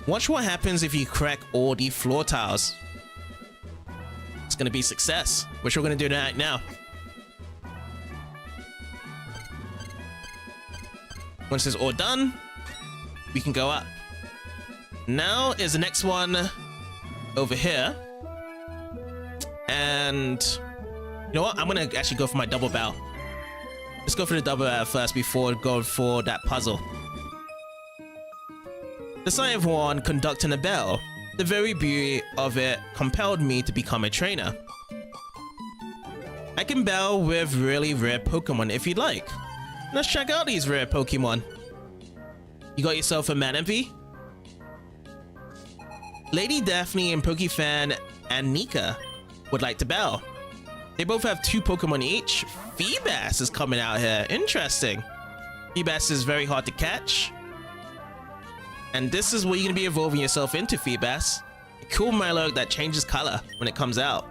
Watch what happens if you crack all the floor tiles. It's gonna be success, which we're gonna do right now. Once it's all done, we can go up. Now is the next one over here. And You know what? I'm gonna actually go for my double bow. Let's go for the double bow first before going for that puzzle. The sight of one conducting a battle. The very beauty of it compelled me to become a trainer. I can battle with really rare Pokemon if you'd like. Let's check out these rare Pokemon. You got yourself a Manaphy? Lady Daphne and Pokefan and Nika would like to battle. They both have 2 Pokemon each. Feebas is coming out here. Interesting. Feebas is very hard to catch. And this is what you're going to be evolving yourself into, Feebas. A cool Milo that changes color when it comes out.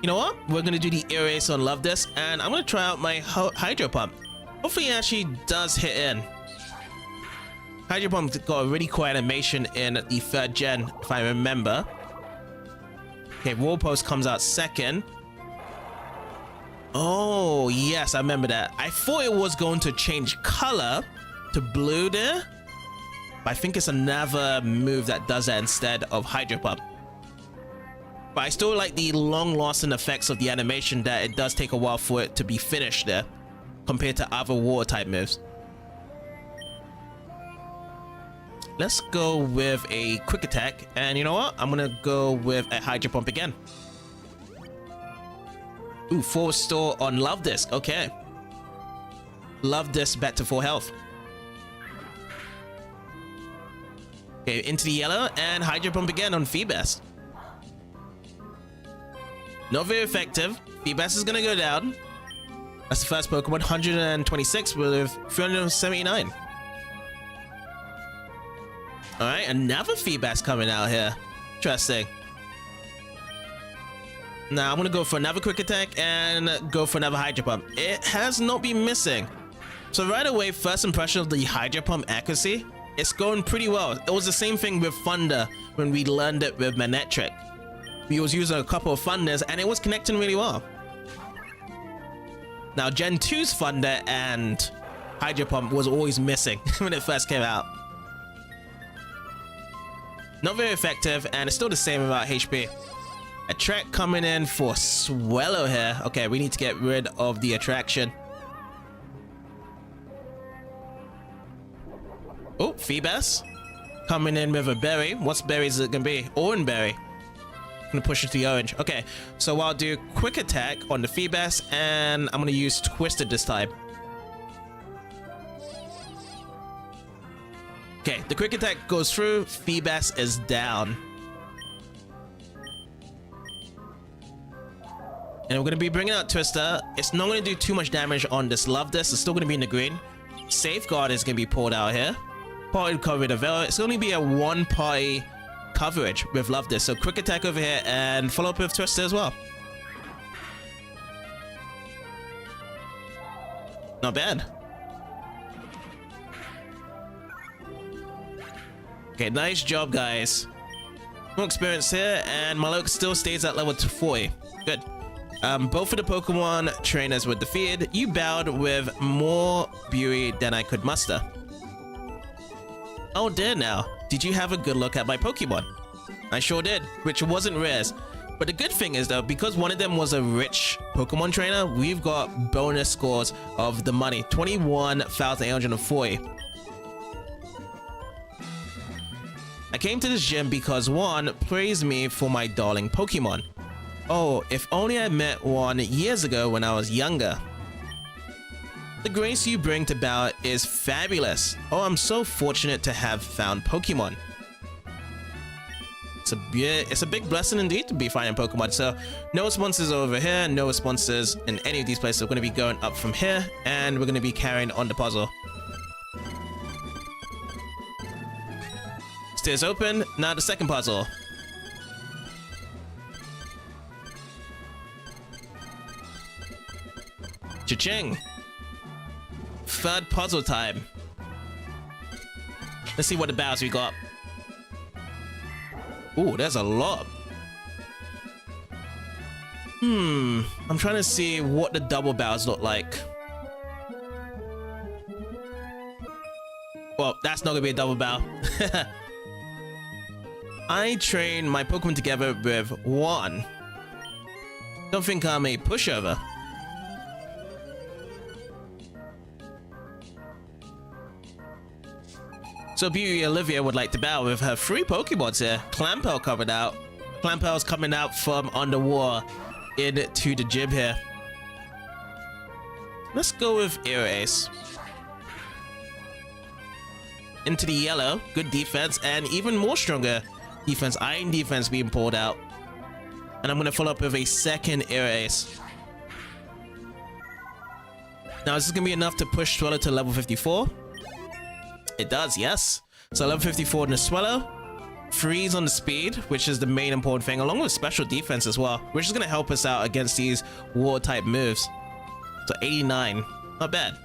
You know what? We're going to do the Air Race on Love Disc, and I'm going to try out my Hydro Pump. Hopefully it actually does hit in. Hydro Pump's got a really cool animation in the 3rd gen, if I remember. Okay, Warpost comes out second. Oh, yes, I remember that. I thought it was going to change color to blue there. But I think it's another move that does that instead of Hydro Pump. But I still like the long-lasting effects of the animation, that it does take a while for it to be finished there, compared to other water type moves. Let's go with a quick attack, and you know what? I'm gonna go with a Hydro Pump again. Ooh, 4 store on Love Disc. Okay. Love Disc back to full health. Okay, into the yellow and Hydro Pump again on Feebas. Not very effective. Feebas is gonna go down. That's the first Pokemon, 126 with 379. Alright, another Feebas coming out here. Interesting. Now I'm gonna go for another quick attack and go for another Hydro Pump. It has not been missing. So right away, first impression of the Hydro Pump accuracy, it's going pretty well. It was the same thing with Thunder when we learned it with Manectric. We was using a couple of Thunders and it was connecting really well. Now Gen 2's Thunder and Hydro Pump was always missing when it first came out. Not very effective, and it's still the same about HP. Attract coming in for Swellow here. Okay, we need to get rid of the attraction. Oh, Feebas coming in with a berry. What berry is it gonna be? Orange berry. I'm gonna push it to the orange. Okay, so I'll do quick attack on the Feebas, and I'm gonna use Twisted this time. Okay, the quick attack goes through. Feebas is down. And we're gonna be bringing out Twister. It's not gonna do too much damage on this Love Disc. It's still gonna be in the green. Safeguard is gonna be pulled out here. Party coverage available. It's gonna be a 1-party coverage with Love Disc. So quick attack over here and follow up with Twister as well. Not bad. Okay, nice job, guys. More experience here, and Malok still stays at level 40. Good. Both of the Pokemon trainers were defeated. You bowed with more beauty than I could muster. Oh dear now. Did you have a good look at my Pokemon? I sure did, which wasn't rares. But the good thing is though, because one of them was a rich Pokemon trainer, we've got bonus scores of the money. 21,840. I came to this gym because one praised me for my darling Pokemon. Oh, if only I met one years ago when I was younger. The grace you bring to battle is fabulous. Oh, I'm so fortunate to have found Pokemon. It's a big blessing indeed to be finding Pokemon. So no sponsors over here, no sponsors in any of these places. We're going to be going up from here, and we're going to be carrying on the puzzle. Stairs open. Now the second puzzle. Cha-ching. Third puzzle time. Let's see what the battles we got. Ooh, there's a lot. I'm trying to see what the double battles look like. Well, that's not gonna be a double battle. I train my Pokemon together with one. Don't think I'm a pushover. So Beauty Olivia would like to battle with her 3 Pokemon's here. Clampel covered out. Clampel's coming out from underwater into the gym here. Let's go with Air Ace. Into the yellow. Good defense and even more stronger defense. Iron defense being pulled out. And I'm going to follow up with a second Air Ace. Now, is this going to be enough to push Swellow to level 54? It does, yes. So level 54 in the Swellow. Freeze on the speed, which is the main important thing, along with special defense as well, which is going to help us out against these war type moves. So 89. Not bad.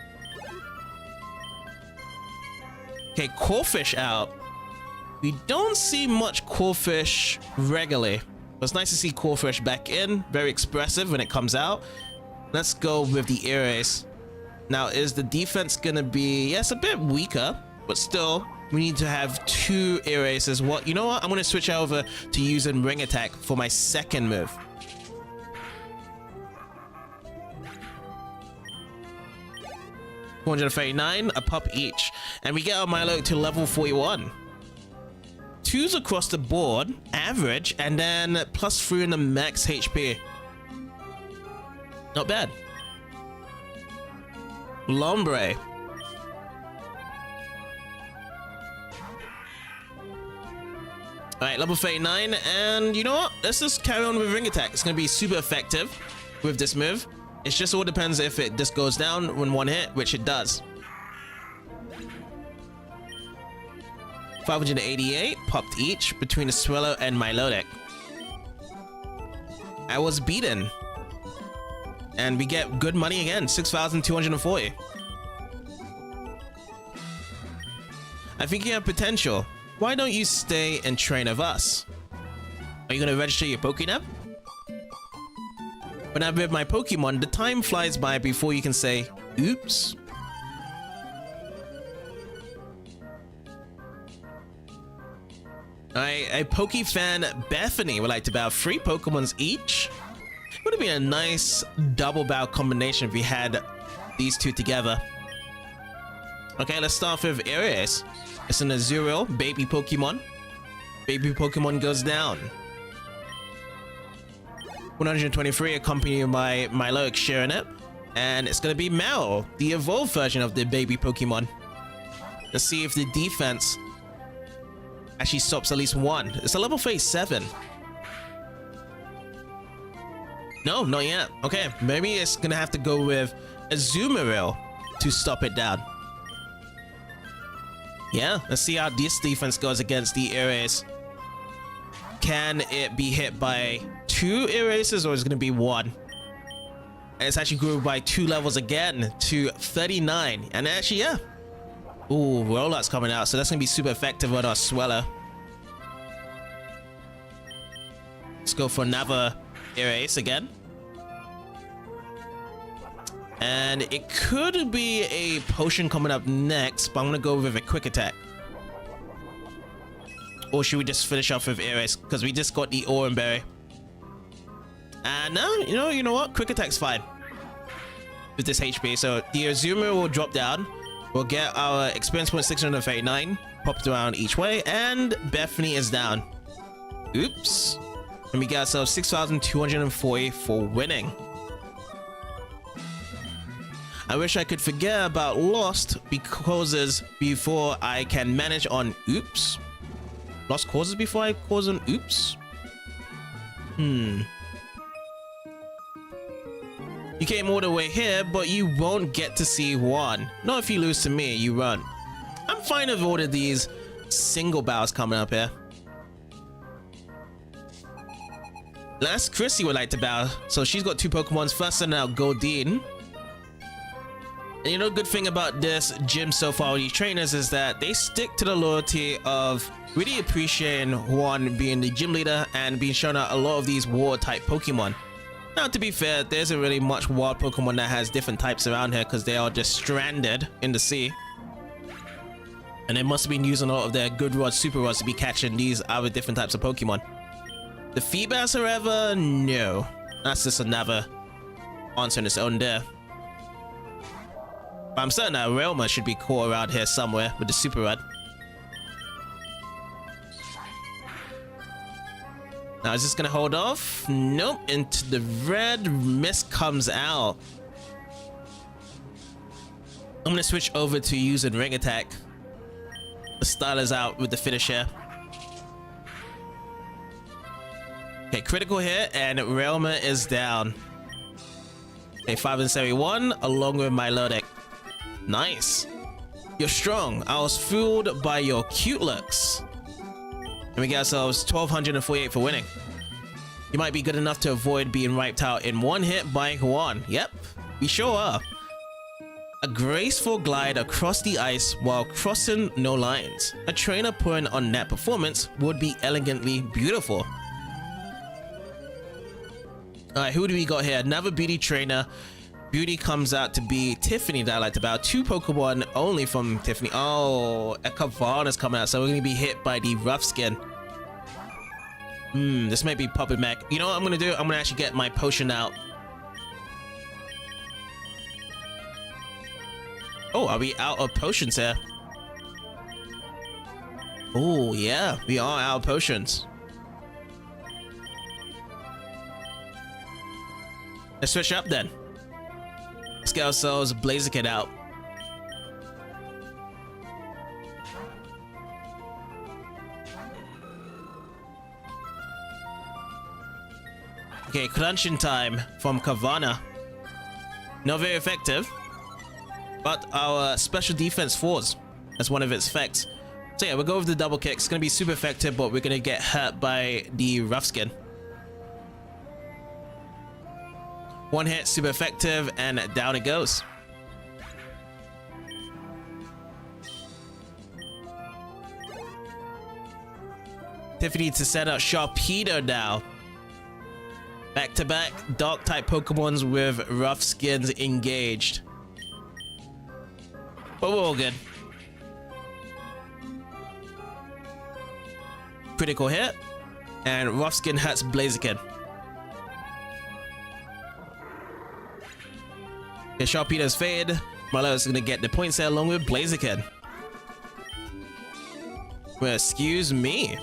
Okay, Corphish out. We don't see much Corphish regularly. But it's nice to see Corphish back in. Very expressive when it comes out. Let's go with the Air Ace. Now, is the defense going to be... Yes, a bit weaker. But still, we need to have 2 Air Aces. What? You know what? I'm going to switch over to using Ring Attack for my second move. $439, a pup each. And we get our Milo to level 41. 2s across the board, average, and then +3 in the max HP. Not bad. Lombre. Alright, level 39, and you know what? Let's just carry on with Ring Attack. It's going to be super effective with this move. It just all depends if it just goes down when one hit, which it does. 588, popped each between the Swellow and Milotic. I was beaten. And we get good money again, 6,240. I think you have potential. Why don't you stay and train with us? Are you going to register your Pokénap? When I'm with my Pokemon, the time flies by before you can say, oops. Alright, a Pokefan Bethany would like to battle 3 Pokemons each. It would have been a nice double battle combination if we had these 2 together. Okay, let's start with Air Ace. It's an Azurill, baby Pokemon. Baby Pokemon goes down. 123 accompanied by Milotic sharing it. And it's going to be Mel, the evolved version of the baby Pokemon. Let's see if the defense actually stops at least 1. It's a level 37. No, not yet. Okay, maybe it's going to have to go with Azumarill to stop it down. Yeah, let's see how this defense goes against the Air Ace. Can it be hit by 2 Air Aces or is it going to be 1? And it's actually grew by 2 levels again to 39. And actually, yeah. Ooh, Rollout's coming out, so that's going to be super effective on our Swellow. Let's go for another Air Ace again. And it could be a potion coming up next, but I'm gonna go with a quick attack. Or should we just finish off with Air Ace? Because we just got the Oran Berry. And no, you know what? Quick attack's fine with this HP. So the Azumarill will drop down. We'll get our experience point 639 popped around each way, and Bethany is down. Oops. And we got ourselves 6,240 for winning. I wish I could forget about lost causes before I can manage on oops. Lost causes before I cause on oops? You came all the way here, but you won't get to see 1. Not if you lose to me, you run. I'm fine with all of these single battles coming up here. Last Chrissy would like to battle, so she's got 2 Pokemons. First and now Goldeen. And you know, good thing about this gym so far with these trainers is that they stick to the loyalty of really appreciating one being the gym leader and being shown out a lot of these war type Pokemon. Now, to be fair, there isn't really much wild Pokemon that has different types around here because they are just stranded in the sea. And they must have been using a lot of their good rods, super rods to be catching these other different types of Pokemon. The Feebas, however, no. That's just another answer on its own there. But I'm certain that Realma should be caught around here somewhere with the Super Rod. Now, is this gonna hold off? Nope. Into the red. Mist comes out. I'm gonna switch over to using Ring Attack. The style is out with the finish here. Okay, critical hit, and Realma is down. Okay, 5 and 71 along with Milotic. Nice. You're strong. I was fooled by your cute looks. And we get ourselves 1248 for winning. You might be good enough to avoid being wiped out in one hit by Juan. Yep, we sure are. A graceful glide across the ice while crossing no lines. A trainer putting on that performance would be elegantly beautiful. Alright, who do we got here? Another beauty trainer. Beauty comes out to be Tiffany that I liked about. 2 Pokemon only from Tiffany. Oh, a Kavana's coming out, so we're going to be hit by the rough skin. This might be Puppet Mech. You know what I'm going to do? I'm going to actually get my potion out. Oh, are we out of potions here? Oh, yeah, we are out of potions. Let's switch up then. Let's get ourselves Blaziken out. Okay, crunching time from Kavana. Not very effective, but our special defense falls as one of its effects. So yeah, we'll go with the double kick. It's gonna be super effective, but we're gonna get hurt by the rough skin. One hit, super effective, and down it goes. Tiffany to set up Sharpedo now. Back to back dark type Pokemons with rough skins engaged. But we're all good. Critical hit, and rough skin hurts Blaziken. Okay, Sharpedo's fade. Marlo is gonna get the points there along with Blaziken. Well, excuse me.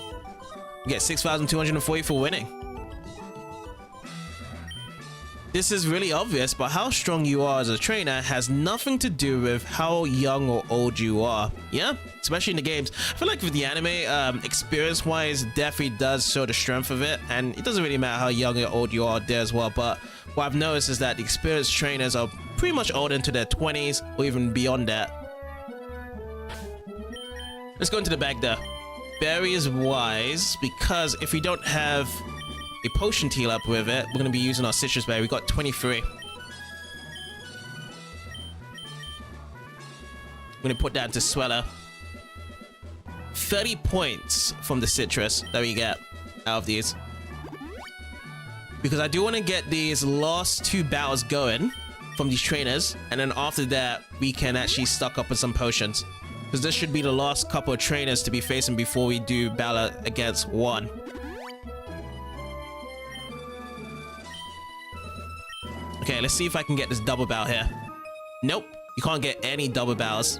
You get 6,240 for winning. This is really obvious, but how strong you are as a trainer has nothing to do with how young or old you are. Yeah, especially in the games. I feel like with the anime, experience-wise, definitely does show the strength of it, and it doesn't really matter how young or old you are there as well. But what I've noticed is that the experienced trainers are pretty much old into their 20s or even beyond that. Let's go into the bag there. Berries wise, because if we don't have a potion heal up with it, we're going to be using our citrus berry. We got 23. I'm going to put that into Sweller. 30 points from the citrus that we get out of these, because I do want to get these last 2 battles going from these trainers, and then after that we can actually stock up on some potions, because this should be the last couple of trainers to be facing before we do battle against one. Okay, let's see if I can get this double battle here. Nope, you can't get any double battles.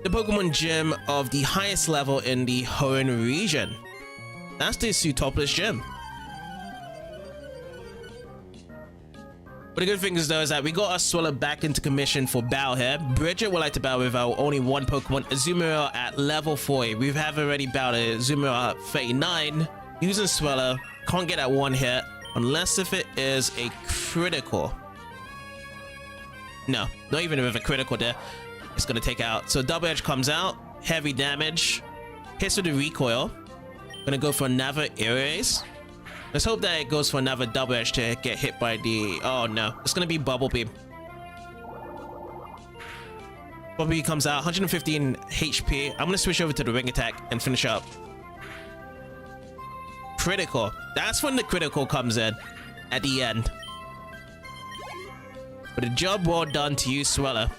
The Pokemon gym of the highest level in the Hoenn region. That's the Sootopolis gym. But the good thing is though is that we got our Swallow back into commission for battle here. Bridget would like to battle with our only one Pokemon, Azumarill at level 40. We have already battled Azumarill at 39. Using Swallow, can't get that one hit unless if it is a critical. No, not even with a critical there. It's gonna take out. So Double Edge comes out, heavy damage, hits with the recoil. Gonna go for another Erase. Let's hope that it goes for another Double Edge to get hit by the... Oh no, it's gonna be Bubble Beam. Bubble Beam comes out, 115 HP. I'm gonna switch over to the Ring Attack and finish up. Critical. That's when the critical comes in at the end. But a job well done to you, Sweller.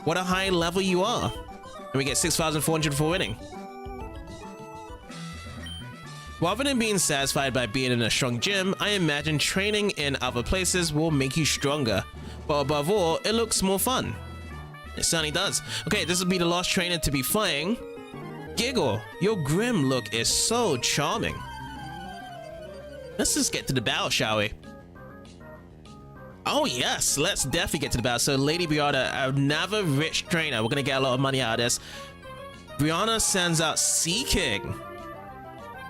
What a high level you are. And we get 6,400 for winning. Rather than being satisfied by being in a strong gym, I imagine training in other places will make you stronger. But above all, it looks more fun. It certainly does. Okay, this will be the last trainer to be flying. Giggle, your grim look is so charming. Let's just get to the battle, shall we? Oh yes, let's definitely get to the battle. So Lady Brianna, another rich trainer. We're gonna get a lot of money out of this. Brianna sends out Sea King.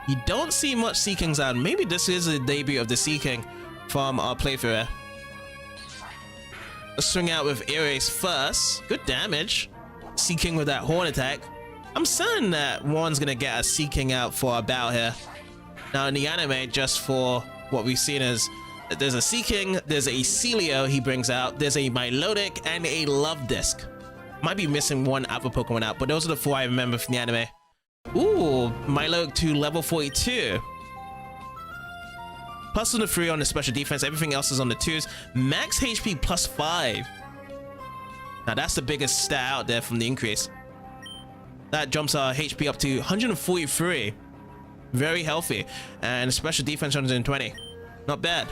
You don't see much Sea Kings out. Maybe this is the debut of the Sea King from our playthrough. Let's swing out with Ares first. Good damage. Sea King with that horn attack. I'm certain that Warren's gonna get a Sea King out for our battle here. Now in the anime, just for what we've seen is there's a Sea King, there's a Celio he brings out, there's a Milotic, and a Love Disc. Might be missing one other Pokemon out, but those are the 4 I remember from the anime. Ooh, Milotic to level 42. Plus on the 3 on the special defense, everything else is on the 2s. Max HP plus 5. Now that's the biggest stat out there from the increase. That jumps our HP up to 143. Very healthy. And special defense 120. Not bad.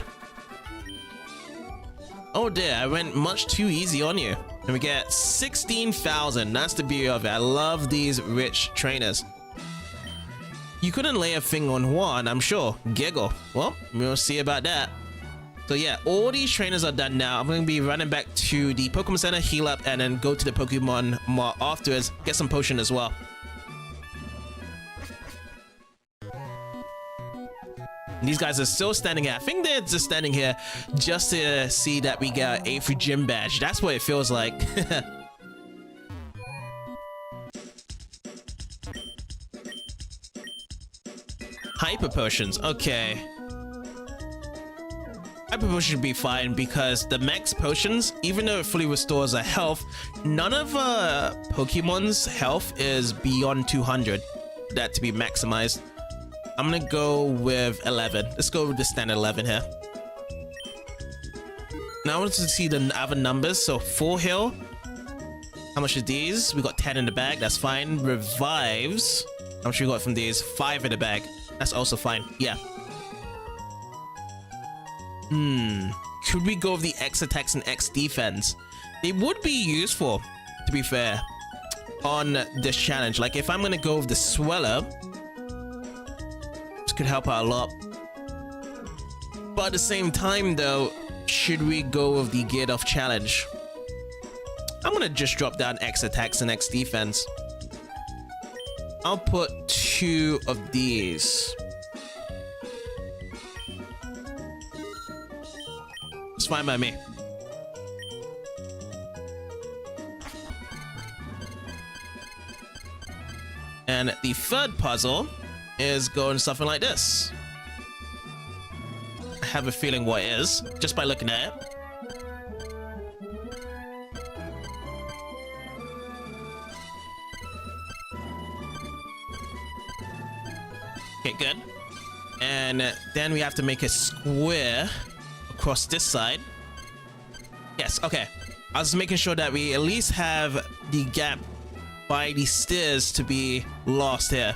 Oh dear, I went much too easy on you. And we get 16,000. That's the beauty of it. I love these rich trainers. You couldn't lay a thing on one, I'm sure. Giggle. Well, we'll see about that. So yeah, all these trainers are done now. I'm going to be running back to the Pokemon Center, heal up, and then go to the Pokemon Mart afterwards. Get some potion as well. These guys are still standing here. I think they're just standing here just to see that we get an 8th gym badge. That's what it feels like. Hyper potions. Okay. Hyper potions should be fine because the max potions, even though it fully restores our health, none of Pokemon's health is beyond 200. That to be maximized. I'm gonna go with 11. Let's go with the standard 11 here. Now I want to see the other numbers. So full heal. How much are these? We got 10 in the bag. That's fine. Revives. How much we got from these? 5 in the bag. That's also fine. Yeah. Could we go with the X attacks and X defense? They would be useful, to be fair, on this challenge. Like if I'm gonna go with the Sweller, could help out a lot, but at the same time though, should we go with the Geared Off challenge? I'm gonna just drop down X attacks and X defense. I'll put 2 of these. It's fine by me. And the third puzzle is going something like this. I have a feeling what it is, just by looking at it. Okay, good. And then we have to make a square across this side. Yes, okay. I was making sure that we at least have the gap by the stairs to be lost here.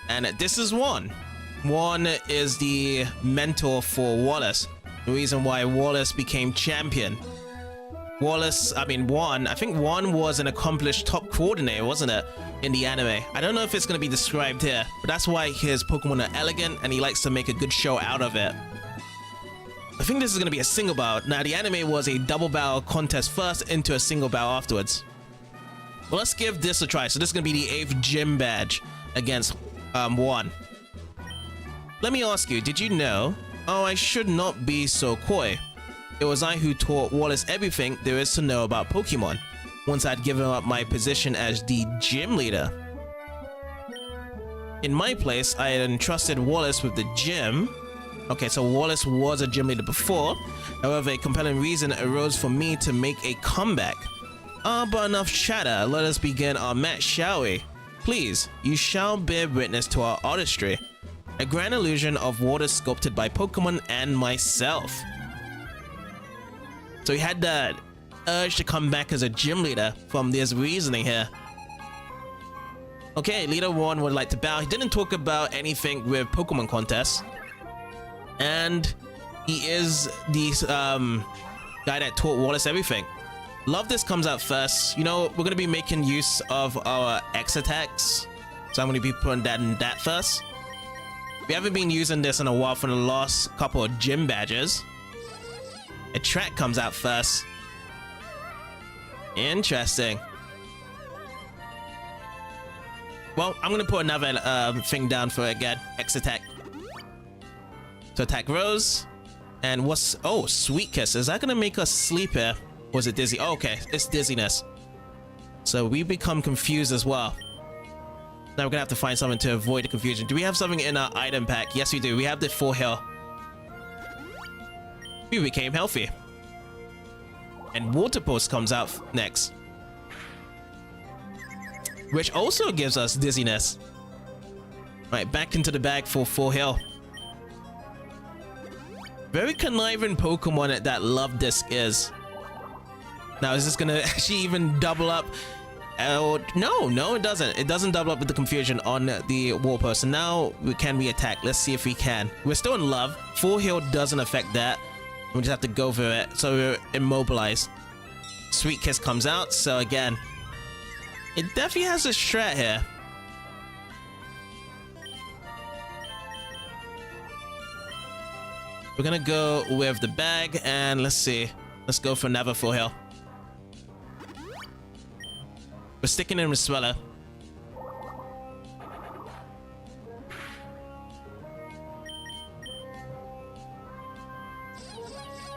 And this is one. One is the mentor for Wallace. The reason why Wallace became champion. Juan, I think Juan was an accomplished top coordinator, wasn't it? In the anime. I don't know if it's going to be described here, but that's why his Pokemon are elegant and he likes to make a good show out of it. I think this is going to be a single battle. Now, the anime was a double battle contest first into a single battle afterwards. Well, let's give this a try. So this is going to be the 8th gym badge against Juan. Let me ask you, did you know? Oh, I should not be so coy. It was I who taught Wallace everything there is to know about Pokemon, once I'd given up my position as the gym leader. In my place, I had entrusted Wallace with the gym. Okay, so Wallace was a gym leader before. However, a compelling reason arose for me to make a comeback. But enough chatter, let us begin our match, shall we? Please, you shall bear witness to our artistry. A grand illusion of water sculpted by Pokemon and myself. So he had that urge to come back as a gym leader from this reasoning here. Okay, Leader 1 would like to bow. He didn't talk about anything with Pokemon contests. And he is the guy that taught Wallace everything. Love This comes out first. You know, we're going to be making use of our X attacks. So I'm going to be putting that in that first. We haven't been using this in a while for the last couple of gym badges. A track comes out first. Interesting. Well, I'm going to put another thing down for it again. X attack. So attack Rose. And what's... Oh, Sweet Kiss. Is that going to make us sleep here? Or is it dizzy? Oh, okay. It's dizziness. So we become confused as well. Now we're going to have to find something to avoid the confusion. Do we have something in our item pack? Yes, we do. We have the full heal. We became healthy. And Water Pulse comes out next. Which also gives us dizziness. Right, back into the bag for full heal. Very conniving Pokemon that Love Disc is. Now, is this gonna actually even double up? No, it doesn't. It doesn't double up with the confusion on the wall post. So now, can we attack? Let's see if we can. We're still in love. Full heal doesn't affect that. We just have to go for it. So we're immobilized. Sweet Kiss comes out. So again, it definitely has a strat here. We're gonna go with the bag and let's see. Let's go for another full heal. We're sticking in with Swellow.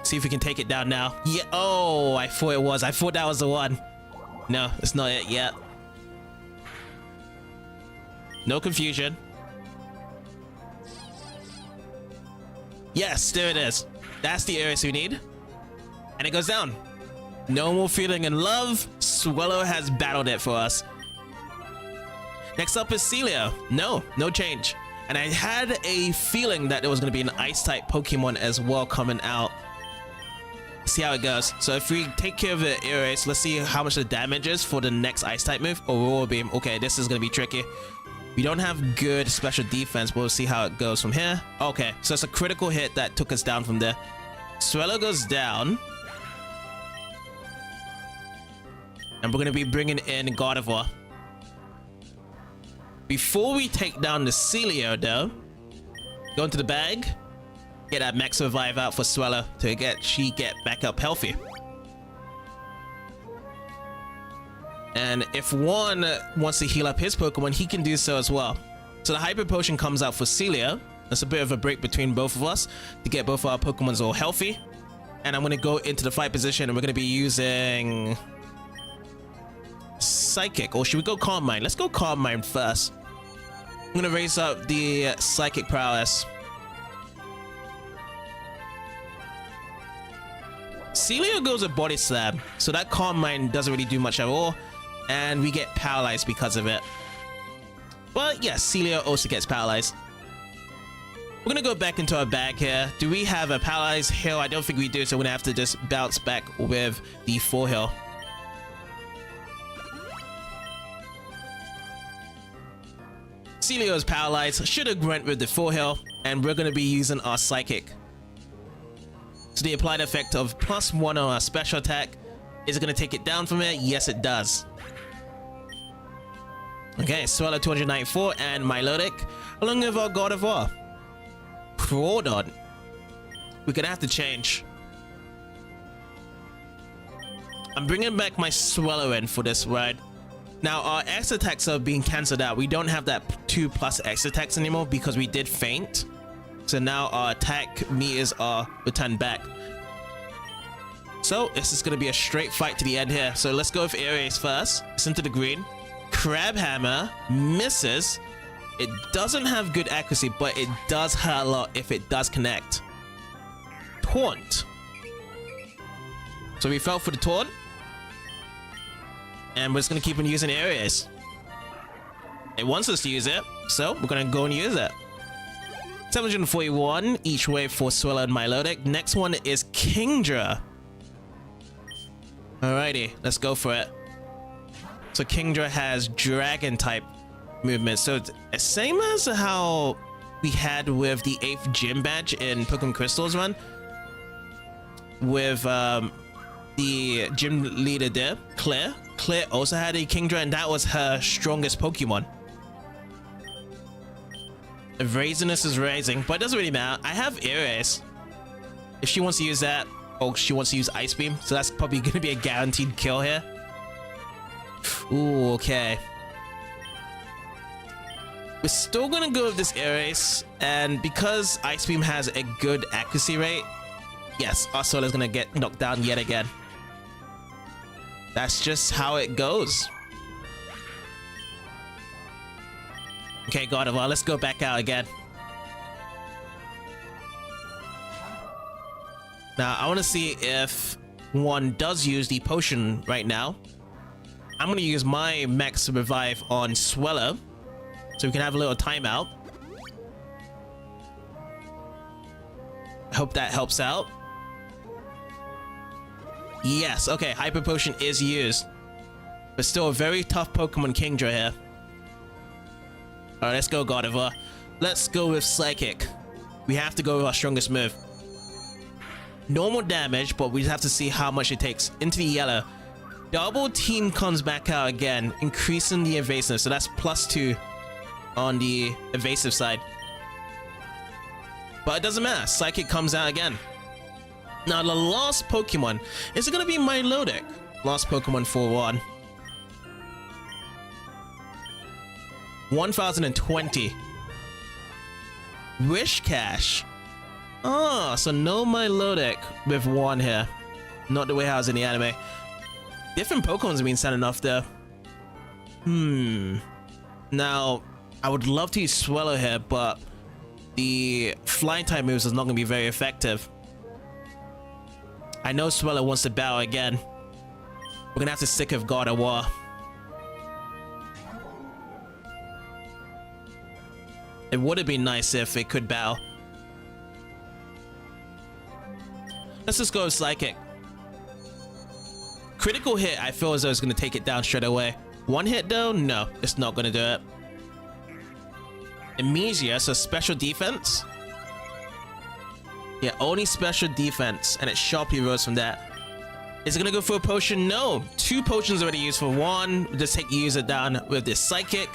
See if we can take it down now. Yeah. Oh, I thought it was. I thought that was the one. No, it's not it yet. No confusion. Yes, there it is. That's the areas we need. And it goes down. No more feeling in love. Swellow has battled it for us. Next up is Celio. No change. And I had a feeling that there was going to be an Ice-type Pokemon as well coming out. See how it goes. So if we take care of the areas, let's see how much the damage is for the next Ice-type move. Aurora Beam. Okay, this is going to be tricky. We don't have good special defense, but we'll see how it goes from here. Okay, so it's a critical hit that took us down from there. Swellow goes down. And we're going to be bringing in Gardevoir. Before we take down the Celio, though, go into the bag. Get that Max Revive out for Swellow to get back up healthy. And if one wants to heal up his Pokemon, he can do so as well. So the Hyper Potion comes out for Celio. That's a bit of a break between both of us to get both our Pokemons all healthy. And I'm going to go into the fight position and we're going to be using Psychic. Or should we go Calm Mind? Let's go Calm Mind first. I'm going to raise up the Psychic prowess. Celio goes with Body Slam, so that Calm Mind doesn't really do much at all. And we get paralyzed because of it. But yes, Celio also gets paralyzed. We're gonna go back into our bag here. Do we have a paralyzed heal? I don't think we do, so we're gonna have to just bounce back with the full heal. Celio is paralyzed. Should have went with the full heal, and we're gonna be using our Psychic. So the applied effect of +1 on our special attack. Is it gonna take it down from it? Yes, it does. Okay, Swellow 294 and Milotic, along with our Gardevoir. Crawdon. We're gonna have to change. I'm bringing back my Swellow in for this ride. Now, our X attacks are being cancelled out. We don't have that 2+ X attacks anymore because we did faint. So now our attack meters are returned back. So this is going to be a straight fight to the end here. So let's go with Aries first. It's into the green. Crab Hammer misses. It doesn't have good accuracy, but it does hurt a lot if it does connect. Taunt. So we fell for the taunt. And we're just going to keep on using Aries. It wants us to use it, so we're going to go and use it. 741 each way for Swellow and Milotic. Next one is Kingdra. Alrighty, let's go for it. So Kingdra has Dragon type. movement. So it's the same as how we had with the 8th gym badge in Pokemon Crystals run. With the gym leader there, Claire. Claire also had a Kingdra, and that was her strongest Pokemon. Raisonness is rising, but it doesn't really matter. I have Erase. If she wants to use that, oh, she wants to use Ice Beam, so that's probably going to be a guaranteed kill here. Ooh, okay. We're still going to go with this Erase, and because Ice Beam has a good accuracy rate, yes, our Sola's going to get knocked down yet again. That's just how it goes. Okay, God of War, let's go back out again. Now, I want to see if one does use the potion right now. I'm going to use my Max Revive on Swellow, so we can have a little timeout. I hope that helps out. Yes, okay, Hyper Potion is used. But still a very tough Pokemon Kingdra here. Alright, let's go, God of War. Let's go with Psychic. We have to go with our strongest move. Normal damage, but we just have to see how much it takes. Into the yellow. Double Team comes back out again, increasing the evasiveness. So that's +2 on the evasive side. But it doesn't matter. Psychic comes out again. Now, the last Pokemon, is it going to be Milotic? Last Pokemon for 1. 1020. Wish Cash. Oh, so no Milotic with 1 here. Not the way how it's in the anime. Different Pokemons have been sending off though. Now, I would love to use Swellow here, but the flying type moves is not going to be very effective. I know Swellow wants to battle again. We're going to have to stick with God of War. It would have been nice if it could battle. Let's just go with Psychic. Critical hit, I feel as though it's going to take it down straight away. 1 hit though? No, it's not going to do it. Amnesia, so special defense. Yeah, only special defense, and it sharply rose from that. Is it going to go for a potion? No. 2 potions already used for 1. Just take user down with this Psychic.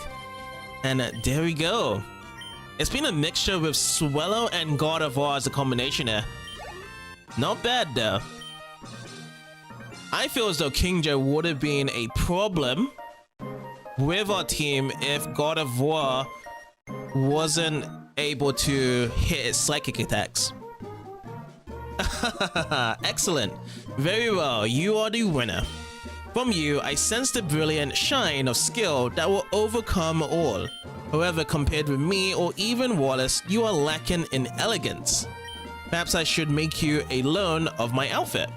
And there we go. It's been a mixture with Swellow and God of War as a combination here. Not bad though. I feel as though Kingdra would have been a problem with our team if God of War wasn't able to hit its psychic attacks. Excellent. Very well, you are the winner. From you, I sense the brilliant shine of skill that will overcome all. However, compared with me or even Wallace, you are lacking in elegance. Perhaps I should make you a loan of my outfit.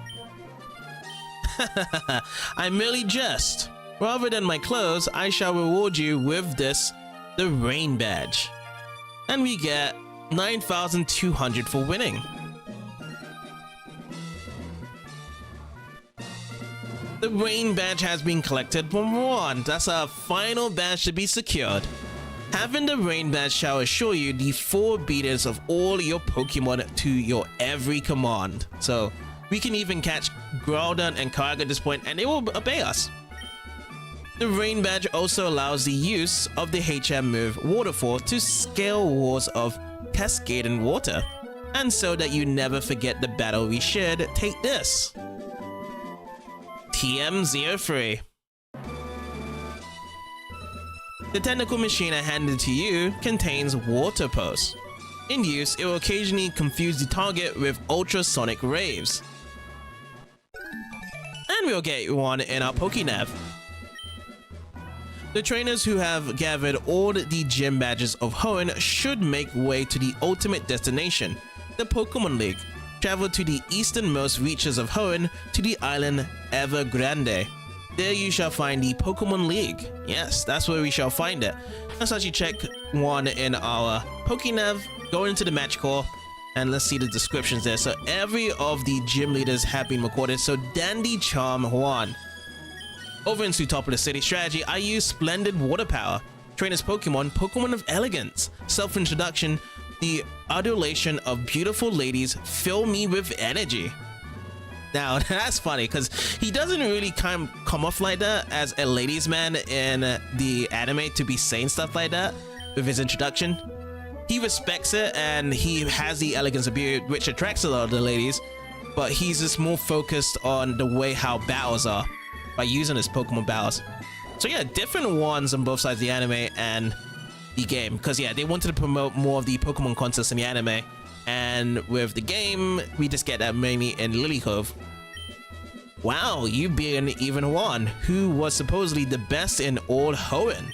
I merely jest. Rather than my clothes, I shall reward you with this, the Rain Badge. And we get 9,200 for winning. The Rain Badge has been collected from 1. That's our final badge to be secured. Having the Rain Badge shall assure you the 4 beaters of all your Pokemon to your every command. So we can even catch Groudon and Kyogre at this point and they will obey us. The Rain Badge also allows the use of the HM move Waterfall to scale walls of cascading water. And so that you never forget the battle we shared, take this. TM03. The technical machine I handed to you contains Water Pulse. In use, it will occasionally confuse the target with ultrasonic rays. And we'll get one in our Pokénav. The trainers who have gathered all the gym badges of Hoenn should make way to the ultimate destination, the Pokemon League. Travel to the easternmost reaches of Hoenn to the island Evergrande. There you shall find the Pokemon League. Yes, that's where we shall find it. Let's actually check one in our Pokénav, go into the match call, and let's see the descriptions there. So every of the gym leaders have been recorded. So Dandy Charm 1. Over in Sootopolis City strategy, I use Splendid Water Power. Trainer's Pokemon, Pokemon of Elegance. Self-introduction, the adulation of beautiful ladies fill me with energy. Now, that's funny because he doesn't really come off like that as a ladies' man in the anime to be saying stuff like that with his introduction. He respects it and he has the elegance of beauty, which attracts a lot of the ladies, but he's just more focused on the way how battles are by using his Pokemon battles. So yeah, different ones on both sides of the anime and the game, because yeah, they wanted to promote more of the Pokemon contests in the anime, and with the game we just get that mainly in Lily Cove. Wow, you being even one who was supposedly the best in all Hoenn.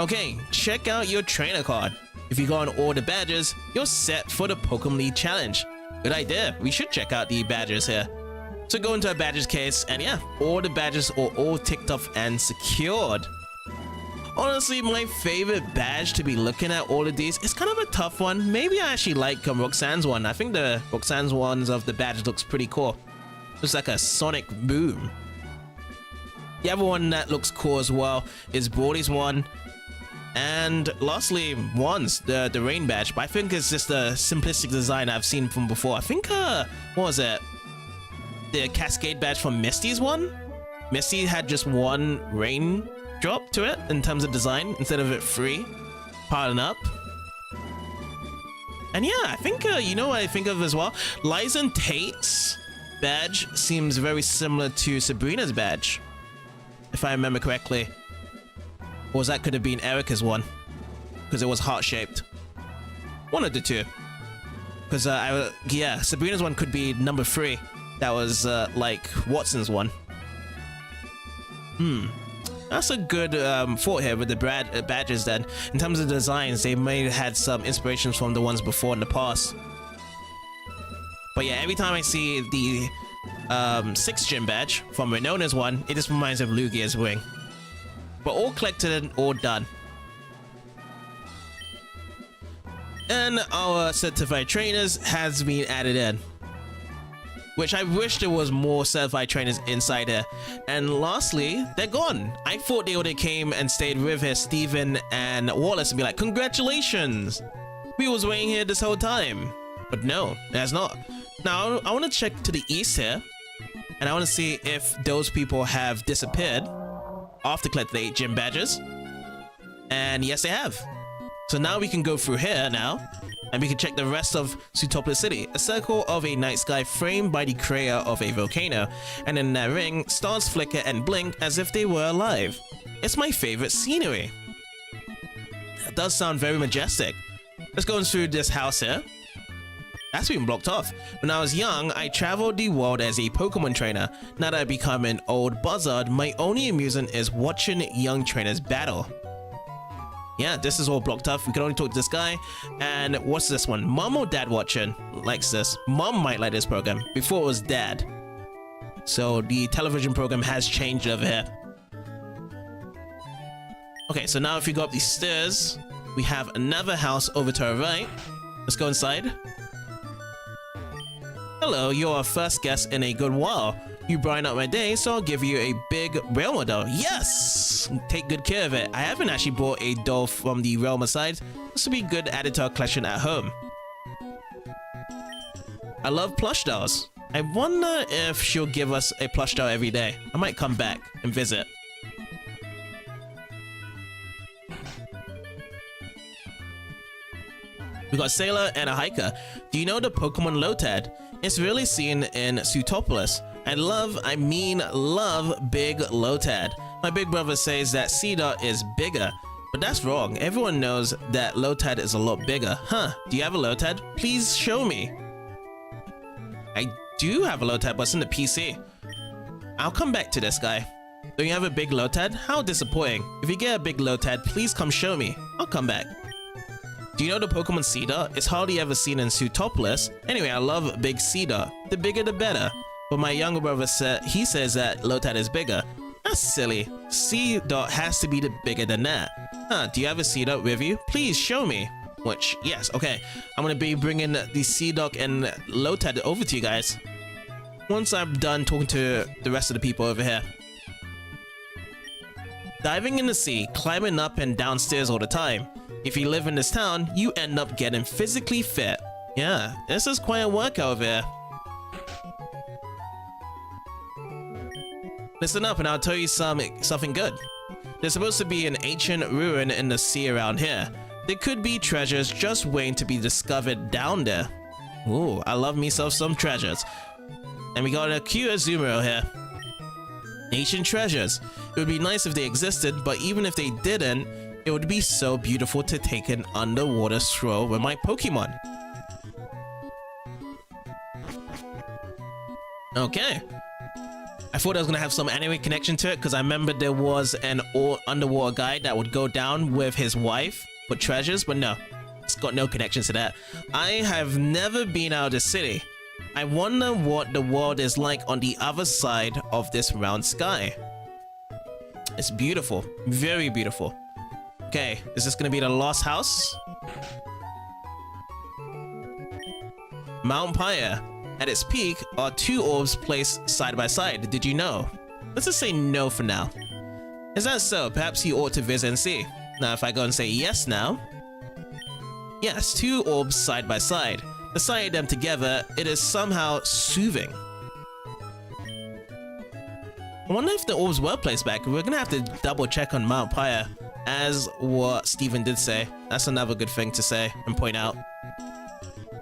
Okay, check out your trainer card. If you got all the badges, you're set for the Pokemon League challenge. Good idea, we should check out the badges here. So go into a badges case, and yeah, all the badges are all ticked off and secured. Honestly, my favorite badge to be looking at all of these is kind of a tough one. Maybe I actually like Roxanne's one. I think the Roxanne's ones of the badge looks pretty cool. Looks like a sonic boom. The other one that looks cool as well is Broly's one. And lastly, Juan's, the rain badge. But I think it's just a simplistic design I've seen from before. I think, what was it? The Cascade badge from Misty's one? Misty had just one rain drop to it in terms of design instead of it free. Pardon up. And yeah, I think, you know what I think of as well? Liza Tate's badge seems very similar to Sabrina's badge, if I remember correctly. Or that could have been Erica's one, because it was heart-shaped. One of the two. Because, yeah, Sabrina's one could be number 3. That was, like, Watson's one. That's a good thought here with the badges then. In terms of designs, they may have had some inspirations from the ones before in the past. But yeah, every time I see the 6th gym badge from Renona's one, it just reminds of Lugia's wing. But all collected and all done. And our certified trainers has been added in, which I wish there was more certified trainers inside here. And lastly, they're gone. I thought they would have came and stayed with here, Steven and Wallace, and be like, congratulations, we was waiting here this whole time. But no, there's not. Now I want to check to the east here, and I want to see if those people have disappeared after collecting the 8 gym badges. And yes, they have. So now we can go through here now, and we can check the rest of Sootopolis City. A circle of a night sky framed by the crater of a volcano, and in that ring, stars flicker and blink as if they were alive. It's my favorite scenery. It does sound very majestic. Let's go through this house here. That's been blocked off. When I was young, I traveled the world as a Pokemon trainer. Now that I've become an old buzzard, my only amusement is watching young trainers battle. Yeah, this is all blocked off. We can only talk to this guy. And what's this one? Mom or dad watching? Likes this. Mom might like this program. Before it was dad. So the television program has changed over here. Okay, so now if you go up these stairs, we have another house over to our right. Let's go inside. Hello, you're our first guest in a good while. You brighten up my day, so I'll give you a big Realma doll. Yes! Take good care of it. I haven't actually bought a doll from the Realma side. This would be good added to our collection at home. I love plush dolls. I wonder if she'll give us a plush doll every day. I might come back and visit. We got a sailor and a hiker. Do you know the Pokemon Lotad? It's really seen in Sootopolis. I love big Lotad. My big brother says that Cedar is bigger, but that's wrong. Everyone knows that Lotad is a lot bigger. Huh, do you have a Lotad? Please show me. I do have a Lotad, but it's in the PC. I'll come back to this guy. Don't you have a big Lotad? How disappointing. If you get a big Lotad, please come show me. I'll come back. Do you know the Pokemon Cedar? It's hardly ever seen in Sootopolis. Anyway, I love big Cedar. The bigger the better. But my younger brother says that Lotad is bigger. That's silly. Cedar has to be the bigger than that. Huh, do you have a Cedar with you? Please show me. Which, yes, okay. I'm gonna be bringing the Seeduck and Lotad over to you guys once I'm done talking to the rest of the people over here. Diving in the sea, climbing up and downstairs all the time. If you live in this town, you end up getting physically fit. Yeah, this is quite a workout over here. Listen up and I'll tell you something good. There's supposed to be an ancient ruin in the sea around here. There could be treasures just waiting to be discovered down there. Ooh, I love me some treasures. And we got a Azumarill here. Ancient treasures. It would be nice if they existed, but even if they didn't, it would be so beautiful to take an underwater stroll with my Pokemon. Okay. I thought I was gonna have some anime connection to it because I remember there was an underwater guy that would go down with his wife for treasures, but no, it's got no connection to that. I have never been out of the city. I wonder what the world is like on the other side of this round sky. It's beautiful, very beautiful. Okay, is this gonna be the lost house? Mount Pyre. At its peak are two orbs placed side by side. Did you know? Let's just say no for now. Is that so? Perhaps you ought to visit and see. Now if I go and say yes now. Yes, two orbs side by side. The sight of them together, it is somehow soothing. I wonder if the orbs were placed back. We're gonna have to double check on Mount Pyre, as what Steven did say. That's another good thing to say and point out.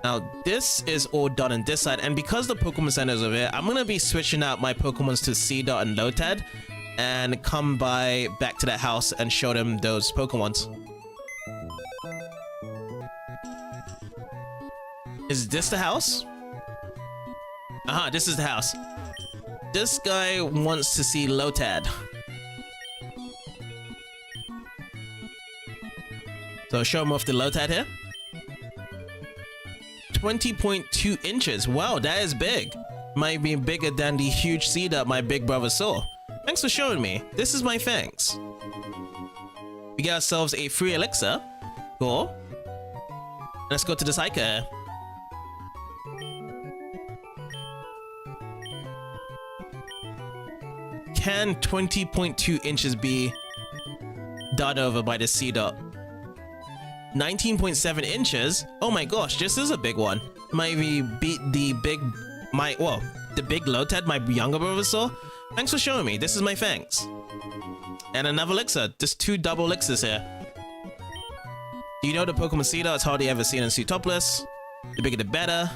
Now, this is all done on this side, and because the Pokemon Center is over here, I'm gonna be switching out my Pokemons to Seedot and Lotad, and come back to that house and show them those Pokemons. Is this the house? Aha, this is the house. This guy wants to see Lotad. So show him off the Lotad here. 20.2 inches. Wow, that is big. Might be bigger than the huge seed that my big brother saw. Thanks for showing me. This is my thanks. We get ourselves a free elixir. Cool. Let's go to the Psycho. Can 20.2 inches be done over by the Seedot? 19.7 inches? Oh my gosh, this is a big one. Might be beat the big Lotad my younger brother saw. Thanks for showing me. This is my thanks. And another elixir. Just two double elixirs here. Do you know the Pokemon Seedot is hardly ever seen in Sootopolis? The bigger the better.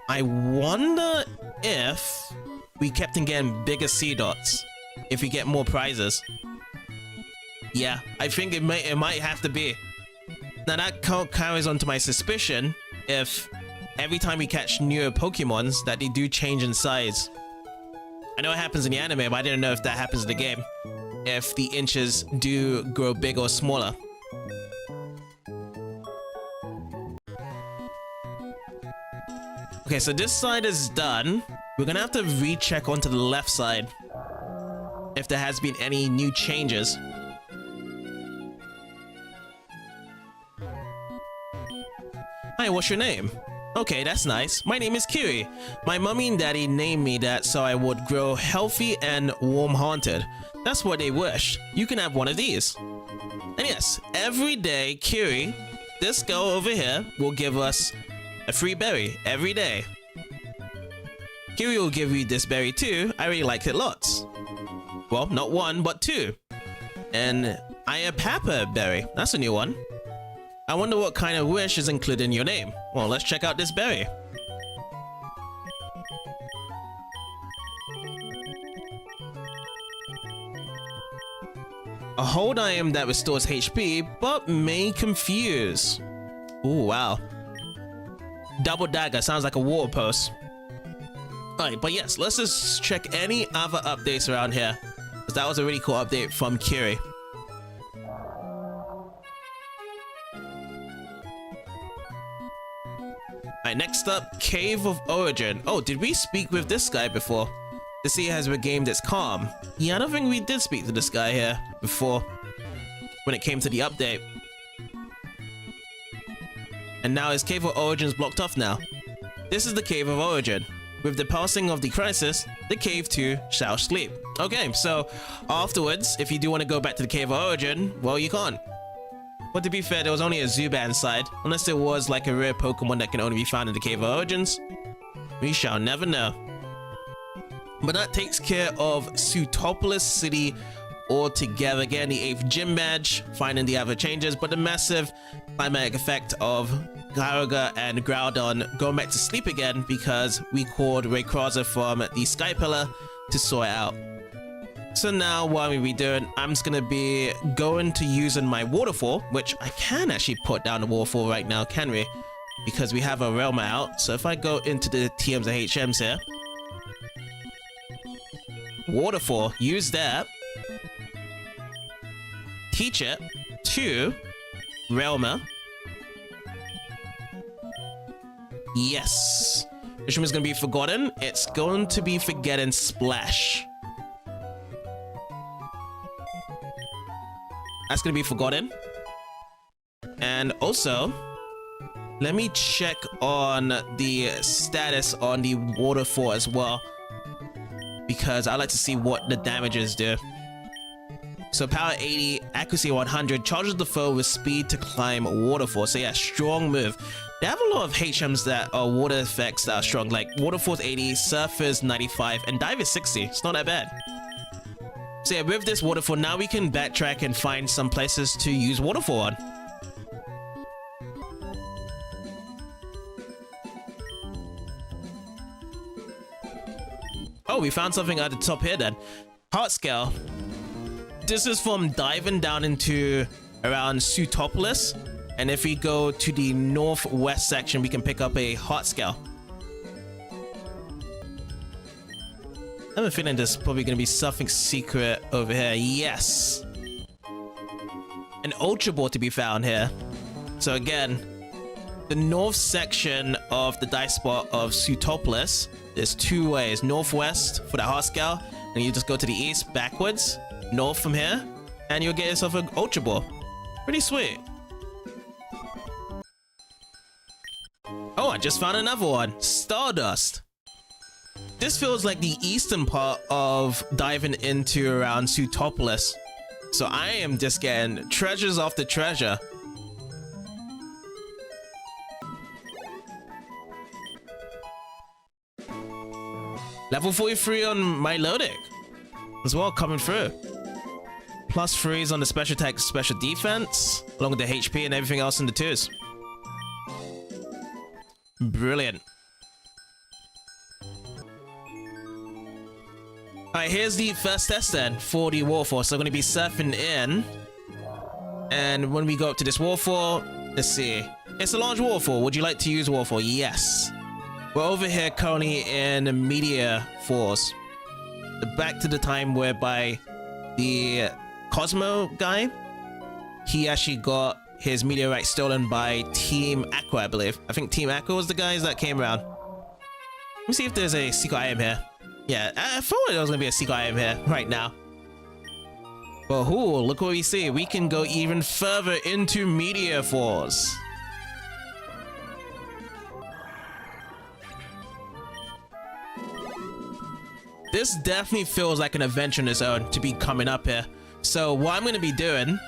I wonder if we kept on getting bigger Seedots if we get more prizes. Yeah, I think it might have to be. Now that carries on to my suspicion if every time we catch newer Pokemons that they do change in size. I know it happens in the anime, but I didn't know if that happens in the game. If the inches do grow bigger or smaller. Okay, so this side is done. We're gonna have to recheck onto the left side if there has been any new changes. Hi, what's your name? Okay, that's nice. My name is Kiri. My mommy and daddy named me that so I would grow healthy and warm-hearted. That's what they wished. You can have one of these. And yes, every day, Kiri, this girl over here, will give us a free berry every day. Kiri will give you this berry too. I really like it lots. Well, not one, but two. And Iapapa berry. That's a new one. I wonder what kind of wish is included in your name. Well, let's check out this berry. A hold item that restores HP, but may confuse. Ooh, wow. Double dagger sounds like a water post. Alright, but yes, let's just check any other updates around here, because that was a really cool update from Kiri. Alright, next up, Cave of Origin. Oh, did we speak with this guy before? The sea has regained its calm. Yeah, I don't think we did speak to this guy here before, when it came to the update. And now his Cave of Origin is blocked off now. This is the Cave of Origin. With the passing of the crisis, the cave 2 shall sleep. Okay, so afterwards, if you do want to go back to the cave of origin, well, you can't. But to be fair, there was only a Zubat inside, unless there was like a rare Pokemon that can only be found in the cave of origins. We shall never know. But that takes care of Sootopolis City altogether. Again, the 8th gym badge, finding the other changes, but the massive climatic effect of Gyaraga and Groudon going back to sleep again because we called Rayquaza from the Sky Pillar to sort out. So now what we be doing, I'm just gonna be going to using my waterfall, which I can actually put down the waterfall right now, can we? Because we have a Realm out. So if I go into the TMs and HMs here, waterfall, use that, teach it to Realmer. Yes. Which one is going to be forgotten? It's going to be forgetting Splash. That's going to be forgotten. And also, let me check on the status on the waterfall as well, because I like to see what the damages do. So power 80, accuracy 100, charges the foe with speed to climb waterfall. So yeah, strong move. They have a lot of HMs that are water effects that are strong, like Waterfall's 80, Surf is 95, and Dive is 60. It's not that bad. So yeah, with this waterfall, now we can backtrack and find some places to use waterfall on. Oh, we found something at the top here then. Heart Scale. This is from diving down into around Sootopolis. And if we go to the northwest section, we can pick up a Heart Scale. I have a feeling there's probably going to be something secret over here. Yes. An Ultra Ball to be found here. So again, the north section of the dice spot of Sootopolis, there's two ways. Northwest for the Heart Scale, and you just go to the east backwards, north from here, and you'll get yourself an Ultra Ball. Pretty sweet. Oh, I just found another one. Stardust. This feels like the eastern part of diving into around Sootopolis. So I am just getting treasures after treasure. Level 43 on my Lodic as well, coming through. Plus 3s on the special attack, special defense, along with the HP and everything else in the 2s. Brilliant. Alright, here's the first test then for the waterfall. So I'm going to be surfing in. And when we go up to this waterfall, let's see. It's a large waterfall. Would you like to use waterfall? Yes. We're over here currently in Meteor Falls. Back to the time whereby the Cosmo guy, he actually got his meteorite stolen by Team Aqua, I believe. I think Team Aqua was the guys that came around. Let me see if there's a secret item here. Yeah, I thought there was gonna be a secret item here right now. But ooh, look what we see. We can go even further into Meteor Falls. This definitely feels like an adventure on its own to be coming up here. So what I'm going to be doing,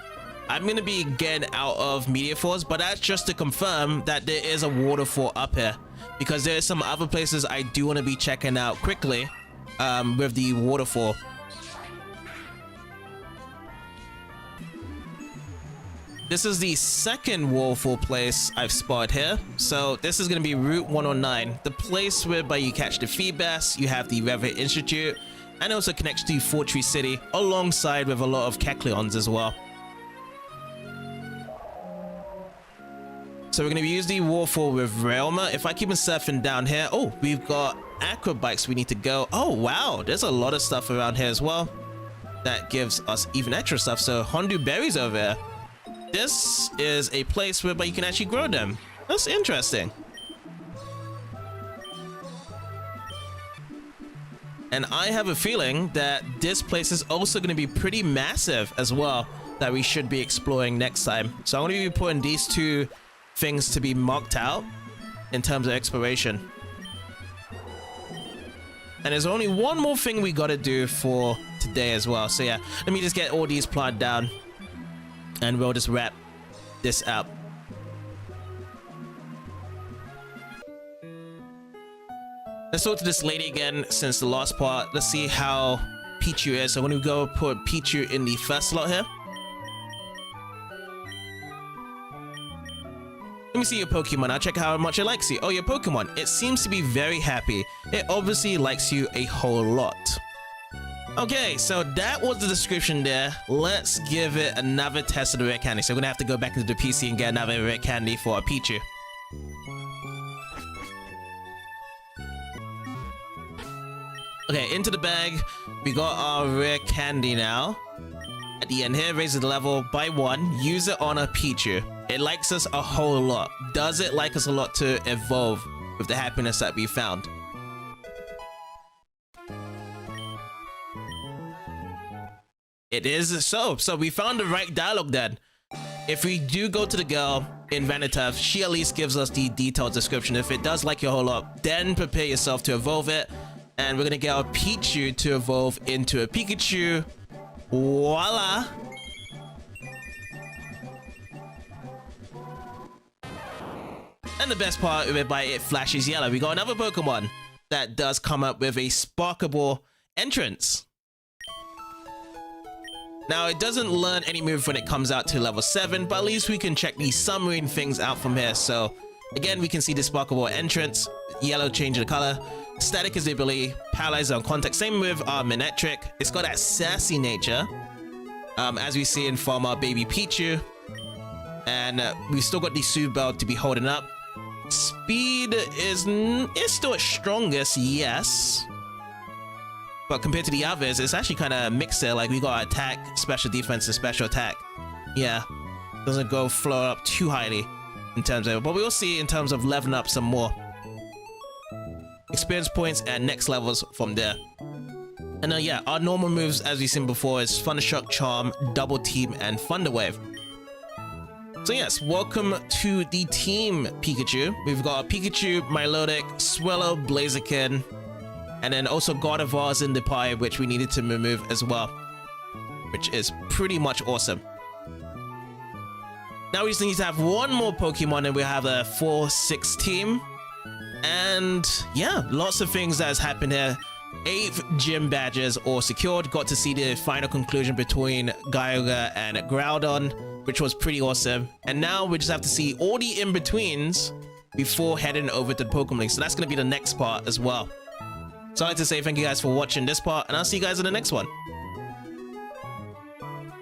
I'm going to be getting out of Meteor Falls, but that's just to confirm that there is a waterfall up here. Because there's some other places I do want to be checking out quickly with the waterfall. This is the second waterfall place I've spotted here. So this is going to be Route 109, the place whereby you catch the Feebas, you have the River Institute, and also connects to Fortress City, alongside with a lot of Kecleons as well. So we're going to use the waterfall with Realmer. If I keep on surfing down here, oh, we've got aqua bikes we need to go. Oh, wow, there's a lot of stuff around here as well. That gives us even extra stuff. So Hondu berries over here. This is a place whereby you can actually grow them. That's interesting. And I have a feeling that this place is also going to be pretty massive as well, that we should be exploring next time. So I'm going to be putting these two things to be marked out in terms of exploration. And there's only one more thing we gotta do for today as well. So yeah, let me just get all these plotted down and we'll just wrap this up. Let's talk to this lady again since the last part. Let's see how Pichu is. So when we go put Pichu in the first slot here. Let me see your Pokemon. I'll check how much it likes you. Oh, your Pokemon. It seems to be very happy. It obviously likes you a whole lot. Okay, so that was the description there. Let's give it another test of the rare candy. So we're gonna have to go back into the PC and get another rare candy for our Pichu. Okay, into the bag. We got our rare candy now. At the end here, raises the level by 1. Use it on a Pichu. It likes us a whole lot. Does it like us a lot to evolve with the happiness that we found? It is so. So we found the right dialogue then. If we do go to the girl in Vanitav, she at least gives us the detailed description. If it does like you a whole lot, then prepare yourself to evolve it. And we're gonna get our Pichu to evolve into a Pikachu. Voila! And the best part of it, by it flashes yellow. We got another Pokemon that does come up with a Sparkable entrance. Now, it doesn't learn any move when it comes out to level 7, but at least we can check these submarine things out from here. So, again, we can see the Sparkable entrance, yellow change of color, static is the ability, paralyzed on contact, same with Manectric. It's got that sassy nature, as we see in from our baby Pichu. And we've still got the Soothe Bell to be holding up. Speed is still its strongest, yes. But compared to the others, it's actually kind of mixed there. Like, we got attack, special defense, and special attack. Yeah, doesn't go flow up too highly in terms of it. But we'll see in terms of leveling up some more experience points and next levels from there. And yeah, our normal moves, as we've seen before, is Thundershock, Charm, Double Team, and Thunder Wave. So yes, welcome to the Team Pikachu. We've got Pikachu, Milotic, Swellow, Blaziken, and then also Gardevoir's in the pie, which we needed to remove as well, which is pretty much awesome. Now we just need to have one more Pokemon and we have a 4-6 team. And yeah, lots of things that has happened here. 8th gym badges all secured. Got to see the final conclusion between Gyuga and Groudon, which was pretty awesome. And now we just have to see all the in-betweens before heading over to the Pokemon League. So that's going to be the next part as well. So I'd like to say thank you guys for watching this part, and I'll see you guys in the next one.